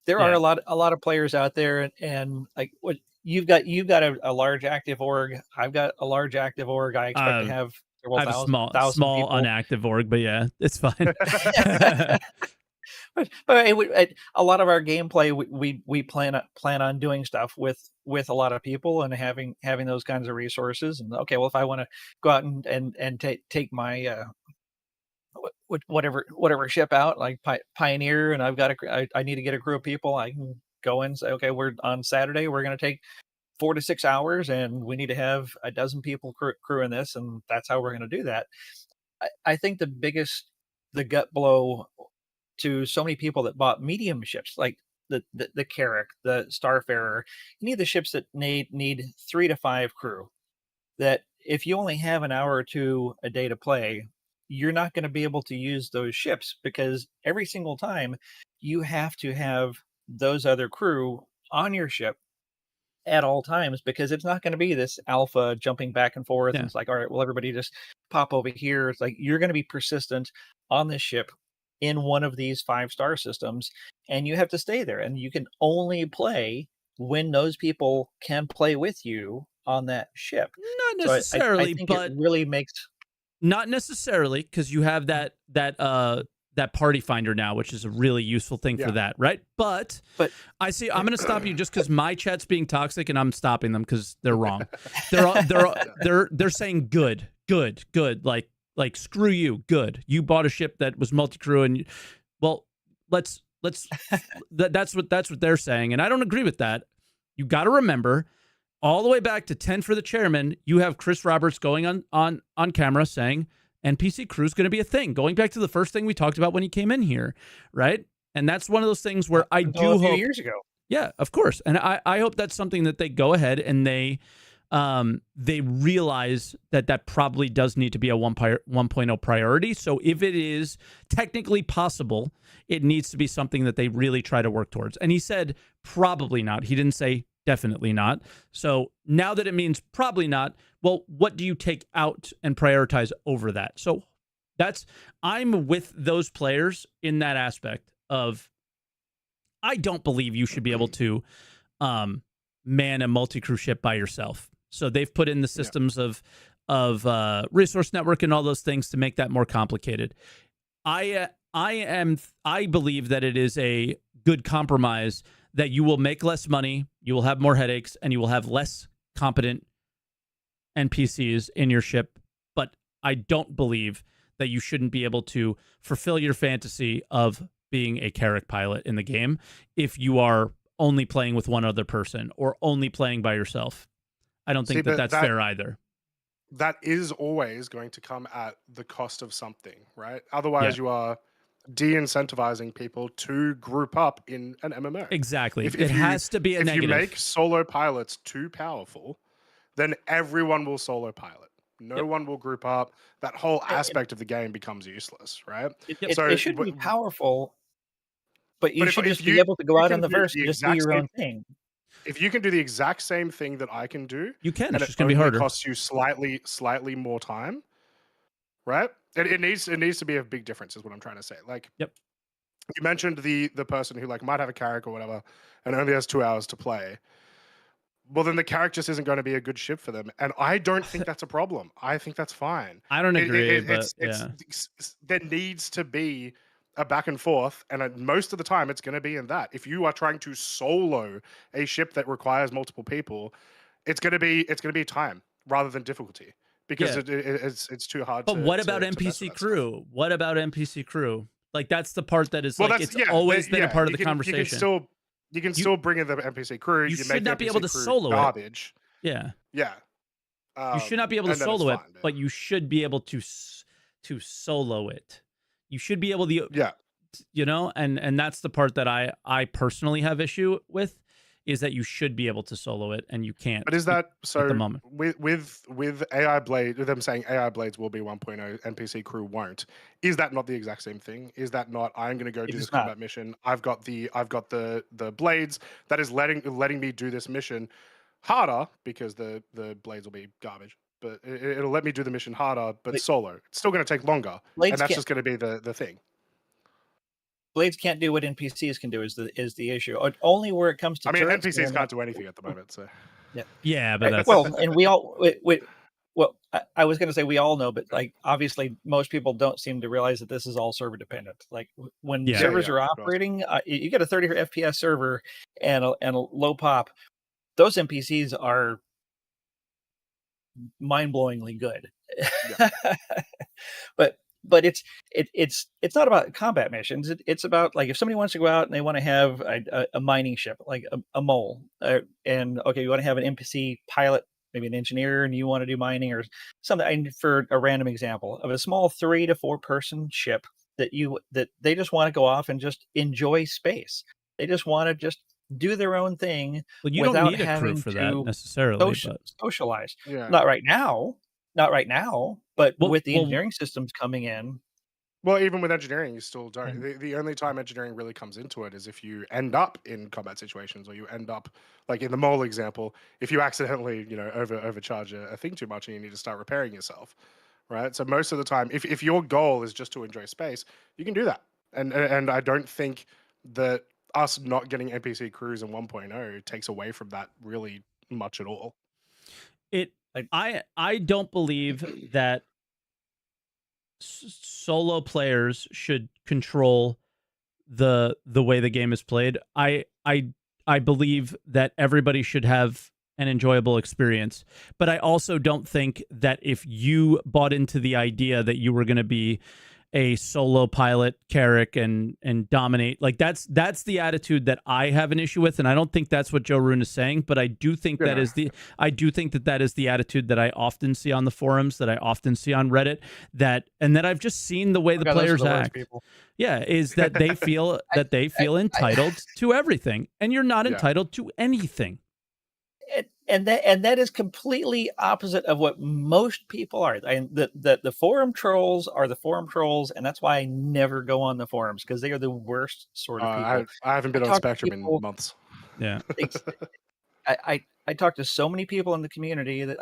there are a lot of players out there, and like what you've got a large active org. I've got a large active org. I expect to have I have a small unactive org, but yeah, it's fine. But a lot of our gameplay, we plan on doing stuff with a lot of people and having those kinds of resources. And okay, well, if I want to go out and take my whatever ship out, like Pioneer, and I need to get a crew of people, I can go in and say, okay, we're on Saturday, we're going to take 4 to 6 hours, and we need to have a dozen people crewing this, and that's how we're going to do that. I think the gut blow to so many people that bought medium ships, like the Carrack, the Starfarer, you need the ships that need 3 to 5 crew. That if you only have an hour or two a day to play, you're not going to be able to use those ships, because every single time you have to have those other crew on your ship at all times, because it's not going to be this alpha jumping back and forth. Yeah. And it's like, all right, well, everybody just pop over here. It's like, you're going to be persistent on this ship in one of these 5-star systems, and you have to stay there, and you can only play when those people can play with you on that ship. Not necessarily, I think but it really makes... Not necessarily, because you have that party finder now, which is a really useful thing for that, right? But I see. I'm going to stop you just because my chat's being toxic, and I'm stopping them because they're wrong. They're saying good, like screw you, good. You bought a ship that was multi-crew, and let's that's what they're saying, and I don't agree with that. You got to remember, all the way back to 10 for the chairman, you have Chris Roberts going on camera saying NPC crew is going to be a thing, going back to the first thing we talked about when he came in here, right? And that's one of those things where I do hope... a few years ago. Yeah, of course. And I hope that's something that they go ahead and they realize that probably does need to be a 1.0 priority. So if it is technically possible, it needs to be something that they really try to work towards. And he said probably not. He didn't say definitely not. So now that it means probably not, well, what do you take out and prioritize over that? So I'm with those players in that aspect of, I don't believe you should be able to man a multi-crew ship by yourself. So they've put in the systems of resource network and all those things to make that more complicated. I believe that it is a good compromise, that you will make less money, you will have more headaches, and you will have less competent NPCs in your ship. But I don't believe that you shouldn't be able to fulfill your fantasy of being a Carrack pilot in the game if you are only playing with one other person or only playing by yourself. I don't think but that's fair either. That is always going to come at the cost of something, right? Yeah. Otherwise, you are de-incentivizing people to group up in an MMO. Exactly. If It has to be a if negative. you make solo pilots too powerful, then everyone will solo pilot. No one will group up. That whole aspect of the game becomes useless, right? It should be powerful, but you should just be able to go you out can on the do verse the and just do exact your same- own thing. If you can do the exact same thing that I can do, you can. and It's it just going to be only harder. costs you slightly more time, right? It needs to be a big difference, is what I'm trying to say. Like, Yep. You mentioned the person who like might have a character or whatever and only has 2 hours to play. Well, then the character just isn't going to be a good ship for them, and I don't think that's a problem. I think that's fine. I don't agree, but there needs to be a back and forth, and most of the time it's going to be in that. If you are trying to solo a ship that requires multiple people, it's going to be time rather than difficulty, because it's too hard. But what about NPC crew? What about NPC crew? Like, that's the part that is it's always been a part of the conversation. You can still bring in the NPC crew. You should not be able to solo garbage. Yeah. Yeah. You should not be able to solo it, but you should be able to solo it. You should be able to, and that's the part that I personally have issue with, is that you should be able to solo it and you can't. But is that so? At the moment, with AI Blade, them saying AI Blades will be 1.0, NPC crew won't. Is that not the exact same thing? Is that not, I'm going to go do this combat mission? I've got the blades that is letting me do this mission harder, because the blades will be garbage. But it'll let me do the mission harder, but solo. It's still going to take longer, and that's just going to be the thing. Blades can't do what NPCs can do is the issue. Only where it comes to turrets, NPCs can't do anything at the moment. So yeah, but that's... and we all I was going to say we all know, but like obviously most people don't seem to realize that this is all server dependent. Like when servers are operating, you get a 30 FPS server and a low pop. Those NPCs are mind-blowingly good. Yeah. But it's not about combat missions. It's about, like, if somebody wants to go out and they want to have a mining ship, like a mole, and okay, you want to have an NPC pilot, maybe an engineer, and you want to do mining or something. For a random example of a small 3 to 4 person ship that they just want to go off and just enjoy space. They just want to just do their own thing. Well, you don't need a crew for that necessarily. Socialize. Yeah. Not right now, but with the engineering systems coming in. Well, even with engineering, you still don't. The only time engineering really comes into it is if you end up in combat situations, or you end up, like in the mole example, if you accidentally, overcharge a thing too much and you need to start repairing yourself, right? So most of the time, if your goal is just to enjoy space, you can do that. And I don't think that us not getting NPC crews in 1.0 takes away from that really much at all. I don't believe that solo players should control the way the game is played. I believe that everybody should have an enjoyable experience, but I also don't think that if you bought into the idea that you were going to be a solo pilot Carrack and dominate, like that's the attitude that I have an issue with, and I don't think that's what Joe Rune is saying, but I do think that is the attitude that I often see on the forums, that I often see on Reddit, that I've just seen the way the players act. Yeah, is that they feel entitled to everything, and you're not entitled to anything. And that is completely opposite of what most people are. The forum trolls are the forum trolls, and that's why I never go on the forums, because they are the worst sort of people. I haven't been on Spectrum in months. Yeah, I talked to so many people in the community that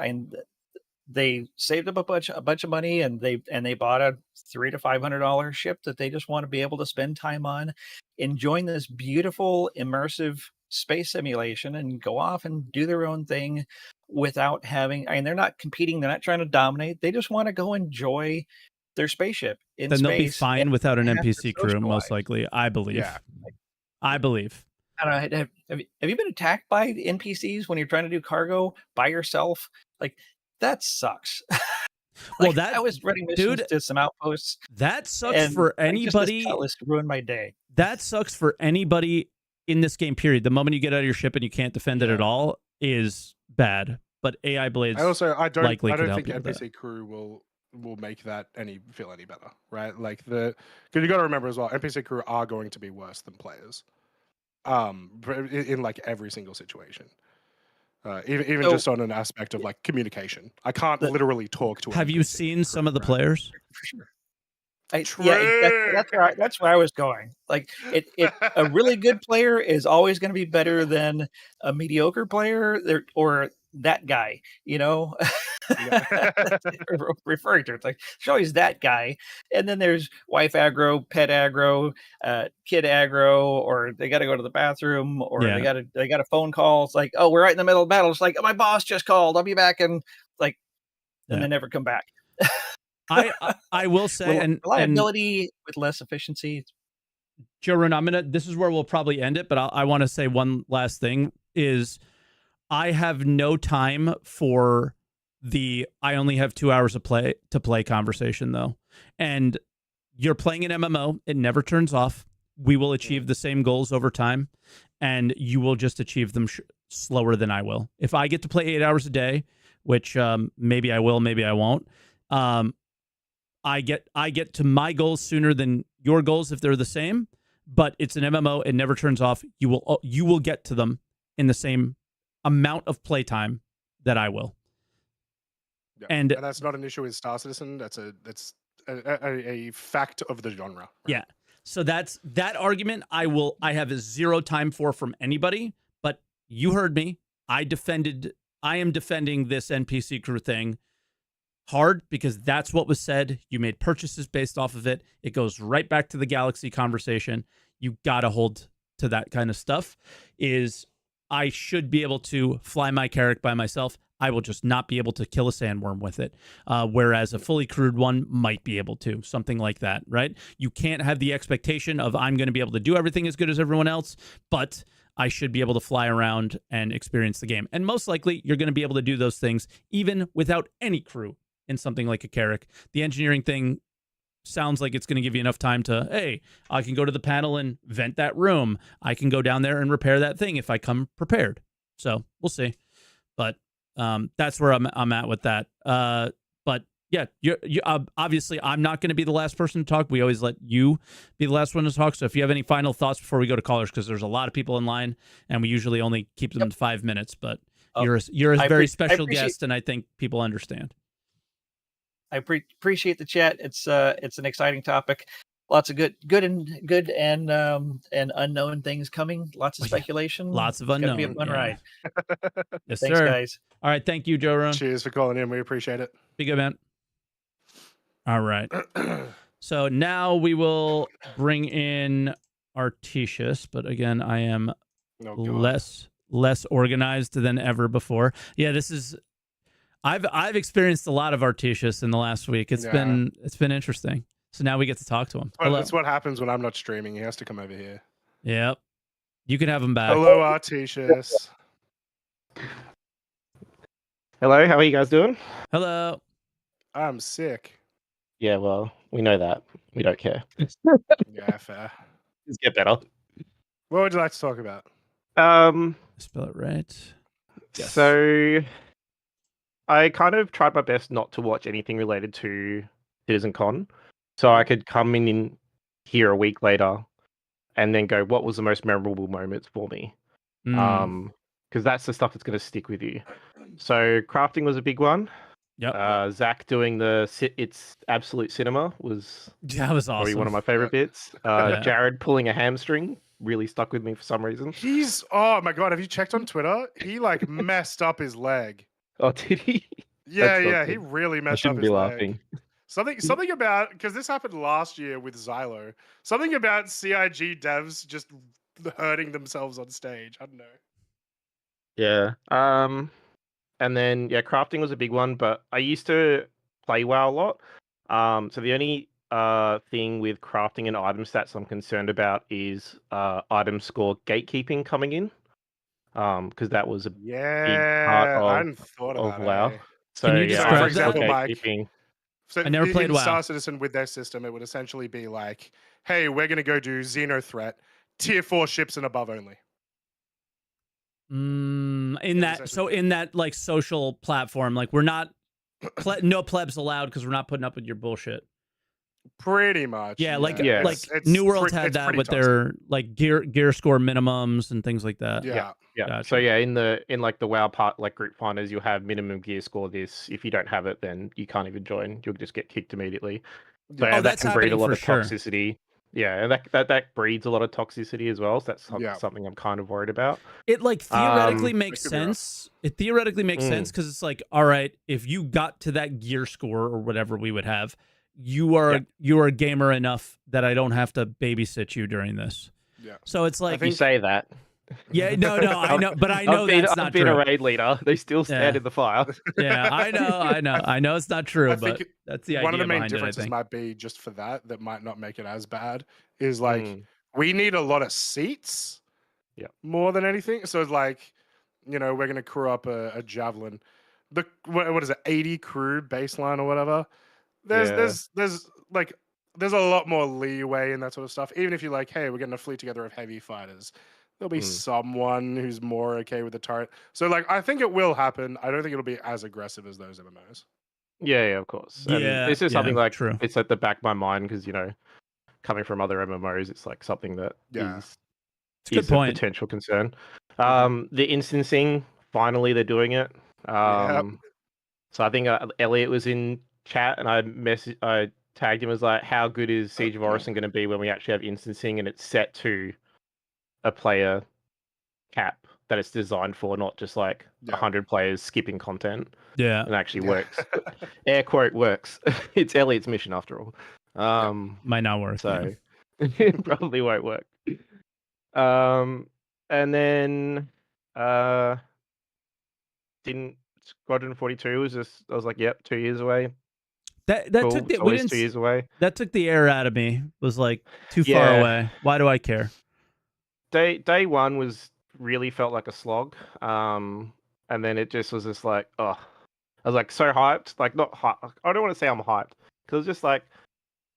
they saved up a bunch of money, and they bought a $300 to $500 ship that they just want to be able to spend time on, enjoying this beautiful immersive space simulation, and go off and do their own thing without having. They're not competing. They're not trying to dominate. They just want to go enjoy their spaceship in space. Then they'll be fine without an NPC crew, most likely. I believe. Yeah. I don't know. Have you been attacked by NPCs when you're trying to do cargo by yourself? Like, that sucks. Well, Like, I was running missions dude, to some outposts, that sucks and for like, just this anybody. cutlass ruined my day. That sucks for anybody in this game, period. The moment you get out of your ship and you can't defend it at all is bad. But AI blades I don't likely could help think you with that. NPC crew will make that feel any better, right? Like because you got to remember as well, NPC crew are going to be worse than players, in like every single situation. Even So- just on an aspect of like communication, I can't literally talk to. Have you seen some of the players? For sure. That's where I was going. Like a really good player is always going to be better than a mediocre player, or that guy. You know, referring to it. It's like there's always that guy, and then there's wife aggro, pet aggro, kid aggro, or they got to go to the bathroom, or they got a phone call. It's like, oh, we're right in the middle of battle. It's like, oh, my boss just called. I'll be back, and like, and they never come back. I will say, and reliability with less efficiency. Jorun, this is where we'll probably end it, but I want to say one last thing is I have no time for I only have 2 hours to play conversation though. And you're playing an MMO. It never turns off. We will achieve the same goals over time, and you will just achieve them slower than I will. If I get to play 8 hours a day, which maybe I will, maybe I won't, I get to my goals sooner than your goals if they're the same, but it's an MMO. It never turns off. You will get to them in the same amount of playtime that I will. Yeah. And that's not an issue with Star Citizen. That's a fact of the genre. Right? Yeah. So that argument I have zero time for from anybody, but you heard me. I am defending this NPC crew thing hard because that's what was said. You made purchases based off of it. It goes right back to the Galaxy conversation. You got to hold to that kind of stuff. I should be able to fly my Carrack by myself. I will just not be able to kill a sandworm with it, whereas a fully crewed one might be able to, something like that, right? You can't have the expectation of I'm going to be able to do everything as good as everyone else, but I should be able to fly around and experience the game. And most likely, you're going to be able to do those things even without any crew in something like a Carrack. The engineering thing sounds like it's going to give you enough time to, hey, I can go to the panel and vent that room. I can go down there and repair that thing if I come prepared. So we'll see. But that's where I'm at with that. But yeah, you obviously I'm not going to be the last person to talk. We always let you be the last one to talk. So if you have any final thoughts before we go to callers, because there's a lot of people in line and we usually only keep them to 5 minutes, but you're a very special guest and I think people understand. I appreciate the chat. It's an exciting topic. Lots of good and unknown things coming. Lots of speculation. Lots of unknown. It's gonna be a fun ride. Yes, Thanks, sir. guys. All right, thank you, Joe Rowan. Cheers for calling in. We appreciate it. Be good, man. All right. So now we will bring in Artesius, but again, I am less organized than ever before. Yeah, this is. I've experienced a lot of Artesius in the last week. It's been interesting. So now we get to talk to him. That's what happens when I'm not streaming. He has to come over here. Yep. You can have him back. Hello, Artesius. Hello, how are you guys doing? Hello. I'm sick. Yeah, well, we know that. We don't care. Yeah, fair. Just get better. What would you like to talk about? Spell it right. Yes. So I kind of tried my best not to watch anything related to Citizencon, so I could come in here a week later and then go, what was the most memorable moments for me? Because that's the stuff that's going to stick with you. So crafting was a big one. Yep. Zach doing it's absolute cinema was awesome. Probably one of my favorite bits. Jared pulling a hamstring really stuck with me for some reason. Oh my god, have you checked on Twitter? He like messed up his leg. Oh, did he? Yeah, he really messed up his laughing. leg. Something about, because this happened last year with Xylo. Something about CIG devs just hurting themselves on stage. I don't know. Yeah. And then crafting was a big one, but I used to play WoW a lot. So the only thing with crafting and item stats I'm concerned about is item score gatekeeping coming in. Because that was a big part I hadn't thought of about WoW. it. So Can you describe for example, item Mike, gatekeeping. So I never played in WoW. Star Citizen with their system, it would essentially be like, hey, we're going to go do Xenothreat, tier 4 ships and above only. In that like social platform, like we're not no plebs allowed because we're not putting up with your bullshit. Pretty much. Yeah, like It's New World had it's that pretty with toxic. their like gear score minimums and things like that. Yeah. Gotcha. So yeah, in like the WoW part, like group finders, you'll have minimum gear score this. If you don't have it, then you can't even join. You'll just get kicked immediately. So Yeah. yeah, Oh, that that's can breed a happening lot for of sure. toxicity. Yeah, and that breeds a lot of toxicity as well. So that's something I'm kind of worried about. It like theoretically makes It could be rough. sense. It theoretically makes sense because it's like, all right, if you got to that gear score or whatever we would have, you are a gamer enough that I don't have to babysit you during this. Yeah. So it's like You say that. yeah, no, I know, but I know that's not I've been true. a raid leader. They still stand in the fire. Yeah, I know it's not true, I but think that's the one idea of the main behind it, I differences think. might be just for that might not make it as bad is like we need a lot of seats more than anything. So it's like, you know, we're gonna crew up a javelin. What is it, 80 crew baseline or whatever? There's a lot more leeway in that sort of stuff. Even if you're like, hey, we're getting a fleet together of heavy fighters, there'll be someone who's more okay with the turret. So like I think it will happen. I don't think it'll be as aggressive as those MMOs. Yeah, of course. And this is something like it's at the back of my mind because, you know, coming from other MMOs, it's like something that is a potential concern. The instancing, finally they're doing it. So I think Elliot was in chat and I tagged him as like, how good is Siege of Orison going to be when we actually have instancing and it's set to a player cap that it's designed for, not just like 100 players skipping content. Yeah. And actually works. Air quote works. It's Elliot's mission after all. Might not work. So it probably won't work. And then Squadron 42 was just, I was like, yep, 2 years away. That cool. took the 2 years away. That took the air out of me. Was like too far away. Why do I care? Day one was really felt like a slog. And then it just was just like, oh, I was like so hyped. Like not hyped. I don't want to say I'm hyped because just like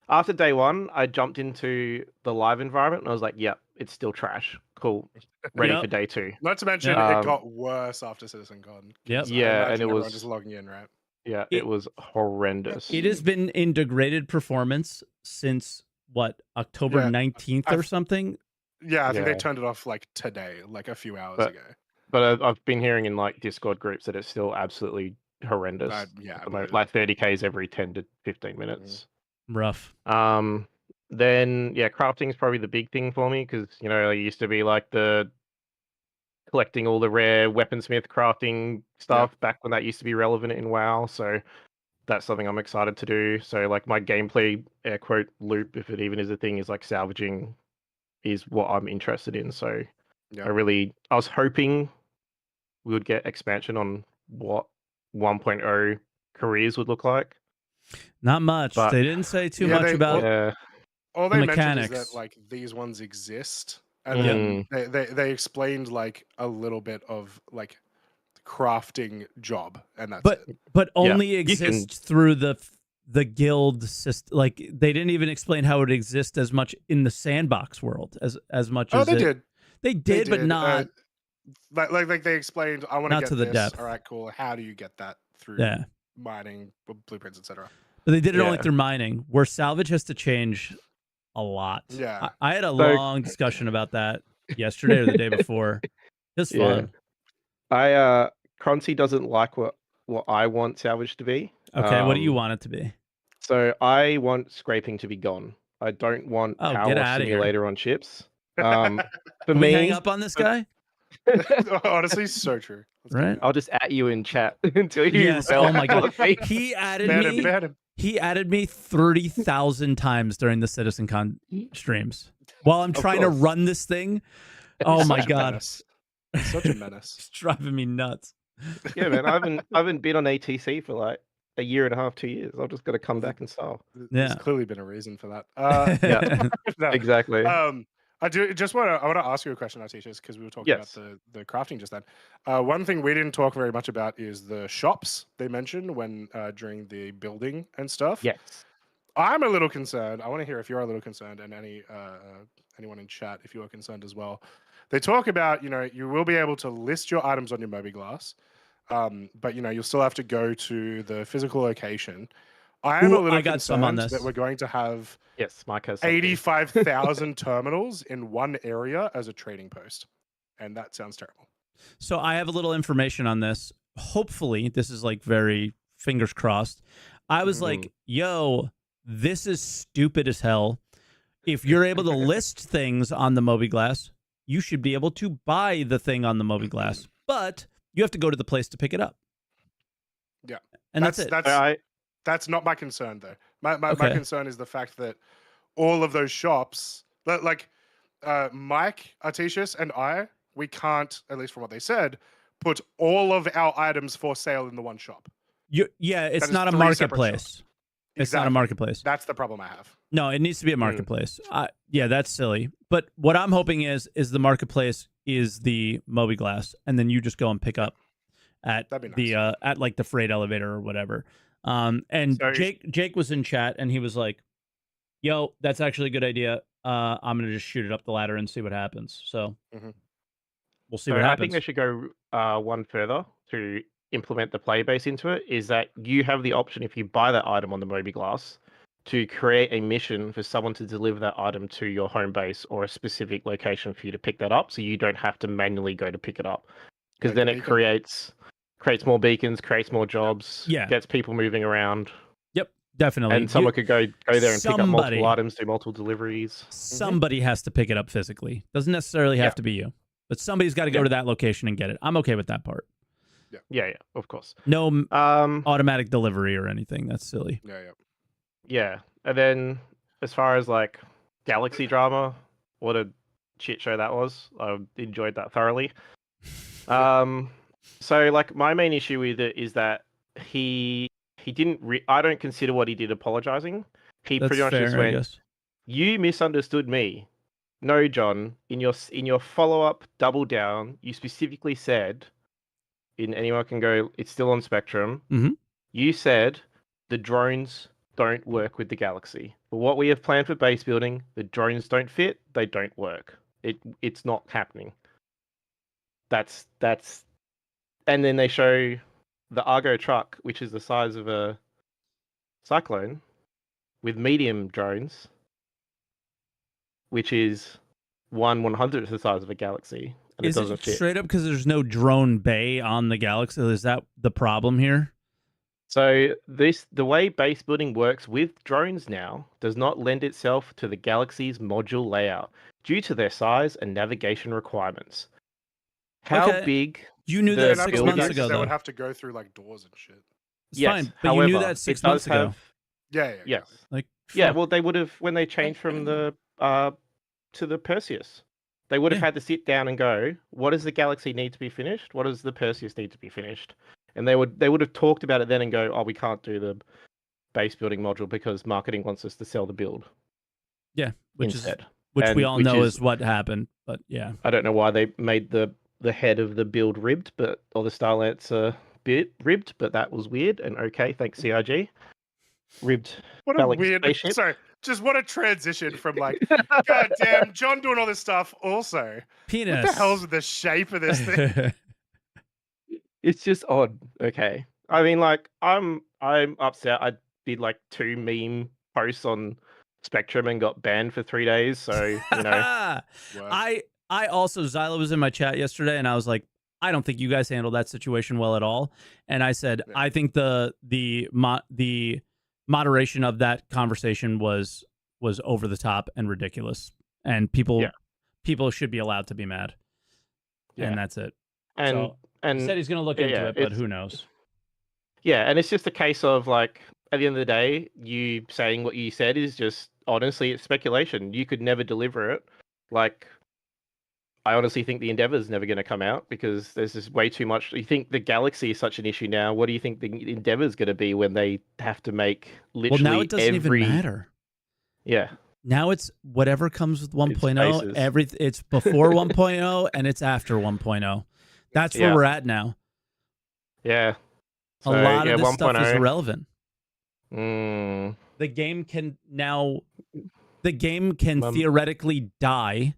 after day one, I jumped into the live environment and I was like, yep, it's still trash. Cool. Ready for day 2. Not to mention it got worse after Citizencon. Yep. Yeah, and it was just logging in, right? Yeah, it was horrendous. It has been in degraded performance since what, October 19th or something? Yeah, I think they turned it off like today, like a few hours ago. But I've been hearing in like Discord groups that it's still absolutely horrendous. Like 30Ks every 10 to 15 minutes. Rough. Then crafting is probably the big thing for me because, you know, it used to be like the collecting all the rare weaponsmith crafting stuff back when that used to be relevant in WoW. So that's something I'm excited to do. So like my gameplay air quote loop, if it even is a thing, is like salvaging is what I'm interested in. So I was hoping we would get expansion on what 1.0 careers would look like. Not much. But, they didn't say too much about all they mechanics. mentioned is that like these ones exist, and then they explained like a little bit of like crafting job, and that's it. But only exists through the guild system. Like they didn't even explain how it exists as much in the sandbox world as much as they did, but not like they explained. I want to get to the this. depth. All right, cool. How do you get that through mining, blueprints, etc. But they did it only through mining, where salvage has to change a lot. Yeah, I had a long discussion about that yesterday or the day before. It was fun. Croncy doesn't like what I want salvage to be. Okay, what do you want it to be? So I want scraping to be gone. I don't want power simulator on ships. For Can me, we hang up on this guy? Honestly, so true. Right? I'll just at you in chat until you rebel. Oh my god, he added me. He added me 30,000 times during the Citizencon streams while I'm trying to run this thing. Oh my god, such a menace! It's driving me nuts. Yeah, man, I haven't been on ATC for like a year and a half, 2 years. I've just got to come back and style. There's clearly been a reason for that. Yeah, exactly. I want to ask you a question, Artesius, because we were talking Yes. about the crafting just then. One thing we didn't talk very much about is the shops they mentioned when during the building and stuff. Yes. I'm a little concerned. I want to hear if you're a little concerned, and anyone in chat if you are concerned as well. They talk about, you will be able to list your items on your Mobiglass, but you'll still have to go to the physical location. I am a little I got some on concerned this. that we're going to have Yes, Mike has something. 85,000 terminals in one area as a trading post, and that sounds terrible. So I have a little information on this. Hopefully, this is like very fingers crossed. I was like, yo, this is stupid as hell. If you're able to list things on the Mobiglass, you should be able to buy the thing on the Mobiglass, but you have to go to the place to pick it up. Yeah. And that's it. That's not my concern, though. My concern is the fact that all of those shops, like Mike, Artesius, and we can't, at least from what they said, put all of our items for sale in the one shop. It's not a marketplace. It's not a marketplace. That's the problem I have. No, it needs to be a marketplace. Yeah, that's silly. But what I'm hoping is the marketplace is the Mobiglass, and then you just go and pick up at the at like the freight elevator or whatever. And Jake was in chat, and he was like, "Yo, that's actually a good idea. I'm gonna just shoot it up the ladder and see what happens." So we'll see what happens. I think they should go one further to implement the play base into it. Is that you have the option, if you buy that item on the Mobiglass, to create a mission for someone to deliver that item to your home base or a specific location for you to pick that up, so you don't have to manually go to pick it up. Because then it creates more beacons, creates more jobs, gets people moving around. Yep, definitely. And someone could go there and pick up multiple items, do multiple deleveries. Somebody has to pick it up physically. Doesn't necessarily have to be you, but somebody's got to go to that location and get it. I'm okay with that part. Yeah, of course. No automatic delivery or anything. That's silly. Yeah. And then as far as like Galaxy drama, what a shit show that was. I enjoyed that thoroughly. So like my main issue with it is that he didn't I don't consider what he did apologizing. He pretty much just went, "You misunderstood me." No, John, in your follow-up double down, you specifically said, anyone can go, it's still on Spectrum. You said the drones don't work with the Galaxy. But what we have planned for base building, the drones don't fit, they don't work. It's not happening. That's and then they show the Argo truck, which is the size of a Cyclone, with medium drones, which is 1/100th the size of a Galaxy. And Is it doesn't fit. Straight up because there's no drone bay on the Galaxy? Is that the problem here? So the way base building works with drones now does not lend itself to the Galaxy's module layout due to their size and navigation requirements. How big? You knew that 6 months ago, They though. would have to go through like doors and shit. It's fine, but you knew that 6 months ago. Yeah. Like, well, they would have when they changed from the to the Perseus. They would have had to sit down and go, what does the Galaxy need to be finished? What does the Perseus need to be finished? And they would have talked about it then and go, oh, we can't do the base building module because marketing wants us to sell the build. Yeah, which instead. we all know is what happened. But yeah, I don't know why they made the head of the build ribbed, or the Starlance ribbed, but that was weird. And okay, thanks CIG. Ribbed. What a weird spaceship. Sorry, just what a transition from like, goddamn, John doing all this stuff. Also, penis. What the hell's with the shape of this thing? It's just odd. Okay, I mean, like, I'm upset. I did like 2 meme posts on Spectrum and got banned for 3 days. So you know, I also Zyla was in my chat yesterday, and I was like, I don't think you guys handled that situation well at all. And I said, I think the moderation of that conversation was over the top and ridiculous, and people should be allowed to be mad. And that's it. And he said he's going to look into it, but who knows? Yeah, and it's just a case of like, at the end of the day, you saying what you said is just, honestly, it's speculation. You could never deliver it. Like, I honestly think the Endeavor's never going to come out because there's just way too much. You think the Galaxy is such an issue now. What do you think the Endeavor's going to be when they have to make literally now it doesn't even matter. Yeah. Now it's whatever comes with 1.0. spaces. It's before 1.0 and it's after 1.0. That's where Yeah. we're at now. Yeah. A lot yeah, of this stuff is 1.0. irrelevant. Mm, The game can theoretically die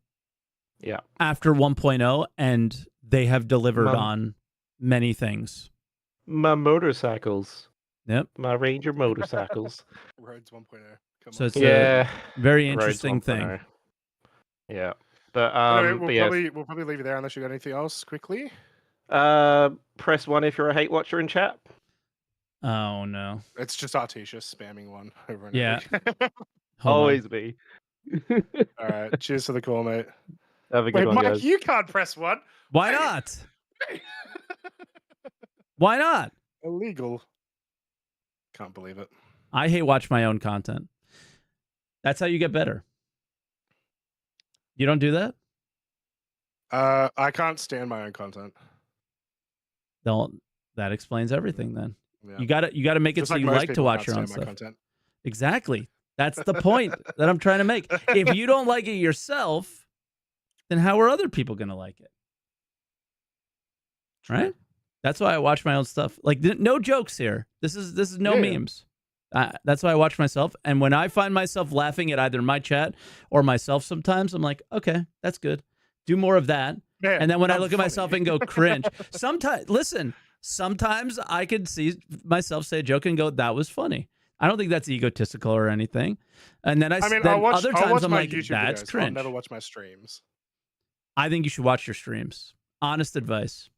yeah. after 1.0, and they have delivered on many things. My motorcycles. Yep. My Ranger motorcycles. Roads 1.0. Come So on. it's Yeah. a very Roads interesting 1.0. thing. Yeah. But Anyway, yes. we'll probably leave it there unless you got anything else quickly. Press 1 if you're a hate watcher in chat. Oh no. It's just Artesia spamming one over and Yeah. over. Hold Always on. me. All right. Cheers for the call, mate. Have a good Wait, one, Mike, guys. you can't press one. Why Wait. not? Why not? Illegal. Can't believe it. I hate watch my own content. That's how you get better. You don't do that? I can't stand my own content. That explains everything then. Yeah. You gotta make it Just so like you most like to people watch can't your own stand my stuff. content. Exactly. That's the point that I'm trying to make. If you don't like it yourself, then how are other people gonna like it? True. Right? That's why I watch my own stuff. Like no jokes here. This is no memes. That's why I watch myself. And when I find myself laughing at either my chat or myself sometimes, I'm like, okay, that's good. Do more of that. Man, and then when I I'm look at myself funny. and go cringe, sometimes I could see myself say a joke and go, that was funny. I don't think that's egotistical or anything. And then other times I'm like, YouTube that's videos. cringe. I'll never watch my streams. I think you should watch your streams. Honest advice.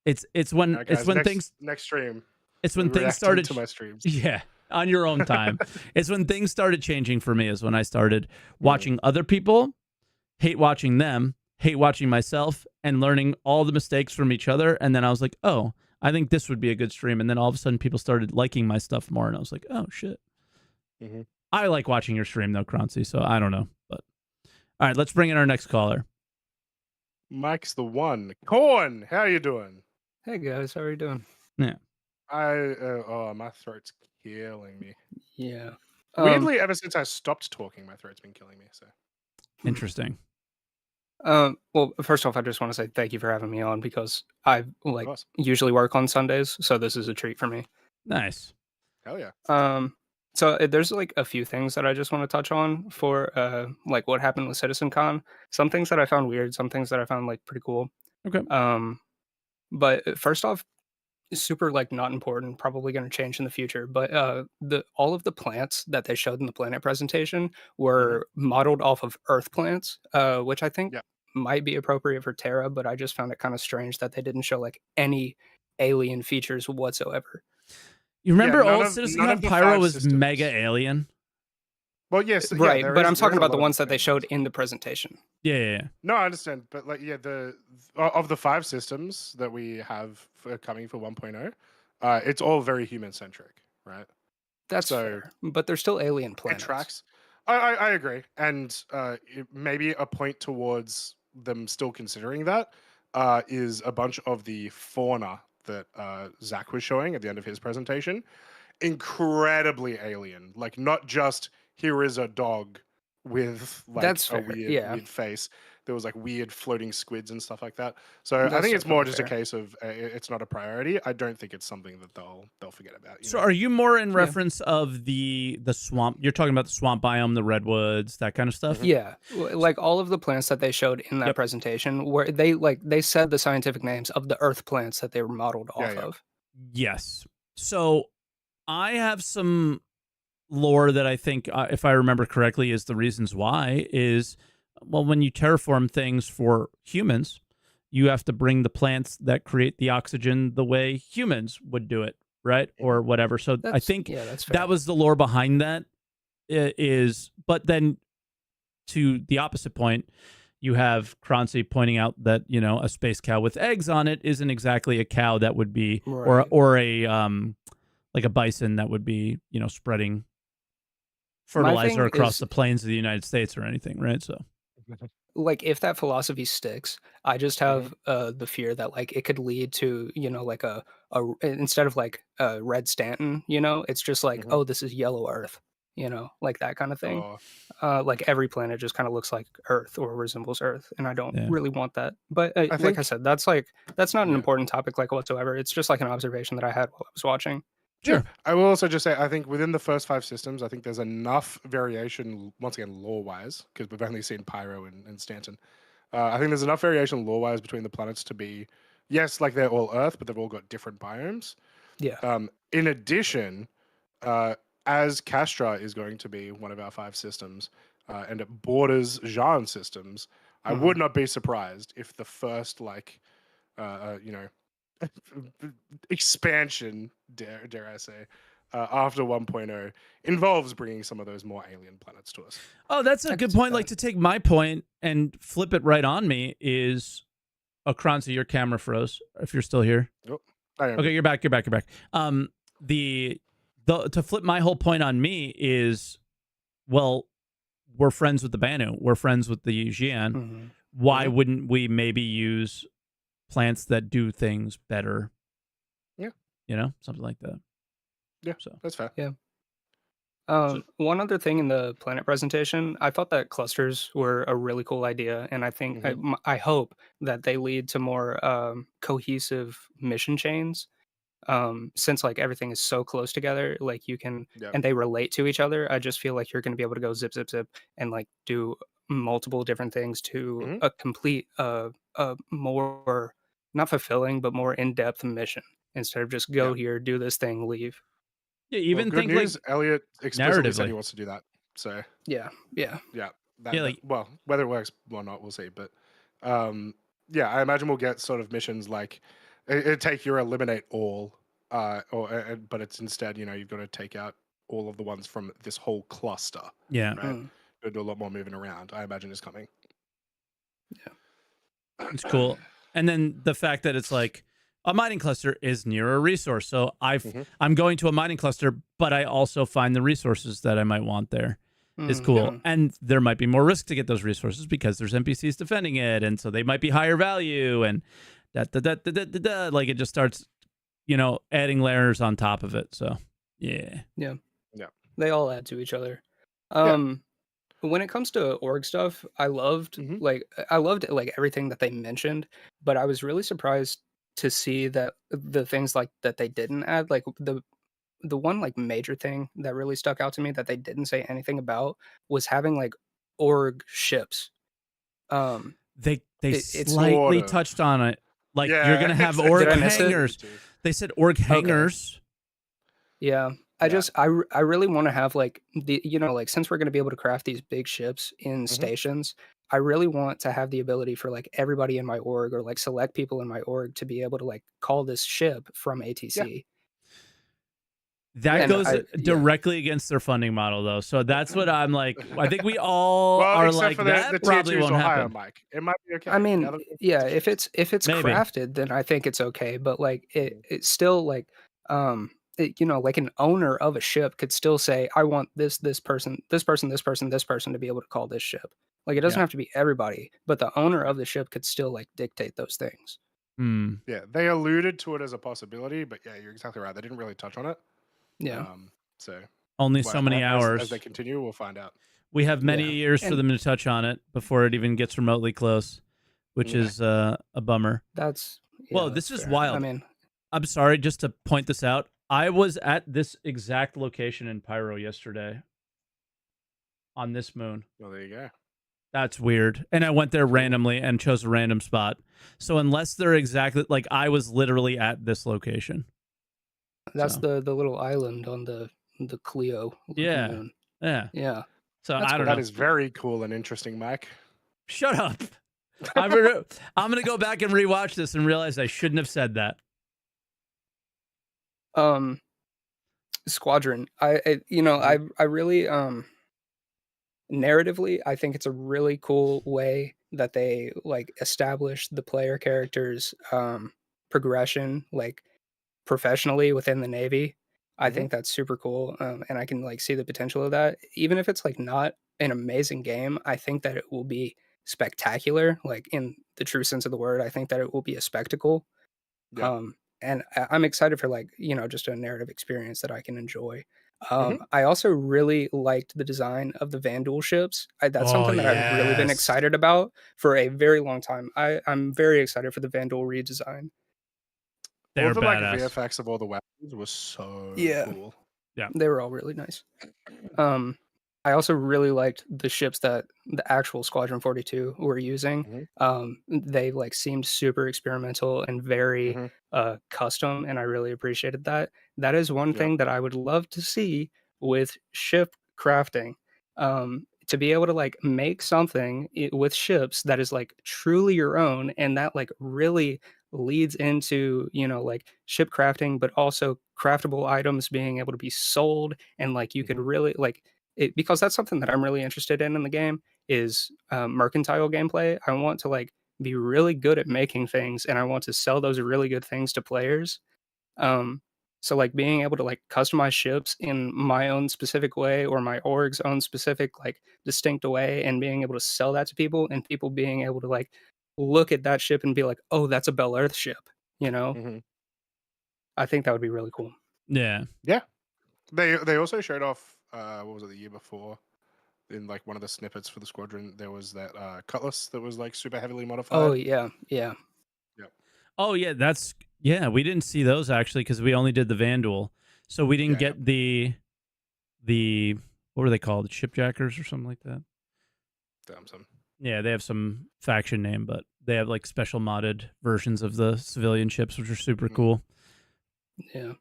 It's when All right, guys, it's when next stream. It's when we'll be things reacting started to my streams. Yeah, on your own time. It's when things started changing for me. Is when I started watching other people, hate watching them, hate watching myself, and learning all the mistakes from each other. And then I was like, oh, I think this would be a good stream. And then all of a sudden, people started liking my stuff more, and I was like, oh shit. Mm-hmm. I like watching your stream though, Croncy. So I don't know, but all right, let's bring in our next caller. Mike's the one. Corn, how you doing? Hey guys, how are you doing? Yeah. My throat's killing me. Yeah. Weirdly, ever since I stopped talking, my throat's been killing me. So Interesting. Well, first off, I just want to say thank you for having me on because I usually work on Sundays, so this is a treat for me. Nice. Hell yeah. So there's like a few things that I just want to touch on for like what happened with Citizencon. Some things that I found weird, some things that I found like pretty cool. Okay. But first off, super like not important, probably going to change in the future, but all of the plants that they showed in the planet presentation were modeled off of earth plants, which I think might be appropriate for Terra, but I just found it kind of strange that they didn't show like any alien features whatsoever. You remember old Citizencon Pyro was systems. mega alien? Well, yes, right, but I'm talking about the ones that they showed in the presentation. Yeah. No, I understand, but like, of the 5 systems that we have coming for 1.0, it's all very human centric, right? That's fair, but they're still alien planets. It tracks. I agree, and maybe a point towards them still considering that is a bunch of the fauna that Zach was showing at the end of his presentation. Incredibly alien, like not just here is a dog with like weird face. There was like weird floating squids and stuff like that. So I think it's more just a case of it's not a priority. I don't think it's something that they'll forget about. So are you more in reference of the swamp? You're talking about the swamp biome, the redwoods, that kind of stuff? Yeah, like all of the plants that they showed in that presentation, where they said the scientific names of the earth plants that they were modeled off of. Yes. So I have some lore that I think, if I remember correctly, is the reasons why is, well, when you terraform things for humans, you have to bring the plants that create the oxygen the way humans would do it, right? Or whatever. So I think that was the lore behind that but then to the opposite point, you have Croncy pointing out that, a space cow with eggs on it isn't exactly a cow that would be, or a, like a bison that would be, spreading fertilizer across the plains of the United States or anything, right? So, like, if that philosophy sticks, I just have the fear that like it could lead to like a instead of like Red Stanton, it's just like, oh, this is Yellow Earth, like that kind of thing. Or Like every planet just kind of looks like Earth or resembles Earth, and I don't Yeah. really want that. But I like I think said, that's not an Yeah. important topic like whatsoever. It's just like an observation that I had while I was watching. Sure. I will also just say, I think within the first 5 systems, I think there's enough variation, once again, lore-wise, because we've only seen Pyro and Stanton. I think there's enough variation lore-wise between the planets to be, yes, like they're all Earth, but they've all got different biomes. Yeah. In addition, as Castra is going to be one of our 5 systems, and it borders Jean systems, I Mhm. would not be surprised if the first, expansion, dare I say, after 1.0 involves bringing some of those more alien planets to us. Oh, that's a I good could see point. Like, that. to take my point and flip it right on me is, Croncy, your camera froze. If you're still here, I am. okay, you're back. You're back. You're back. The to flip my whole point on me is, well, we're friends with the Banu. We're friends with the Xi'an. Mhm. Why Mhm. wouldn't we maybe use plants that do things better? Yeah. Something like that. Yeah, So that's fair. Yeah. One other thing in the planet presentation, I thought that clusters were a really cool idea, and I think I hope that they lead to more cohesive mission chains. Since like everything is so close together, like you can Yeah. and they relate to each other. I just feel like you're going to be able to go zip zip zip and like do multiple different things to Mhm. a complete more not fulfilling but more in-depth mission instead of just go Yeah. here, do this thing, leave. yeah, Well, even good think like news. Elliot explicitly said he narratively. wants to do that. So Yeah. yeah, Yeah, well, whether it works or not, we'll see. But yeah, I imagine we'll get sort of missions like it take your eliminate all, but it's instead, you've got to take out all of the ones from this whole cluster, yeah, right? Mm, Go do a lot more moving around. I imagine is coming. it's cool. And then the fact that it's like a mining cluster is near a resource, so Mhm. I'm going to a mining cluster, but I also find the resources that I might want there. Is cool. mhm. And there might be more risk to get those resources because there's NPCs defending it, and so they might be higher value, and like it just starts, adding layers on top of it. So yeah. Yeah. Yeah. They all add to each other. Yeah. When it comes to org stuff, I loved Mhm. like everything that they mentioned, but I was really surprised to see that the things like that they didn't add, like the one like major thing that really stuck out to me that they didn't say anything about was having like org ships. Um They it's slightly Sort of. touched on it. Like, you're Yeah. gonna have It's org Did I like miss it? hangars. They said org hangars. Yeah. I Yeah. just I really want to have like like since we're going to be able to craft these big ships in Mhm. stations, I really want to have the ability for like everybody in my org or like select people in my org to be able to like call this ship from ATC. That And goes directly against their funding model, though. So that's what I'm like. I think we all Well, are except like, for the that tier probably 2s won't or higher, happen. Mike. It might be okay. I mean, Now that yeah, the if ships. it's Maybe. crafted, then I think it's okay. But like Mhm. it's still like like an owner of a ship could still say, I want this person, this person, this person, this person to be able to call this ship. Like it doesn't Yeah. have to be everybody, but the owner of the ship could still like dictate those things. Hmm. Yeah, they alluded to it as a possibility, but yeah, you're exactly right. They didn't really touch on it. Yeah. So Only so many as they hours. continue, we'll find out. We have many Yeah. years for And them to touch on it before it even gets remotely close, which Yeah. is a bummer. that's Whoa, that's this is fair. wild. I mean, I'm sorry, just to point this out. I was at this exact location in Pyro yesterday on this moon. Well, there you go. That's weird. And I went there randomly and chose a random spot. So unless they're exactly like, I was literally at this location. that's So. the little island on the Clio looking Yeah. moon. Yeah. Yeah. So That's I don't That know. is very cool and interesting, Mike. Shut up. I'm going to go back and rewatch this and realize I shouldn't have said that. Squadron. I really narratively, I think it's a really cool way that they like establish the player character's progression like professionally within the Navy. I think that's super cool, and I can like see the potential of that. Even if it's like not an amazing game, I think that it will be spectacular, like in the true sense of the word. I think that it will be a spectacle. Yeah. And I'm excited for like just a narrative experience that I can enjoy. I also really liked the design of the Vanduul ships. That's Oh, something that I've really been yes. excited about for a very long time. I'm very excited for the Vanduul redesign. All They're the like badass. VFX of all the weapons was so Yeah. cool. They were all really nice. I also really liked the ships that the actual Squadron 42 were using. They like seemed super experimental and very custom, and I really appreciated that. That is one Yeah. thing that I would love to see with ship crafting. To be able to like make something with ships that is like truly your own, and that like really leads into, you know, like ship crafting, but also craftable items being able to be sold, and like you could really like it, because that's something that I'm really interested in the game is mercantile gameplay. I want to like be really good at making things, and I want to sell those really good things to players. So like being able to like customize ships in my own specific way, or my org's own specific like distinct way, and being able to sell that to people, and people being able to like look at that ship and be like, oh, that's a Bel Earth ship, you know. I think that would be really cool. Yeah. Yeah. They also showed off what was it, the year before, in like one of the snippets for the squadron, there was that cutlass that was like super heavily modified. Oh yeah. Oh yeah, we didn't see those actually because we only did the Vanduul, so we didn't get the what were they called, shipjackers or something like that. Damn son. Yeah, they have some faction name, but they have like special modded versions of the civilian ships, which are super cool. Yeah.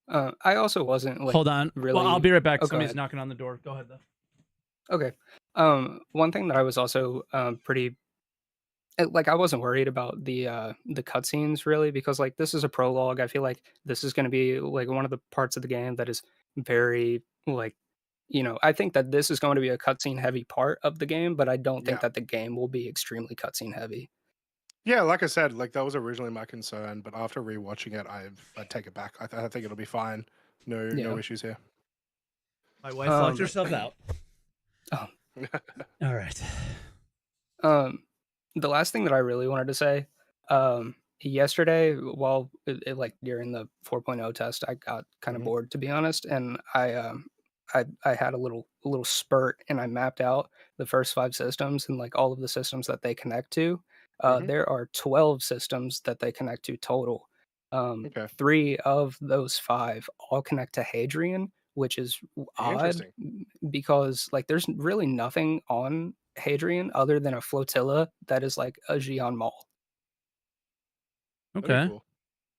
I also wasn't like. Hold on. Really. Well, I'll be right back. Oh, Somebody's knocking on the door. Go ahead though. Okay. One thing that I was also pretty like, I wasn't worried about the cutscenes really, because like this is a prologue. I feel like this is going to be like one of the parts of the game that is very like, you know, I think that this is going to be a cutscene heavy part of the game, but I don't think that the game will be extremely cutscene heavy. Yeah, like I said, like that was originally my concern, but after rewatching it, I take it back. I think it'll be fine. No issues here. My wife locked herself out. Oh. All right. The last thing that I really wanted to say, yesterday, while like during the 4.0 test, I got kind of bored, to be honest, and I had a little spurt, and I mapped out the first 5 systems and like all of the systems that they connect to. There are 12 systems that they connect to total. 3 of those 5 all connect to Hadrian, which is odd because like there's really nothing on Hadrian other than a flotilla that is like a Xi'an Mall. Okay. Cool.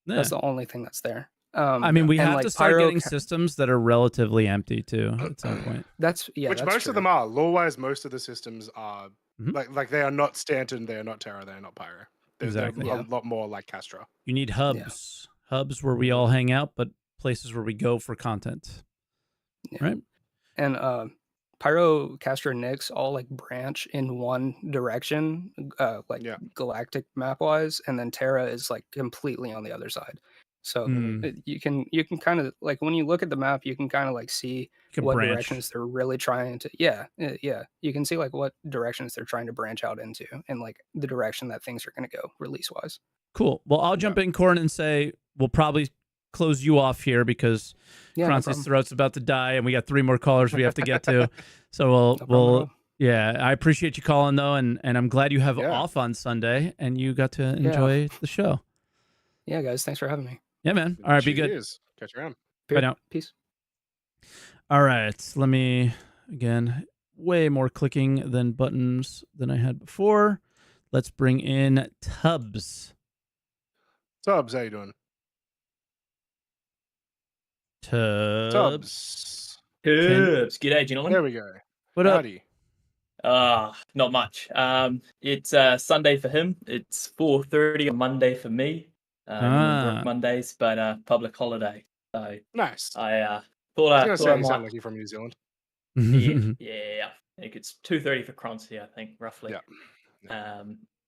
Yeah. That's the only thing that's there. I mean, we have like to start getting systems that are relatively empty too at some point. That's which that's most true. of them are. Lore-wise, most of the systems are like they are not Stanton, they are not Terra, they are not Pyro. They're a lot more like Castra. You need hubs. Hubs where we all hang out, but places where we go for content. Right? And Pyro, Castra, and Nyx all like branch in one direction, galactic map wise, and then Terra is like completely on the other side. So you can kind of like, when you look at the map, you can kind of like see what directions they're really trying to. You can see like what directions they're trying to branch out into, and like the direction that things are going to go release wise. Cool. Well, I'll jump in, Corin, and say we'll probably close you off here because Croncy's throat's about to die, and we got 3 more callers we have to get to. So we'll I appreciate you calling though, and I'm glad you have off on Sunday and you got to enjoy the show. Yeah, guys, thanks for having me. Yeah, man. All right, be good. Catch you around. Bye now. Peace. All right, let me again. Way more clicking than buttons than I had before. Let's bring in Tubbs. Tubbs, how you doing? Tubbs. G'day, gentlemen. There we go. What Howdy. up? Not much. It's Sunday for him. It's 4:30 on Monday for me. Work Mondays, but public holiday. So nice. I thought I sound like you're from New Zealand. Yeah. I think it's 2:30 for Croncy, I think, roughly. Yeah.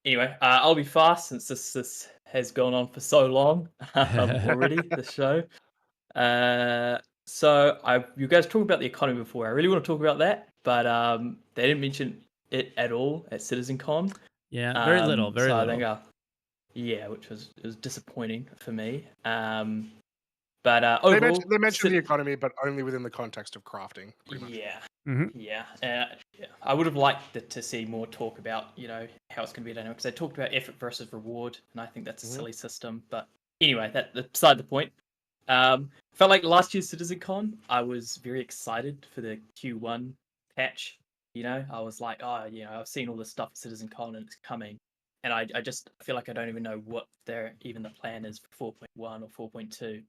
Anyway, I'll be fast since this has gone on for so long already. The show. So you guys talked about the economy before. I really want to talk about that, but they didn't mention it at all at Citizencon. Yeah, very little. I think, which was disappointing for me. But overall, they mentioned the economy, but only within the context of crafting, pretty much. yeah, Mhm. yeah. I would have liked to see more talk about how it's going to be done, because they talked about effort versus reward, and I think that's a silly system. But anyway, that's beside the point. Felt like last year's Citizencon, I was very excited for the Q1 patch. I was like, oh, I've seen all this stuff at Citizencon and it's coming. And I just feel like I don't even know what even the plan is for 4.1 or 4.2.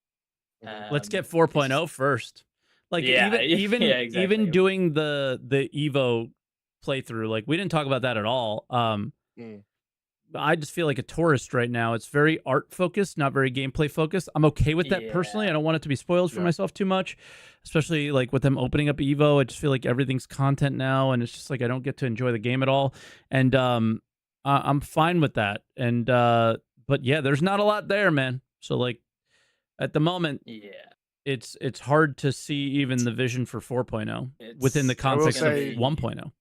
Let's get It's 4.0 just- first. Like Yeah, even yeah, exactly. even doing the Evo playthrough, like we didn't talk about that at all. I just feel like a tourist right now. It's very art focused, not very gameplay focused. I'm okay with that personally. I don't want it to be spoiled for myself too much, especially like with them opening up Evo. I just feel like everything's content now, and it's just like I don't get to enjoy the game at all. And I'm fine with that. And but yeah, there's not a lot there, man. So like at the moment, it's hard to see even the vision for 4.0 within the context of 1.0.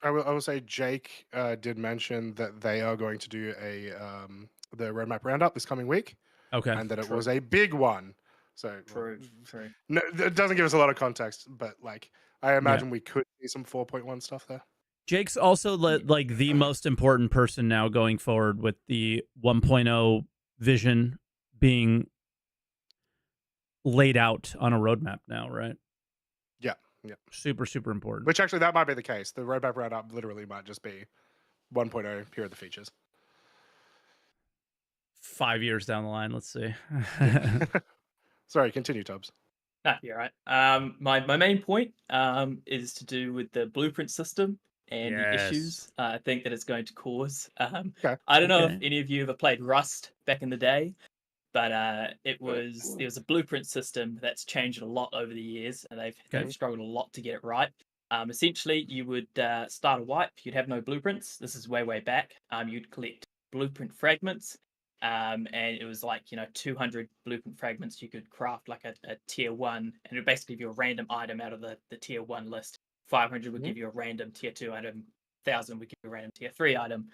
I will say Jake did mention that they are going to do the roadmap roundup this coming week. Okay. And that it was a big one. So True. No, it doesn't give us a lot of context, but like I imagine we could see some 4.1 stuff there. Jake's also like the most important person now going forward with the 1.0 vision being laid out on a roadmap now, right? Yeah. Super, super important. Which actually that might be the case. The roadmap roundup literally might just be 1.0, here are the features. 5 years down the line, let's see. Sorry, continue, Tubbs. No, you're right. My main point is to do with the blueprint system and the issues I think that it's going to cause. I don't know if any of you ever played Rust back in the day, but there was a blueprint system that's changed a lot over the years, and they've struggled a lot to get it right. Essentially, you would start a wipe. You'd have no blueprints. This is way back. You'd collect blueprint fragments. And it was like 200 blueprint fragments you could craft like a tier 1, and it would basically give you a random item out of the tier 1 list. 500 would give you a random tier 2 item. 1,000 would give you a random tier 3 item.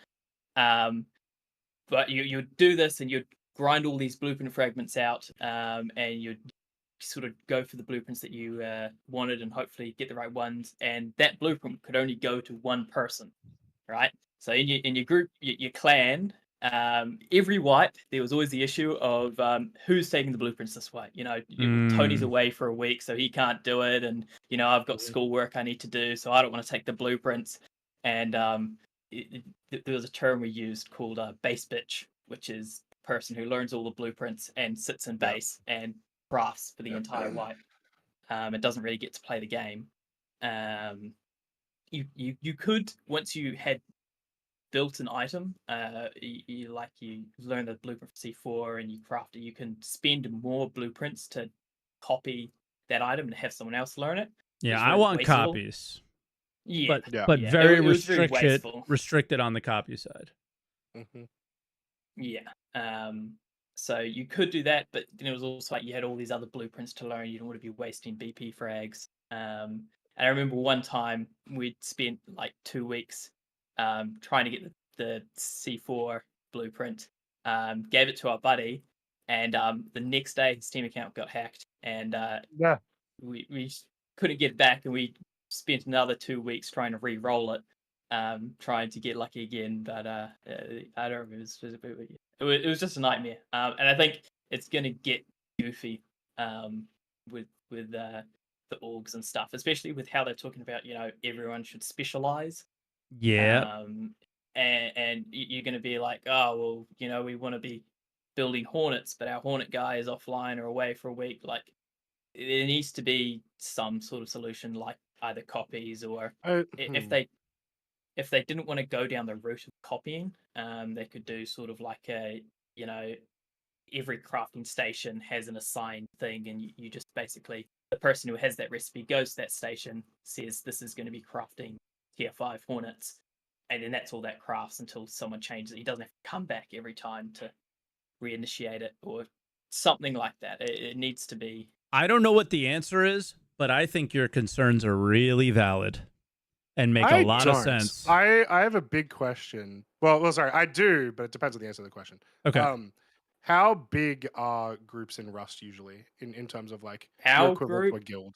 But you'd do this and you'd grind all these blueprint fragments out, and you'd sort of go for the blueprints that you wanted and hopefully get the right ones. And that blueprint could only go to one person, right? So in your group, your clan, every wipe, there was always the issue of who's taking the blueprints this way. Tony's away for a week, so he can't do it, and I've got schoolwork I need to do, so I don't want to take the blueprints. And there was a term we used called base bitch, which is the person who learns all the blueprints and sits in base and crafts for the entire wipe. It doesn't really get to play the game. You could, once you had built an item, you learn the blueprint for C4 and you craft it, you can spend more blueprints to copy that item and have someone else learn it. Yeah, I want copies. Yeah, but very it was very restricted on the copy side. Yeah. So you could do that, but then it was also like you had all these other blueprints to learn. You don't want to be wasting BP frags. And I remember one time we'd spent like 2 weeks trying to get the C4 blueprint, gave it to our buddy, and the next day his Steam account got hacked, and we couldn't get it back, and we spent another 2 weeks trying to re-roll it, trying to get lucky again, but I don't remember. It was just a nightmare, and I think it's gonna get goofy with the orgs and stuff, especially with how they're talking about everyone should specialize. Yeah. And you're going to be like, oh well, we want to be building Hornets, but our Hornet guy is offline or away for a week. Like, there needs to be some sort of solution, like either copies or if they didn't want to go down the route of copying, they could do sort of like a every crafting station has an assigned thing, and you just basically, the person who has that recipe goes to that station, says this is going to be crafting tier 5 Hornets, and then that's all that crafts until someone changes it. He doesn't have to come back every time to reinitiate it or something like that. It needs to be. I don't know what the answer is, but I think your concerns are really valid and make a lot of sense. I have a big question. Well, sorry, I do, but it depends on the answer to the question. Okay. how big are groups in Rust usually in terms of like your Our equivalent to group, a guild?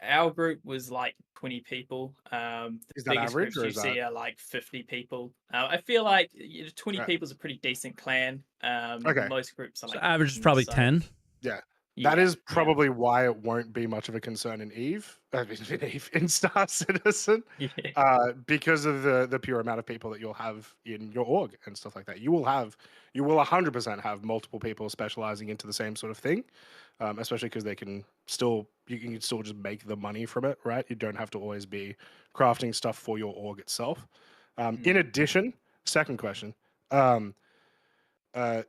our group was like 20 people. The Is that biggest average groups or you is that see are like 50 people. I feel like 20 uh, people is a pretty decent clan. okay? Most groups are So like average is 10, probably so 10. Yeah. That yeah, is probably why it won't be much of a concern in Eve, in Eve, in Star Citizen, yeah. because of the pure amount of people that you'll have in your org and stuff like that. You will 100% have multiple people specializing into the same sort of thing, especially because you can still just make the money from it, right? You don't have to always be crafting stuff for your org itself. In addition, second question, um, uh,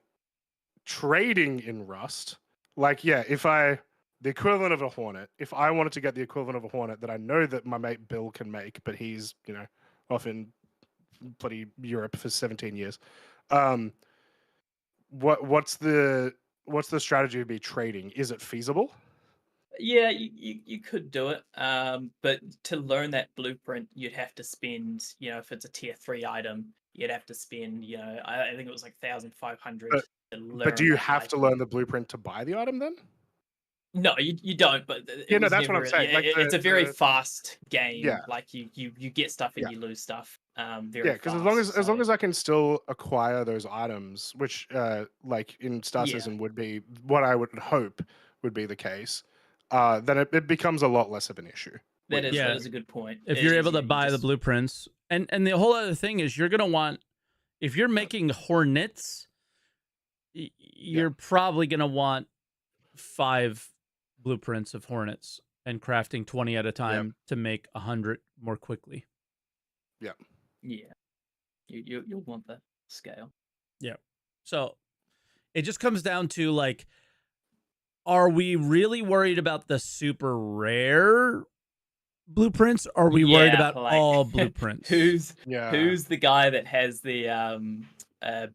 trading in Rust, like the equivalent of a Hornet, if I wanted to get the equivalent of a Hornet that I know that my mate Bill can make, but he's off in bloody Europe for 17 years, um, what's the strategy to be trading? Is it feasible? Yeah, you could do it, but to learn that blueprint, you'd have to spend, if it's a tier 3 item, you'd have to spend, I think it was like 1,500 But to but do learn you that have to item. learn the blueprint to buy the item then? No, you don't, but Yeah, it no, was that's what never. I'm saying. Yeah, Like it's a very fast yeah, game. Like you get stuff and yeah. you lose stuff, Yeah, very because fast. as long So as I can still acquire those items, which like in Star yeah, Citizen would be what I would hope would be the case, then it becomes a lot less of an issue. that is Yeah. a good point. If It you're is, able yeah, to you buy the just blueprints, and the whole other thing is you're gonna want, if you're making Hornets, you're probably gonna want 5 blueprints of Hornets and crafting 20 at a Yep. time to make 100 more quickly. Yep. yeah, you'll want the scale. Yeah. So it just comes down to like, are we really worried about the super rare blueprints? Or are we worried Yeah, about like all blueprints? who's Yeah. the guy that has the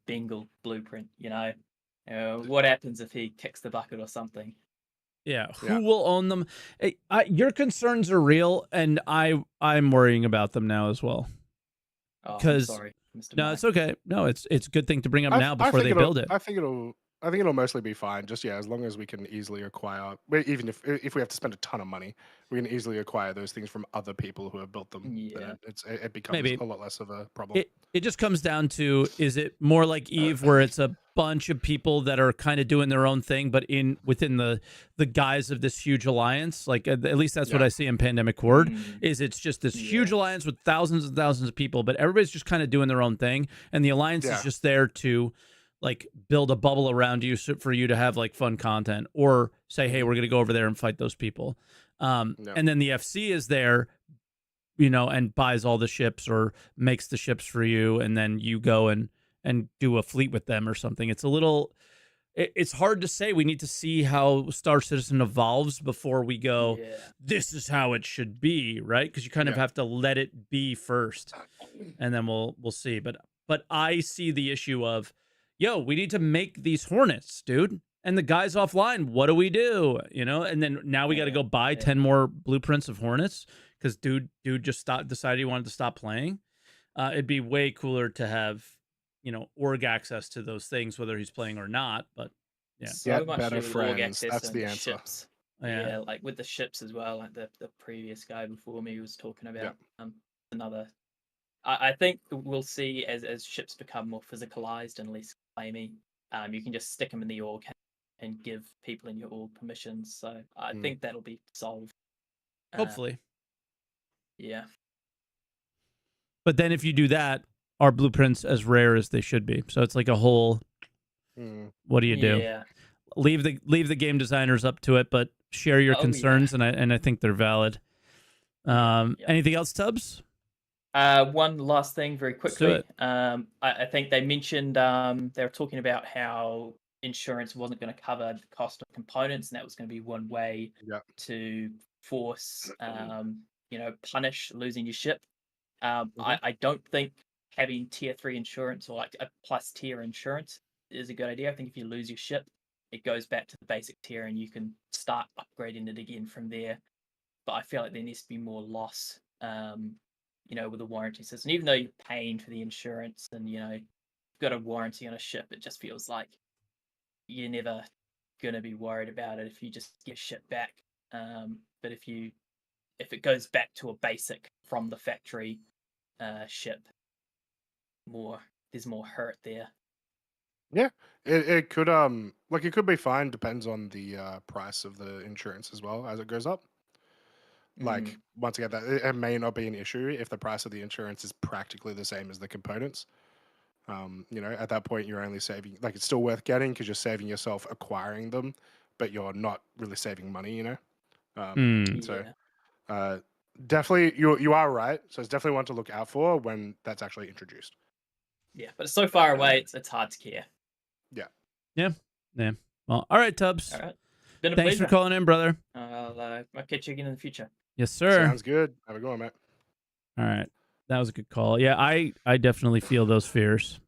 Bengal blueprint? What happens if he kicks the bucket or something? Yeah, Yeah. who will own them? Your concerns are real, and I'm worrying about them now as well. Oh, I'm 'Cause- sorry, Mr. No, Mike. it's okay. No, it's a good thing to bring up now I before think they build it. I think it'll mostly be fine. Just as long as we can easily acquire, even if we have to spend a ton of money, we can easily acquire those things from other people who have built them. Yeah. Then it becomes Maybe. a lot less of a problem. It just comes down to, is it more like Eve where it's a bunch of people that are kind of doing their own thing, but within the guise of this huge alliance? Like at least that's what Yeah. I see in Pandemic Horde. Mm, Is it's just this Yeah. huge alliance with thousands and thousands of people, but everybody's just kind of doing their own thing, and the alliance Yeah. is just there to like build a bubble around you for you to have like fun content, or say, hey, we're gonna go over there and fight those people. Yeah. And then the FC is there, and buys all the ships or makes the ships for you, and then you go and do a fleet with them or something. It's hard to say. We need to see how Star Citizen evolves before we go, Yeah. this is how it should be, right? Because you kind of Yeah. have to let it be first, and then we'll see. But I see the issue of, we need to make these Hornets, dude. And the guys offline, what do we do? And then now we got to go buy 10 more blueprints of Hornets because dude just decided he wanted to stop playing. It'd be way cooler to have, org access to those things, whether he's playing or not. But yeah, So Get much better to do with org friends. access That's and the the answer. ships. Yeah. Yeah, like with the ships as well. Like the previous guy before me was talking about another. I think we'll see as ships become more physicalized and less claimy. You can just stick them in the org and give people in your org permissions. So I think that'll be solved. hopefully. Yeah. But then if you do that, are blueprints as rare as they should be? So it's like a whole. What do you do? Yeah. Leave the game designers up to it, but share your concerns, and I think they're valid. Anything else, Tubbs? One last thing, very Let's do quickly. I think they mentioned they were talking about how insurance wasn't going to cover the cost of components, and that was going to be one way to force, punish losing your ship. I don't think having tier 3 insurance or like a plus tier insurance is a good idea. I think if you lose your ship, it goes back to the basic tier and you can start upgrading it again from there. But I feel like there needs to be more loss, with the warranty system. Even though you're paying for the insurance and, you've got a warranty on a ship, it just feels like you're never gonna be worried about it if you just get ship back. But if it goes back to a basic from the factory ship, there's more hurt there. Yeah, it could like it could be fine. Depends on the price of the insurance as well as it goes up. Like once again, that it may not be an issue if the price of the insurance is practically the same as the components. You know, at that point you're only saving, like it's still worth getting because you're saving yourself acquiring them, but you're not really saving money. You know, so definitely you are right. So it's definitely one to look out for when that's actually introduced. Yeah, but it's so far away, it's hard to care. Yeah. Well, all right, Tubbs. All right. Been a Thanks pleasure. for calling in, brother. I'll catch you again in the future. Yes, sir. Sounds good. Have a good one, mate. All right. That was a good call. Yeah, I definitely feel those fears.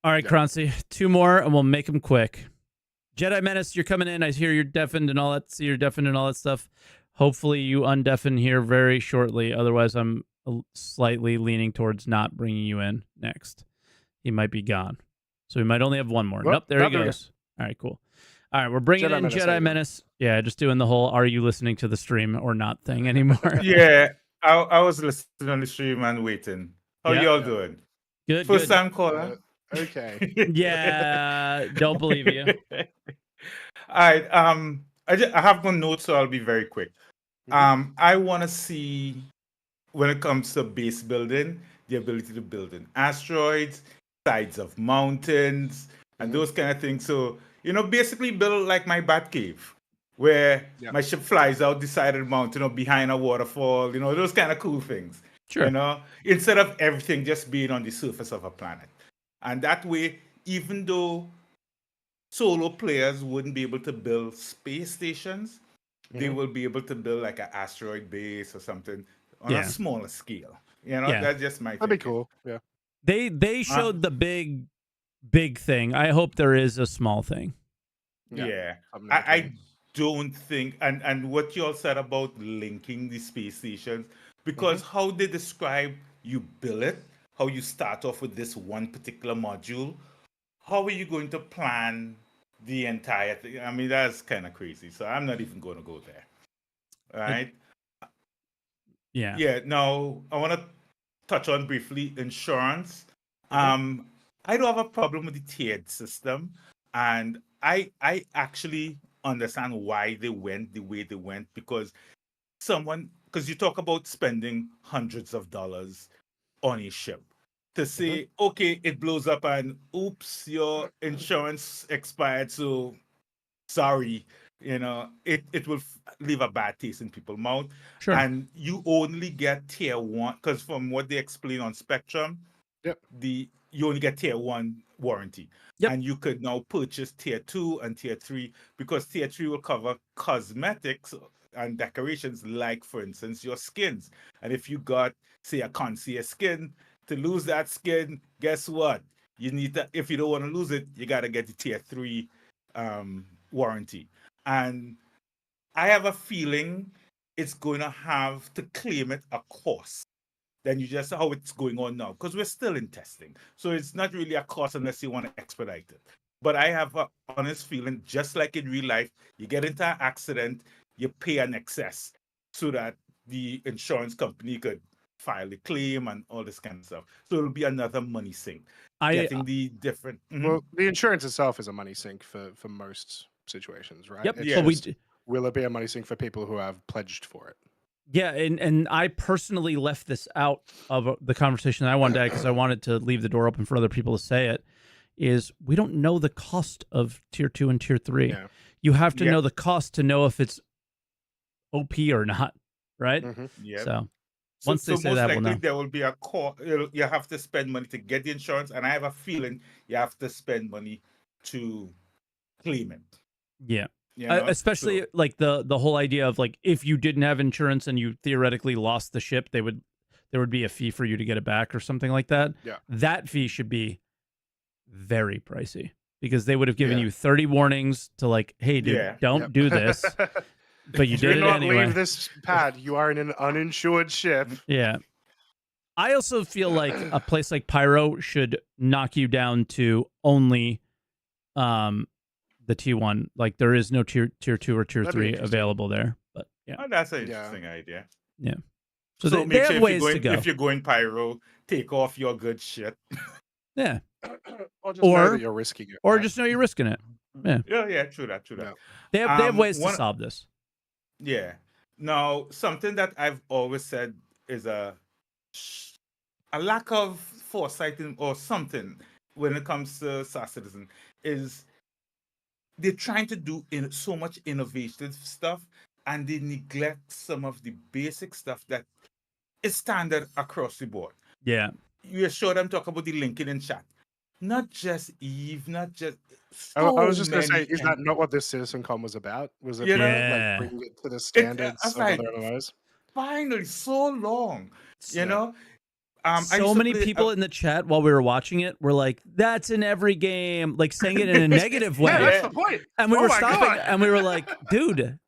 All right, Yeah. Croncy, 2 more and we'll make them quick. Jedi Menace, you're coming in. I hear you're deafened and all that. See, you're deafened and all that stuff. Hopefully you undeafen here very shortly. Otherwise, I'm slightly leaning towards not bringing you in next. He might be gone. So we might only have one more. Well, Nope, there he there we go. goes. All right, cool. All right, we're bringing Jedi in Menace, how you Jedi doing? Menace. Yeah, just doing the whole "Are you listening to the stream or not" thing anymore. Yeah, I was listening on the stream and waiting. How Yeah. y'all doing? Good, First good. time caller. Okay. Yeah, don't believe you. All right. I have no notes, so I'll be very quick. I want to see, when it comes to base building, the ability to build in asteroids, sides of mountains, and those kind of things. So, you know, basically build like my bat cave, where my ship flies out the side of the mountain or behind a waterfall, you know, those kind of cool things. Sure. You know, instead of everything just being on the surface of a planet. And that way, even though solo players wouldn't be able to build space stations, they will be able to build like an asteroid base or something on a smaller scale. You know, that's just my That'd be thinking. cool. Yeah. They showed the big thing. I hope there is a small thing. Yeah. I don't think, and what you all said about linking the space stations, because how they describe you build it, how you start off with this one particular module, how are you going to plan the entire thing? I mean, that's kind of crazy. So I'm not even going to go there. All right. Yeah. Yeah. Now I want to touch on briefly insurance. I don't have a problem with the tiered system, and I actually understand why they went the way they went, because you talk about spending hundreds of dollars on a ship to say, okay, it blows up and oops, your insurance expired, so sorry, you know, it will leave a bad taste in people's mouth. Sure. And you only get tier 1, because from what they explain on Spectrum, you only get tier 1 warranty. And you could now purchase tier 2 and tier 3, because tier 3 will cover cosmetics and decorations, like for instance your skins. And if you got, say, a concierge skin, to lose that skin, guess what? You need to, if you don't want to lose it, you got to get the tier 3 warranty. And I have a feeling it's going to have to claim it a cost than you just how it's going on now, because we're still in testing. So it's not really a cost unless you want to expedite it. But I have an honest feeling, just like in real life, you get into an accident, you pay an excess so that the insurance company could file a claim and all this kind of stuff. So it'll be another money sink. Getting the different. Well, the insurance itself is a money sink for most situations, right? Yep. It's just, will it be a money sink for people who have pledged for it? Yeah, and I personally left this out of the conversation that I wanted to have because I wanted to leave the door open for other people to say it, is we don't know the cost of tier 2 and tier 3. Yeah. You have to know the cost to know if it's OP or not, right? So once they say most that, likely we'll know. there will be a cost. You have to spend money to get the insurance, and I have a feeling you have to spend money to claim it. Yeah. You know? Especially like the whole idea of like, if you didn't have insurance and you theoretically lost the ship, there would be a fee for you to get it back or something like that. Yeah. That fee should be very pricey because they would have given you 30 warnings to like, hey dude, don't do this. But you did Do it not anyway. leave this pad. You are in an uninsured ship. Yeah. I also feel like a place like Pyro should knock you down to only the T1. Like there is no tier 2 or tier That'd be 3 interesting. available there. But yeah. Oh, that's an interesting idea. Yeah. So, So they make have sure ways to go. if you're going pyro, take off your good shit. Yeah. Or just know that you're risking it. Or right? just know you're risking it. Yeah. Yeah, true that. Yeah. They have ways to solve this. Yeah. Now, something that I've always said is a lack of foresight or something when it comes to Star Citizen is they're trying to do so much innovative stuff and they neglect some of the basic stuff that is standard across the board. Yeah. You sure them talk about the linking in chat. Not just Eve, not just I was just going to say, is that not what this Citizencon was about? Was it like bringing it to the standards of other MMOs? Finally, so long, you know? So many people in the chat while we were watching it were like, that's in every game, like saying it in a negative way. Yeah, that's the point. And we were stopping and we were like, dude,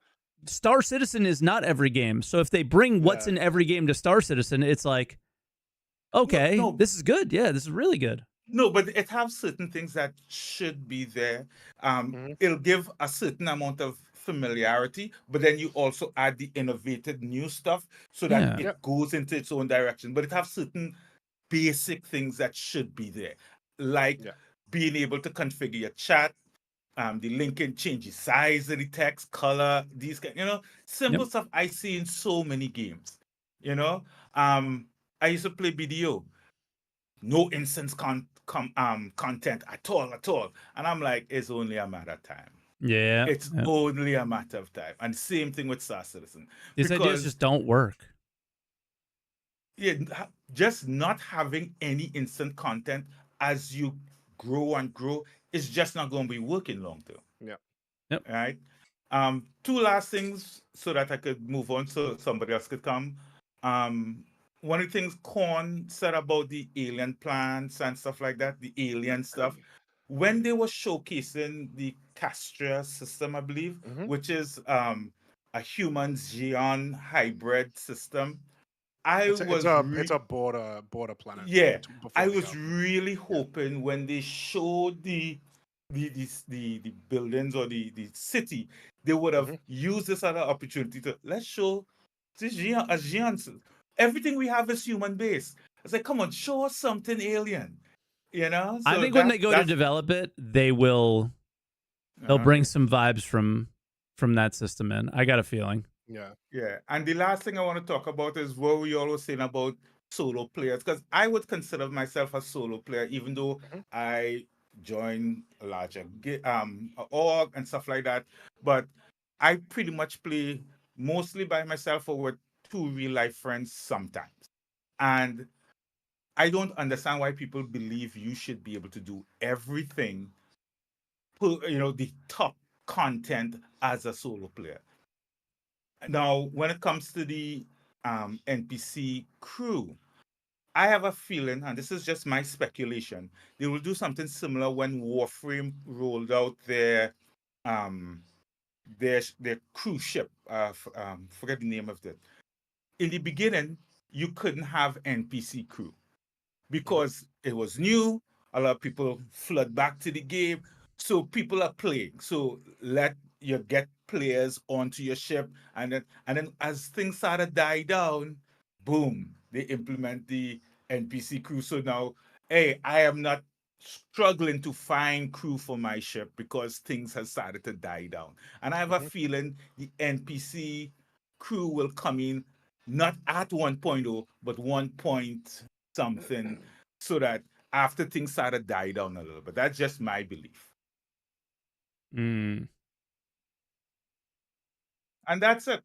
Star Citizen is not every game. So if they bring what's in every game to Star Citizen, it's like, okay, this is good. Yeah, this is really good. No, but it has certain things that should be there. It'll give a certain amount of familiarity, but then you also add the innovative new stuff so that it goes into its own direction. But it has certain basic things that should be there, like being able to configure your chat, the linking, change the size of the text, color, these kind, simple stuff I see in so many games. I used to play BDO. No instance content at all. And I'm like, it's only a matter of time. Yeah. It's only a matter of time. And same thing with Star Citizen. These ideas just don't work. Yeah, just not having any instant content as you grow and grow is just not going to be working long term. Yeah. Yep. Right. Two last things so that I could move on so somebody else could come. One of the things Korn said about the alien plants and stuff like that, the alien stuff, when they were showcasing the Castria system, I believe, which is a human Xeon hybrid system, it's a border planet. Yeah, I was really hoping when they showed the buildings or the city, they would have used this other opportunity to let's show this Xeon. Everything we have is human based. It's like, come on, show us something alien. So I think when they go to develop it, they'll bring some vibes from that system in. I got a feeling. Yeah. And the last thing I want to talk about is what we always saying about solo players, because I would consider myself a solo player, even though I join a larger org and stuff like that. But I pretty much play mostly by myself or with 2 real life friends sometimes. And I don't understand why people believe you should be able to do everything, the top content as a solo player. Now, when it comes to the NPC crew, I have a feeling, and this is just my speculation, they will do something similar when Warframe rolled out their cruise ship. Forget the name of it. In the beginning, you couldn't have NPC crew because it was new. A lot of people flood back to the game. So people are playing. So let you get players onto your ship. And then as things start to die down, boom, they implement the NPC crew. So now, hey, I am not struggling to find crew for my ship because things have started to die down. And I have a feeling the NPC crew will come in not at 1.0, but 1 point something, so that after things start to die down a little bit. That's just my belief. And that's it.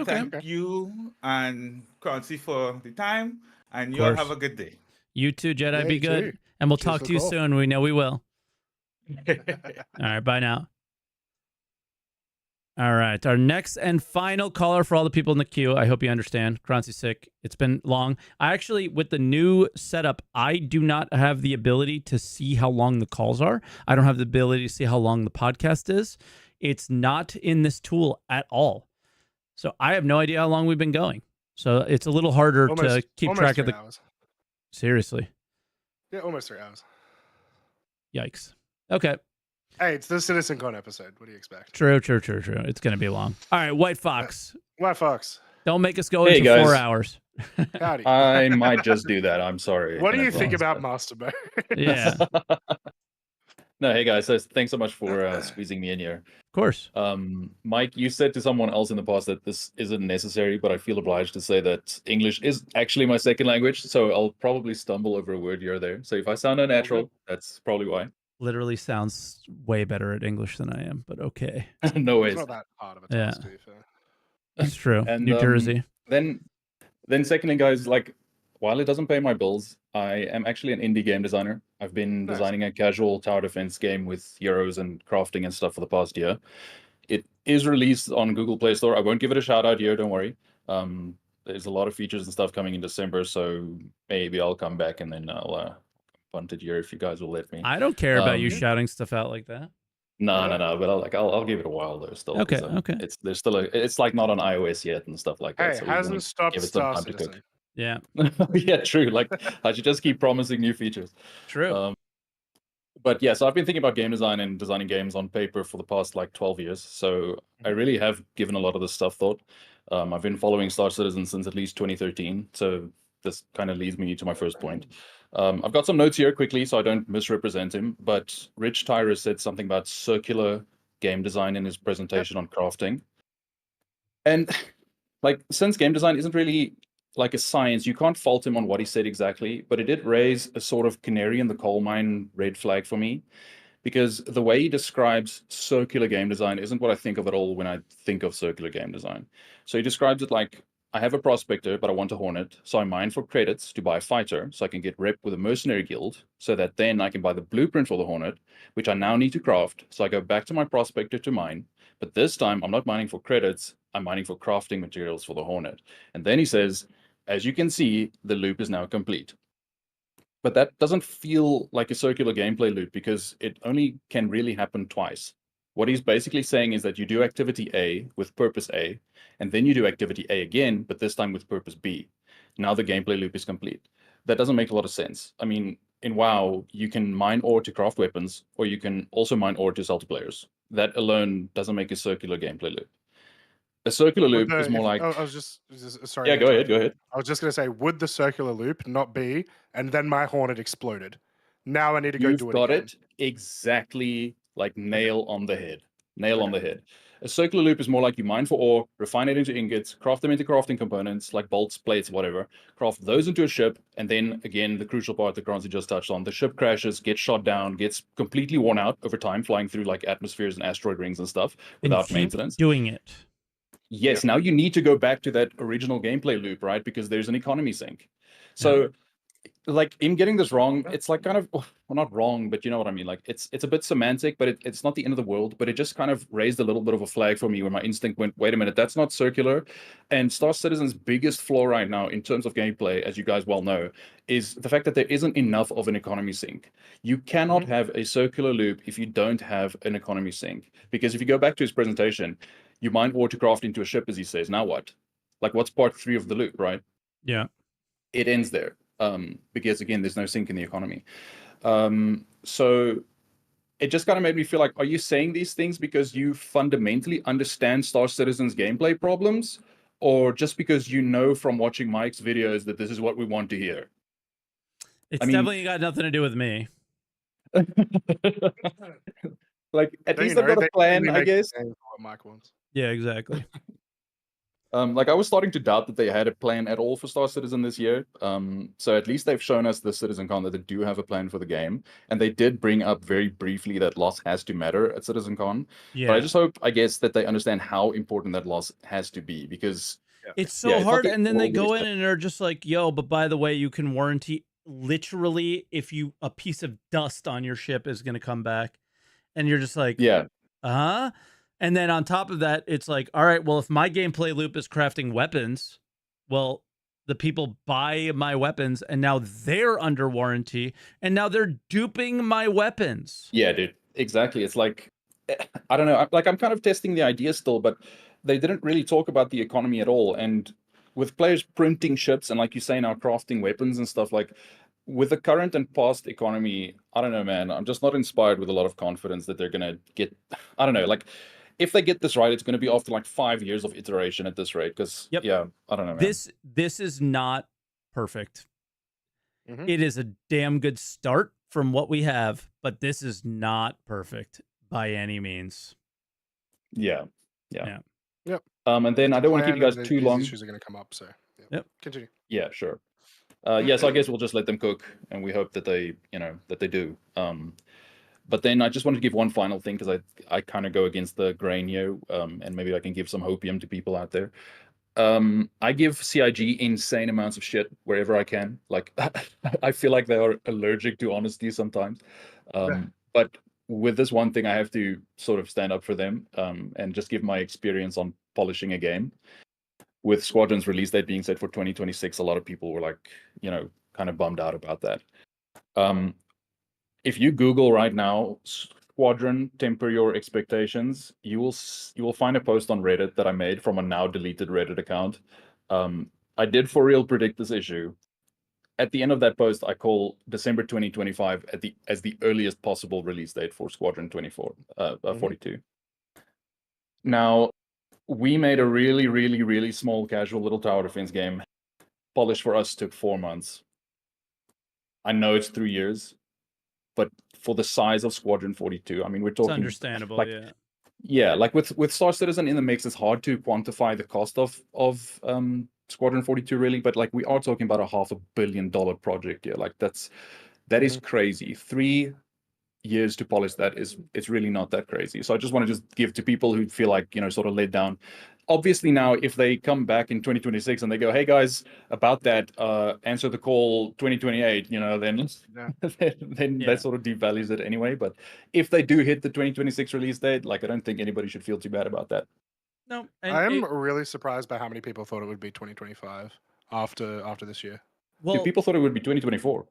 Thank you and Croncy for the time, and you all have a good day. You too, Jedi. Be good. And we'll talk to you soon. We know we will. All right, bye now. All right, our next and final caller for all the people in the queue. I hope you understand. Croncy's sick. It's been long. I actually, with the new setup, I do not have the ability to see how long the calls are. I don't have the ability to see how long the podcast is. It's not in this tool at all. So I have no idea how long we've been going. So it's a little harder to keep track of the... Hours. Seriously. Yeah, almost 3 hours. Yikes. Okay. Hey, it's the Citizencon episode. What do you expect? True. It's going to be long. All right, White Fox. White Fox. Don't make us go Hey, into 4 guys. hours. Howdy. I might just do that. I'm sorry. What do in you think advance, about but- Master Mode? Yeah, No, hey guys. So thanks so much for squeezing me in here. of course. Mike, you said to someone else in the past that this isn't necessary, but I feel obliged to say that English is actually my second language, so I'll probably stumble over a word here or there. So if I sound unnatural, that's probably why. Literally sounds way better at English than I am, but okay. No It's ways. not that hard of a Yeah. task, to be fair. It's true. And, New Jersey. Then secondly, guys, like while it doesn't pay my bills, I am actually an indie game designer. I've been Nice. designing a casual tower defense game with heroes and crafting and stuff for the past year. It is released on Google Play Store. I won't give it a shout out here, don't worry. There's a lot of features and stuff coming in December, so maybe I'll come back and then I'll punt it here if you guys will let me. I don't care about you um, shouting stuff out like that. No, but I'll give it a while though. Still, 'cause, Okay. It's like not on iOS yet and stuff like that. Hey, so we wanna hasn't stopped give it some Star time to cook. Citizen. Yeah, Yeah, true. Like I should just keep promising new features. true. But yeah, so I've been thinking about game design and designing games on paper for the past like 12 years. So I really have given a lot of this stuff thought. I've been following Star Citizen since at least 2013. So this kind of leads me to my first point. I've got some notes here quickly so I don't misrepresent him. But Rich Tyrus said something about circular game design in his presentation on crafting. And like, since game design isn't really like a science, you can't fault him on what he said exactly, but it did raise a sort of canary in the coal mine red flag for me, because the way he describes circular game design isn't what I think of at all when I think of circular game design. So he describes it like, I have a prospector, but I want a Hornet, so I mine for credits to buy a fighter, so I can get rep with a mercenary guild, so that then I can buy the blueprint for the Hornet, which I now need to craft, so I go back to my prospector to mine, but this time I'm not mining for credits, I'm mining for crafting materials for the Hornet. And then he says, as you can see, the loop is now complete. But that doesn't feel like a circular gameplay loop because it only can really happen twice. What he's basically saying is that you do activity A with purpose A, and then you do activity A again, but this time with purpose B. Now the gameplay loop is complete. That doesn't make a lot of sense. I mean, in WoW, you can mine ore to craft weapons, or you can also mine ore to sell to players. That alone doesn't make a circular gameplay loop. A circular loop is more like... I was just sorry. Yeah, go ahead. I was just going to say, would the circular loop not be, and then my Hornet exploded? Now I need to go do it You've got again. it exactly like nail on the head. Nail on the head. A circular loop is more like you mine for ore, refine it into ingots, craft them into crafting components like bolts, plates, whatever, craft those into a ship, and then again, the crucial part that Croncy just touched on, the ship crashes, gets shot down, gets completely worn out over time, flying through like atmospheres and asteroid rings and stuff without keep maintenance. doing it. Yes, now you need to go back to that original gameplay loop, right? Because there's an economy sink. So, like, in getting this wrong, it's like kind of, well, not wrong, but you know what I mean? Like, it's a bit semantic, but it's not the end of the world. But it just kind of raised a little bit of a flag for me where my instinct went, wait a minute, that's not circular. And Star Citizen's biggest flaw right now in terms of gameplay, as you guys well know, is the fact that there isn't enough of an economy sink. You cannot have a circular loop if you don't have an economy sink. Because if you go back to his presentation, you mine ore to craft into a ship, as he says. Now what? Like, what's part 3 of the loop, right? Yeah. It ends there. Because again, there's no sink in the economy. So it just kind of made me feel like, are you saying these things because you fundamentally understand Star Citizen's gameplay problems, or just because you know from watching Mike's videos that this is what we want to hear? It's I mean- definitely got nothing to do with me. Like, at Don't least you I've know, got they a plan, only I make guess. games for what Mike wants. Yeah, exactly. Like, I was starting to doubt that they had a plan at all for Star Citizen this year. So at least they've shown us the Citizencon that they do have a plan for the game. And they did bring up very briefly that loss has to matter at Citizencon. Yeah. But I just hope, I guess, that they understand how important that loss has to be, because It's so Yeah, it's not hard, the and then they world go is in and they're just like, "Yo, but by the way, you can warranty literally if a piece of dust on your ship is going to come back," and you're just like, yeah, "Uh-huh." And then on top of that, it's like, "All right, well, if my gameplay loop is crafting weapons, well, the people buy my weapons, and now they're under warranty, and now they're duping my weapons." yeah, dude, exactly. It's like, I don't know, I'm kind of testing the idea still, but they didn't really talk about the economy at all. And with players printing ships and, like you say now, crafting weapons and stuff, like, with the current and past economy, I don't know, man. I'm just not inspired with a lot of confidence that they're gonna get. I don't know, like if they get this right, it's gonna be after like 5 years of iteration at this rate. Because yeah, I don't know, man. This is not perfect. It is a damn good start from what we have, but this is not perfect by any means. Yeah. Yep. And then I don't want to keep you guys too long. These issues are going to come up, so yep. Continue. Yeah, sure. So I guess we'll just let them cook, and we hope that they, that they do. But then I just want to give one final thing, because I kind of go against the grain here, and maybe I can give some hopium to people out there. I give CIG insane amounts of shit wherever I can. Like, I feel like they are allergic to honesty sometimes. But with this one thing, I have to sort of stand up for them, and just give my experience on polishing a game. With Squadron's release date being set for 2026, a lot of people were like, kind of bummed out about that. If you Google right now, Squadron, temper your expectations, you will find a post on Reddit that I made from a now deleted Reddit account. I did for real predict this issue. At the end of that post, I call December 2025 as the earliest possible release date for Squadron 42. Now, we made a really, really, really small casual little tower defense game. Polish for us took 4 months. I know it's 3 years, but for the size of Squadron 42, I mean, we're talking... It's understandable, like, yeah. Yeah, like with Star Citizen in the mix, it's hard to quantify the cost of Squadron 42, really, but like we are talking about a $500 million project here. Like that is crazy. 3 years to polish that it's really not that crazy. So I just want to give to people who feel like, sort of let down. Obviously now, if they come back in 2026 and they go, hey guys, about that, answer the call 2028, then that sort of devalues it anyway. But if they do hit the 2026 release date, like I don't think anybody should feel too bad about that. No, I'm really surprised by how many people thought it would be 2025 after this year. Well, dude, people thought it would be 2024.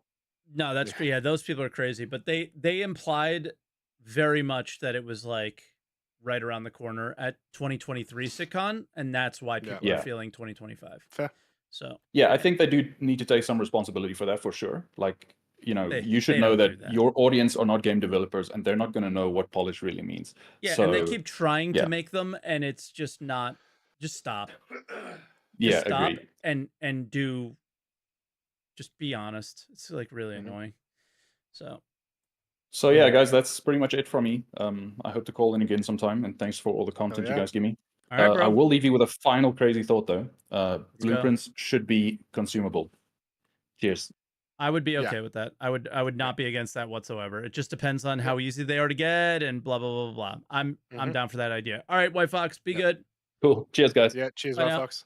No, that's true. Yeah, those people are crazy. But they implied very much that it was like right around the corner at 2023 Citizencon, and that's why people are feeling 2025. Fair. So yeah, I think they do need to take some responsibility for that for sure. Like, you should know that your audience are not game developers, and they're not going to know what polish really means. Yeah, so, and they keep trying to make them, and it's just not. Just stop. Just stop agreed. and do. Just be honest. It's like really annoying. So yeah, guys, that's pretty much it from me. I hope to call in again sometime, and thanks for all the content you guys give me. All right, bro. I will leave you with a final crazy thought, though. Blueprints should be consumable. Cheers. I would be okay with that. I would not be against that whatsoever. It just depends on how easy they are to get and blah blah blah blah. I'm down for that idea. All right, White Fox, be good. Cool. Cheers, guys. Yeah, cheers, White Fox.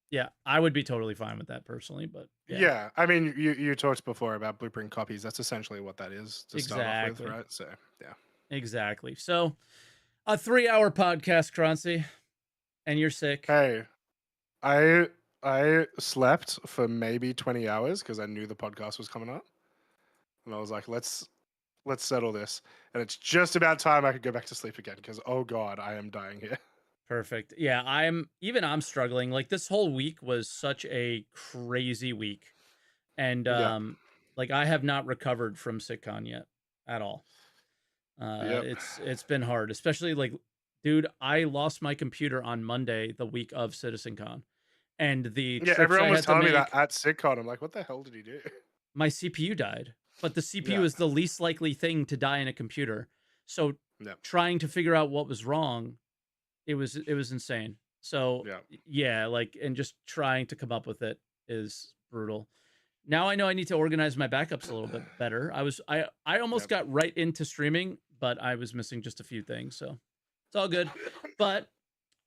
Yeah, I would be totally fine with that personally, but yeah, I mean, you talked before about blueprint copies. That's essentially what that is to start off with, right? So yeah, exactly. So a 3-hour podcast, Croncy, and you're sick. Hey, I slept for maybe 20 hours because I knew the podcast was coming up, and I was like, let's settle this. And it's just about time I could go back to sleep again because oh god, I am dying here. Perfect. Yeah, I'm struggling. Like this whole week was such a crazy week. And like I have not recovered from Citizencon yet at all. It's been hard, especially like dude, I lost my computer on Monday, the week of Citizencon. And the everyone was telling me that at Citizencon. I'm like, what the hell did he do? My CPU died. But the CPU is the least likely thing to die in a computer. So trying to figure out what was wrong, it was insane. So like, and just trying to come up with it is brutal. Now I know I need to organize my backups a little bit better. I almost got right into streaming, but I was missing just a few things. So it's all good. But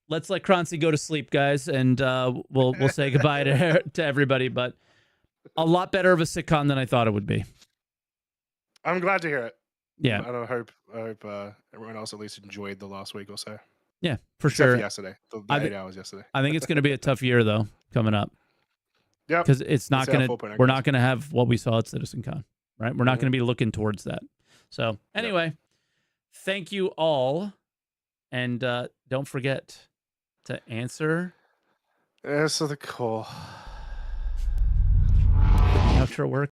let's let Croncy go to sleep, guys, and we'll say goodbye to everybody. But a lot better of a Citizencon than I thought it would be. I'm glad to hear it. Yeah, and I hope everyone else at least enjoyed the last week or so. Yeah, for sure. Yesterday, the 8 hours yesterday. I think it's going to be a tough year though coming up. Yeah, because it's not going to. We're not going to have what we saw at Citizencon, right? We're not going to be looking towards that. So anyway, thank you all, and don't forget to answer the call. After work.